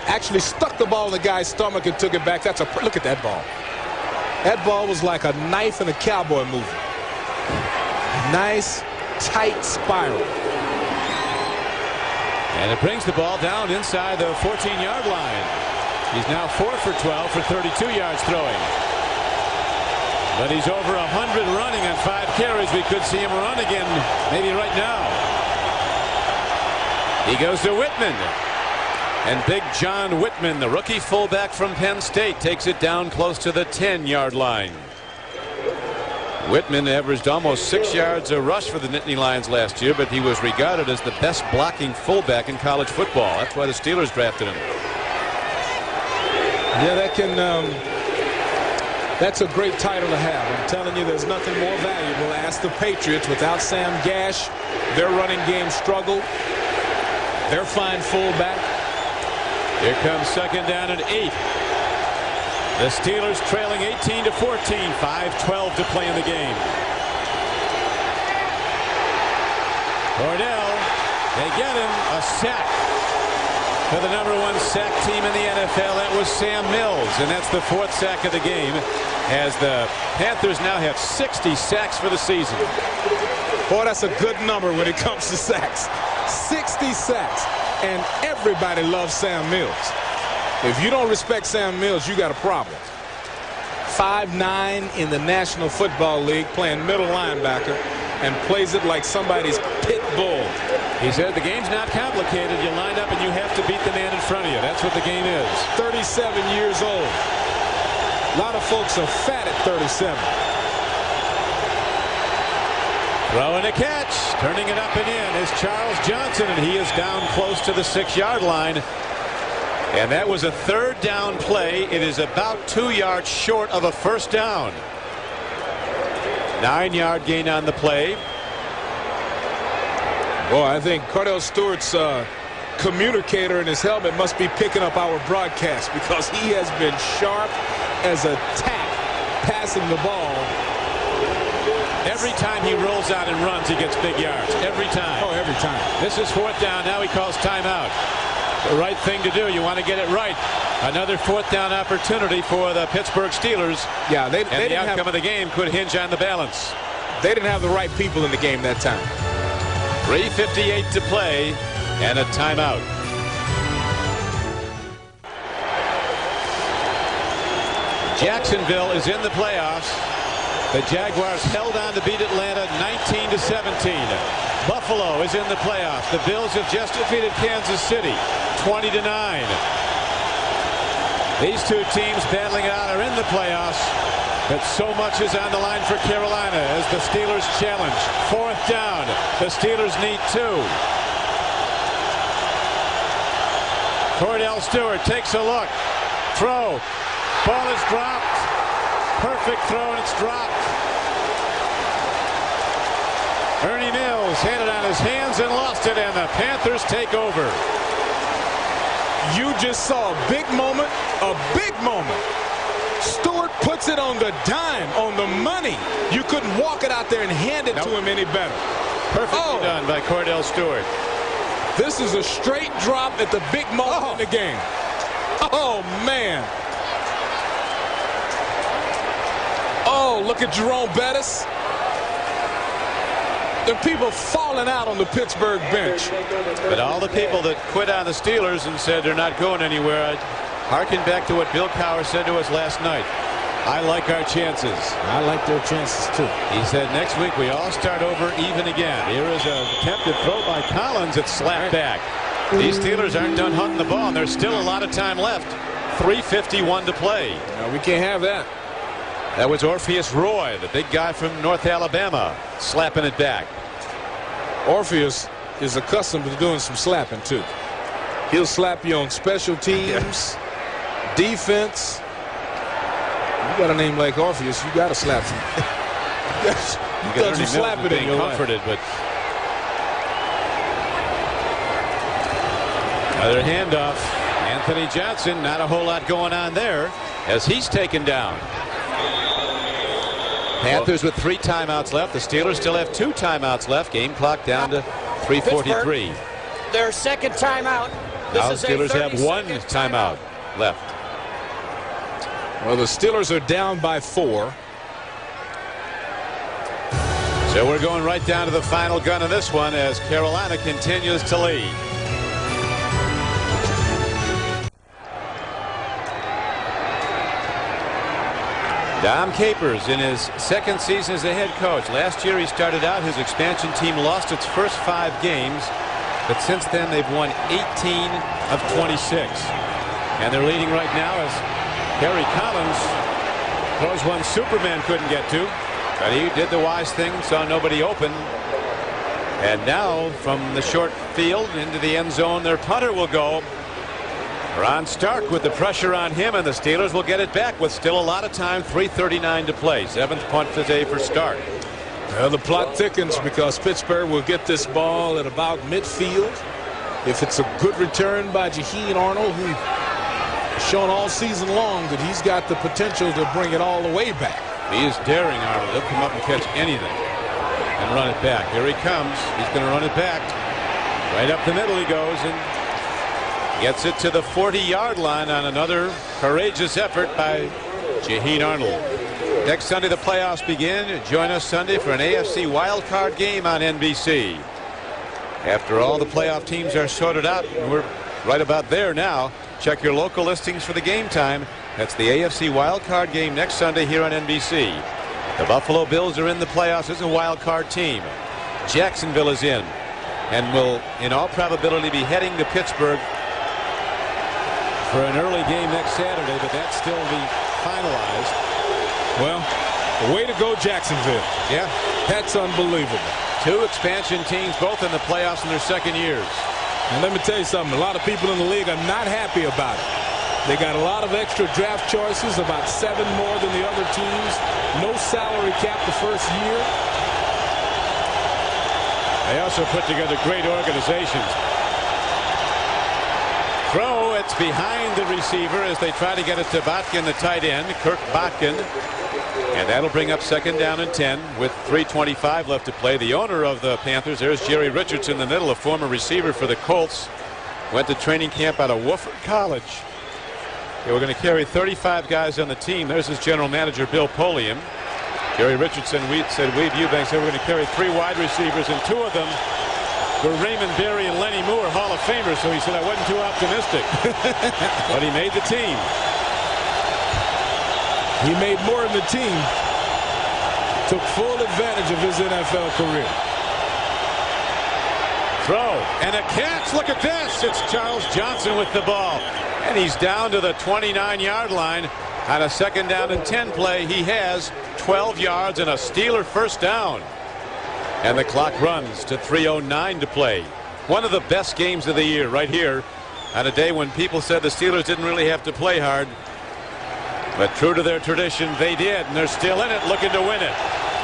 Actually stuck the ball in the guy's stomach and took it back. That's a look at that ball. That ball was like a knife in a cowboy movie. Nice, tight spiral. And it brings the ball down inside the 14-yard line. He's now 4 for 12 for 32 yards throwing. But he's over 100 running on 5 carries. We could see him run again maybe right now. He goes to Whitman. And big John Whitman, the rookie fullback from Penn State, takes it down close to the 10-yard line. Whitman averaged almost 6 yards a rush for the Nittany Lions last year, but he was regarded as the best blocking fullback in college football. That's why the Steelers drafted him. Yeah, that's a great title to have. I'm telling you, there's nothing more valuable. Ask the Patriots. Without Sam Gash, their running game struggled. Their fine fullback. Here comes 2nd down and 8. The Steelers trailing 18-14, 5:12 to play in the game. Cordell, they get him a sack. For the #1 sack team in the NFL, that was Sam Mills, and that's the 4th sack of the game, as the Panthers now have 60 sacks for the season. Boy, that's a good number when it comes to sacks. 60 sacks. And everybody loves Sam Mills. If you don't respect Sam Mills, you got a problem. 5'9" in the National Football League, playing middle linebacker, and plays it like somebody's pit bull. He said the game's not complicated. You line up and you have to beat the man in front of you. That's what the game is. 37 years old. A lot of folks are fat at 37. Throw and a catch. Turning it up and in is Charles Johnson, and he is down close to the 6-yard line. And that was a 3rd down play. It is about 2 yards short of a 1st down. 9-yard gain on the play. Boy, I think Cordell Stewart's communicator in his helmet must be picking up our broadcast, because he has been sharp as a tack passing the ball. Every time he rolls out and runs, he gets big yards. Every time. Oh, every time. This is 4th down. Now he calls timeout. The right thing to do. You want to get it right. Another 4th down opportunity for the Pittsburgh Steelers. Yeah, the outcome of the game could hinge on the balance. They didn't have the right people in the game that time. 3:58 to play and a timeout. Jacksonville is in the playoffs. The Jaguars held on to beat Atlanta 19-17. Buffalo is in the playoffs. The Bills have just defeated Kansas City 20-9. These two teams battling it out are in the playoffs, but so much is on the line for Carolina as the Steelers challenge. 4th down. The Steelers need 2. Cordell Stewart takes a look. Throw. Ball is dropped. Perfect throw, and it's dropped. Ernie Mills had it on his hands and lost it, and the Panthers take over. You just saw a big moment, a big moment. Stewart Burt puts it on the dime, on the money. You couldn't walk it out there and hand it to him any better. Perfectly done by Cordell Stewart. This is a straight drop at the big moment in the game. Oh, man. Oh, look at Jerome Bettis. There are people falling out on the Pittsburgh bench. But all the people that quit on the Steelers and said they're not going anywhere, I'd harken back to what Bill Cowher said to us last night. I like our chances. I like their chances, too. He said next week we all start over even again. Here is an attempted throw by Collins. It's slapped back. These Steelers aren't done hunting the ball, and there's still a lot of time left. 3:51 to play. No, we can't have that. That was Orpheus Roy, the big guy from North Alabama, slapping it back. Orpheus is accustomed to doing some slapping, too. He'll slap you on special teams, defense. You got a name like Orpheus, you got to slap some. you got to slap it in your comforted, but another handoff. Anthony Johnson, not a whole lot going on there as he's taken down. Panthers with 3 timeouts left. The Steelers still have 2 timeouts left. Game clock down to 3:43. Their second timeout. Now the Steelers have 1 timeout left. Well, the Steelers are down by 4. So we're going right down to the final gun of this one as Carolina continues to lead. Dom Capers in his second season as a head coach. Last year he started out, his expansion team lost its first 5 games, but since then they've won 18 of 26. And they're leading right now as Kerry Collins throws one Superman couldn't get to, but he did the wise thing, saw nobody open. And now from the short field into the end zone, their punter will go. Ron Stark with the pressure on him, and the Steelers will get it back with still a lot of time. 3:39 to play. 7th punt today for Stark. Well, the plot thickens because Pittsburgh will get this ball at about midfield. If it's a good return by Jaheen Arnold, who has shown all season long that he's got the potential to bring it all the way back. He is daring, Arnold. He'll come up and catch anything and run it back. Here he comes. He's going to run it back. Right up the middle he goes and gets it to the 40-yard line on another courageous effort by Jaheen Arnold. Next Sunday the playoffs begin. Join us Sunday for an AFC wildcard game on NBC. After all the playoff teams are sorted out, we're right about there now. Check your local listings for the game time. That's the AFC wildcard game next Sunday here on NBC. The Buffalo Bills are in the playoffs as a wildcard team. Jacksonville is in and will in all probability be heading to Pittsburgh for an early game next Saturday, but that's still be finalized. Well, the way to go, Jacksonville. Yeah. That's unbelievable. 2 expansion teams, both in the playoffs in their second years. And let me tell you something, a lot of people in the league are not happy about it. They got a lot of extra draft choices, about 7 more than the other teams. No salary cap the first year. They also put together great organizations. Throw, it's behind the receiver as they try to get it to Botkin, the tight end, Kirk Botkin. And that'll bring up 2nd down and 10 with 3:25 left to play. The owner of the Panthers, there's Jerry Richards in the middle, a former receiver for the Colts. Went to training camp out of Wofford College. They were going to carry 35 guys on the team. There's his general manager, Bill Polian. Jerry Richardson said Weed Eubanks said we're going to carry 3 wide receivers, and 2 of them were Raymond Berry and Lenny Moore, Hall of Famers. So he said I wasn't too optimistic. But he made the team. He made more than the team. Took full advantage of his NFL career. Throw and a catch. Look at this. It's Charles Johnson with the ball. And he's down to the 29-yard line. On a 2nd down and 10 play, he has 12 yards and a Steeler first down. And the clock runs to 3:09 to play. One of the best games of the year right here on a day when people said the Steelers didn't really have to play hard. But true to their tradition, they did, and they're still in it, looking to win it.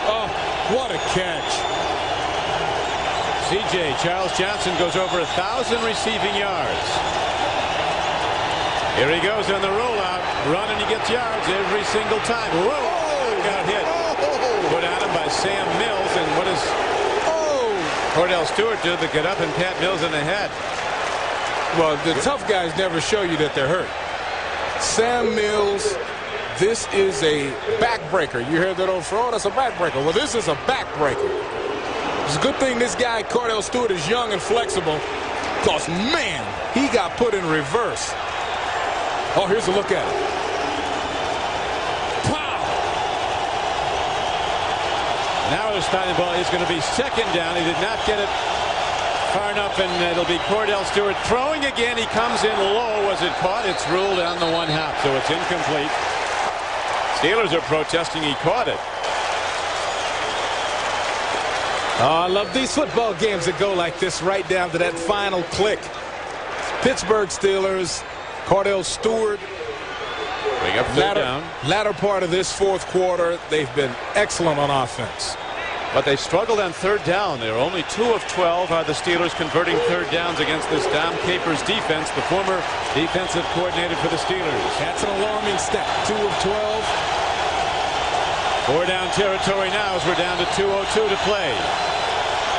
Oh, what a catch. C.J. Charles Johnson goes over 1,000 receiving yards. Here he goes on the rollout. run and he gets yards every single time. Whoa! Got hit. Put on him by Sam Mills, and what does Cordell Stewart do to get up and pat Mills in the head? Well, the tough guys never show you that they're hurt. Sam Mills, this is a backbreaker. You hear that old throw? That's a backbreaker. Well, this is a backbreaker. It's a good thing this guy, Cordell Stewart, is young and flexible, because, man, he got put in reverse. Oh, here's a look at it. Wow! Now his starting ball is going to be second down. He did not get it far enough, and it'll be Cordell Stewart throwing again. He comes in low. Was it caught? It's ruled on the 1/2, so it's incomplete. Steelers are protesting he caught it. Oh, I love these football games that go like this, right down to that final click. Pittsburgh Steelers, Cordell Stewart. Bring up third down. Latter part of this fourth quarter, they've been excellent on offense. But they struggled on third down. They were only 2 of 12 are the Steelers converting third downs against this Dom Capers defense, the former defensive coordinator for the Steelers. That's an alarming stat. 2 of 12. 4 down territory now as we're down to 2:02 to play.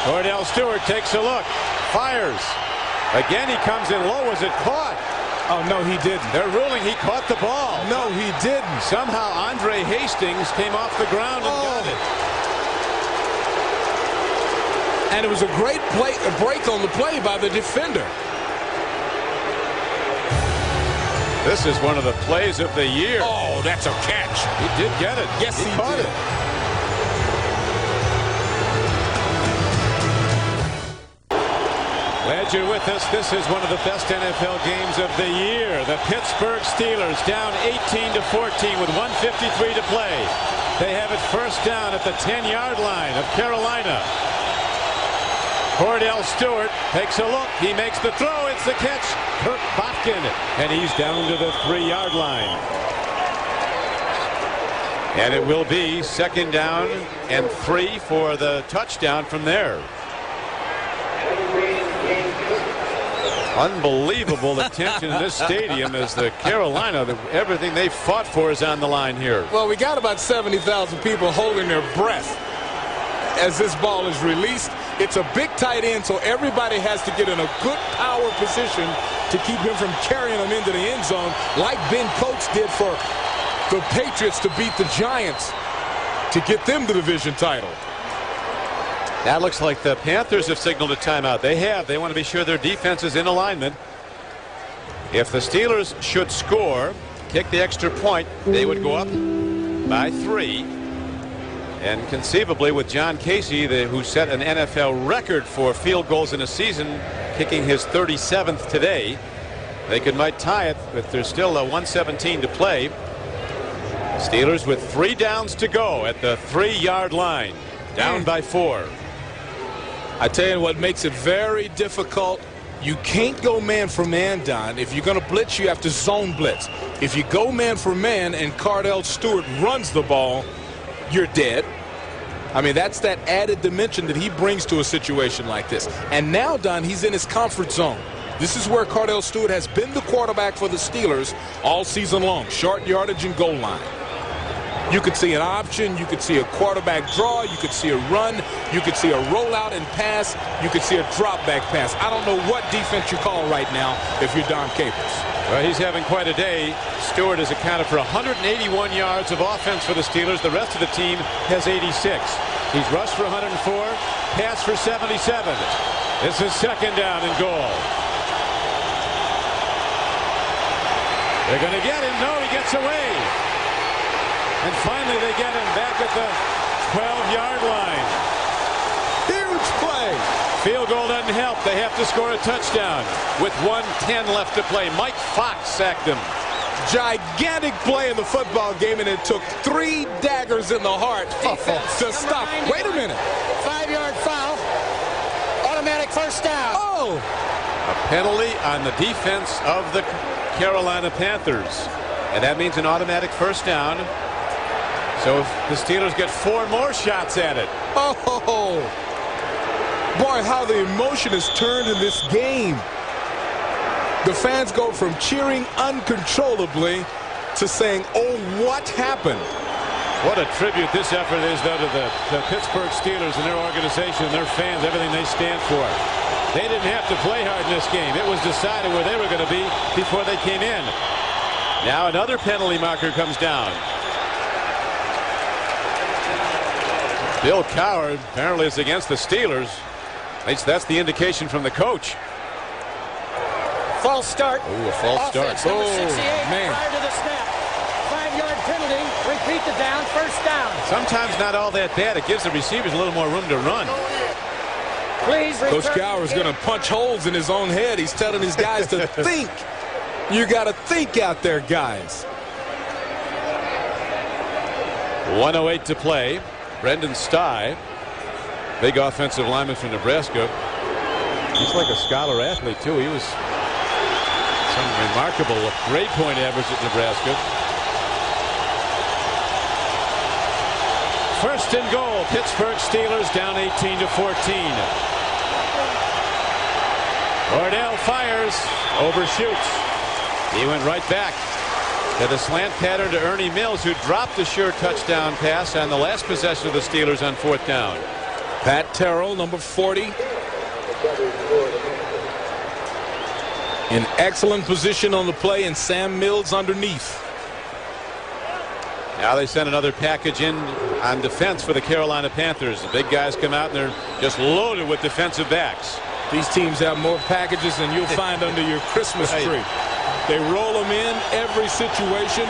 Cordell Stewart takes a look. Fires. Again, he comes in low. Was it caught? Oh, no, he didn't. They're ruling he caught the ball. No, he didn't. Somehow Andre Hastings came off the ground and got it. And it was a great break on the play by the defender. This is one of the plays of the year. Oh, that's a catch. He did get it. Yes, he caught did. it. Glad you're with us. This is one of the best NFL games of the year. The Pittsburgh Steelers down 18-14 with 1:53 to play. They have it first down at the 10-yard line of Carolina. Cordell Stewart takes a look. He makes the throw. It's the catch. Kirk Botkin. And he's down to the 3-yard line. And it will be second down and 3 for the touchdown from there. Unbelievable attention in this stadium as the Carolina, everything they fought for is on the line here. Well, we got about 70,000 people holding their breath as this ball is released. It's a big tight end, so everybody has to get in a good power position to keep him from carrying them into the end zone, like Ben Coates did for the Patriots to beat the Giants to get them the division title. That looks like the Panthers have signaled a timeout. They have. They want to be sure their defense is in alignment. If the Steelers should score, kick the extra point, they would go up by 3. And conceivably with John Casey, who set an NFL record for field goals in a season, kicking his 37th today, they might tie it, but there's still a 1:17 to play. Steelers with 3 downs to go at the 3-yard line, down by 4. I tell you what makes it very difficult. You can't go man for man, Don. If you're going to blitz, you have to zone blitz. If you go man for man and Cordell Stewart runs the ball, you're dead. I mean, that's that added dimension that he brings to a situation like this. And now, Don, he's in his comfort zone. This is where Cordell Stewart has been the quarterback for the Steelers all season long. Short yardage and goal line. You could see an option. You could see a quarterback draw. You could see a run. You could see a rollout and pass. You could see a drop back pass. I don't know what defense you call right now if you're Dom Capers. Well, he's having quite a day. Stewart has accounted for 181 yards of offense for the Steelers. The rest of the team has 86. He's rushed for 104, passed for 77. This is second down and goal. They're going to get him. No, he gets away. And finally they get him back at the 12-yard line. Huge play. Field goal doesn't help. They have to score a touchdown with 1:10 left to play. Mike Fox sacked him. Gigantic play in the football game, and it took 3 daggers in the heart to stop. Wait a minute. 5-yard foul. Automatic first down. Oh! A penalty on the defense of the Carolina Panthers. And that means an automatic first down. So if the Steelers get 4 more shots at it. Oh! Boy, how the emotion has turned in this game. The fans go from cheering uncontrollably to saying, oh, what happened? What a tribute this effort is, though, to the Pittsburgh Steelers and their organization and their fans, everything they stand for. They didn't have to play hard in this game. It was decided where they were going to be before they came in. Now another penalty marker comes down. Bill Coward, apparently it's against the Steelers. At least that's the indication from the coach. False start. Ooh, a false start. Offense, number 68, man. prior to the snap. 5-yard penalty. Repeat the down. First down. Sometimes not all that bad. It gives the receivers a little more room to run. Please Coach return Coward's to going to punch holes in his own head. He's telling his guys to think. You got to think out there, guys. 1:08 to play. Brendan Stye, big offensive lineman from Nebraska. He's like a scholar athlete, too. He was some remarkable grade point average at Nebraska. First and goal. Pittsburgh Steelers down 18-14. Ordell fires, overshoots. He went right back to the slant pattern to Ernie Mills, who dropped a sure touchdown pass on the last possession of the Steelers on 4th down. Pat Terrell, number 40. In excellent position on the play, and Sam Mills underneath. Now they send another package in on defense for the Carolina Panthers. The big guys come out and they're just loaded with defensive backs. These teams have more packages than you'll find under your Christmas tree. They roll them in every situation.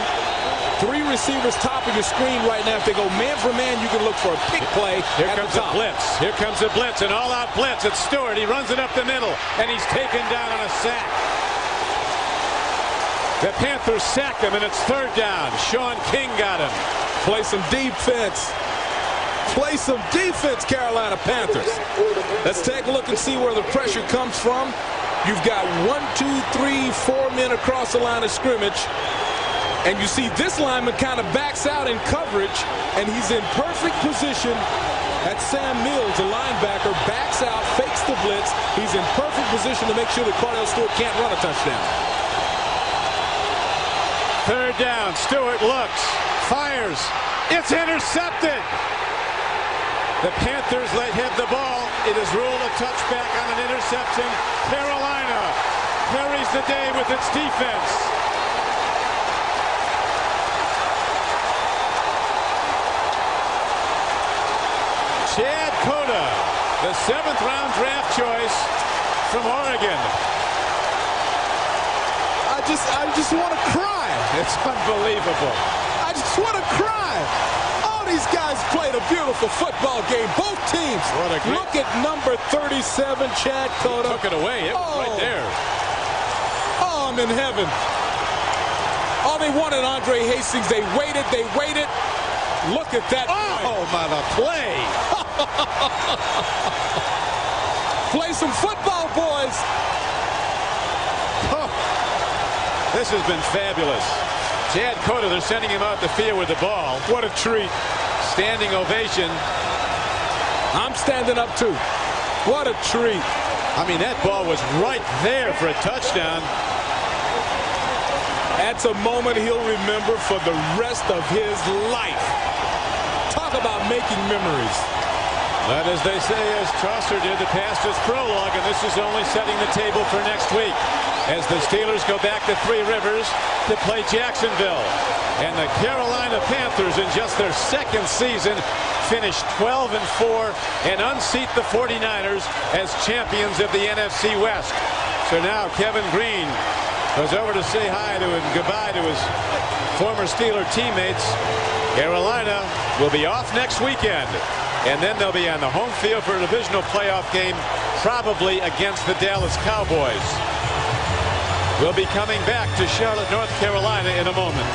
3 receivers topping your screen right now. If they go man for man, you can look for a pick play. Here comes a blitz. Here comes a blitz, an all-out blitz. It's Stewart. He runs it up the middle, and he's taken down on a sack. The Panthers sack him, and it's 3rd down. Sean King got him. Play some defense. Play some defense, Carolina Panthers. Let's take a look and see where the pressure comes from. You've got 1, 2, 3, 4 men across the line of scrimmage. And you see this lineman kind of backs out in coverage, and he's in perfect position. That's Sam Mills, the linebacker, backs out, fakes the blitz. He's in perfect position to make sure that Cordell Stewart can't run a touchdown. 3rd down. Stewart looks, fires. It's intercepted. The Panthers have the ball. It is ruled a touchback on an interception. Carolina carries the day with its defense. Chad Cota, the 7th-round draft choice from Oregon. I just want to cry. It's unbelievable. I just want to cry. All these guys played a beautiful football game. Both teams. What a great... Look at number 37, Chad Cota. Took it away. It was right there. Oh, I'm in heaven. Oh, they wanted Andre Hastings. They waited. They waited. Look at that. Oh, my, the play. Play some football, boys. Oh, this has been fabulous. Chad Cota, they're sending him out the field with the ball. What a treat. Standing ovation. I'm standing up, too. What a treat. I mean, that ball was right there for a touchdown. That's a moment he'll remember for the rest of his life. Talk about making memories. But as they say, as Chaucer did, the past is prologue, and this is only setting the table for next week as the Steelers go back to Three Rivers to play Jacksonville. And the Carolina Panthers, in just their 2nd season, finished 12-4 and unseat the 49ers as champions of the NFC West. So now Kevin Green goes over to say hi to and goodbye to his former Steeler teammates. Carolina will be off next weekend, and then they'll be on the home field for a divisional playoff game, probably against the Dallas Cowboys. We'll be coming back to Charlotte, North Carolina in a moment.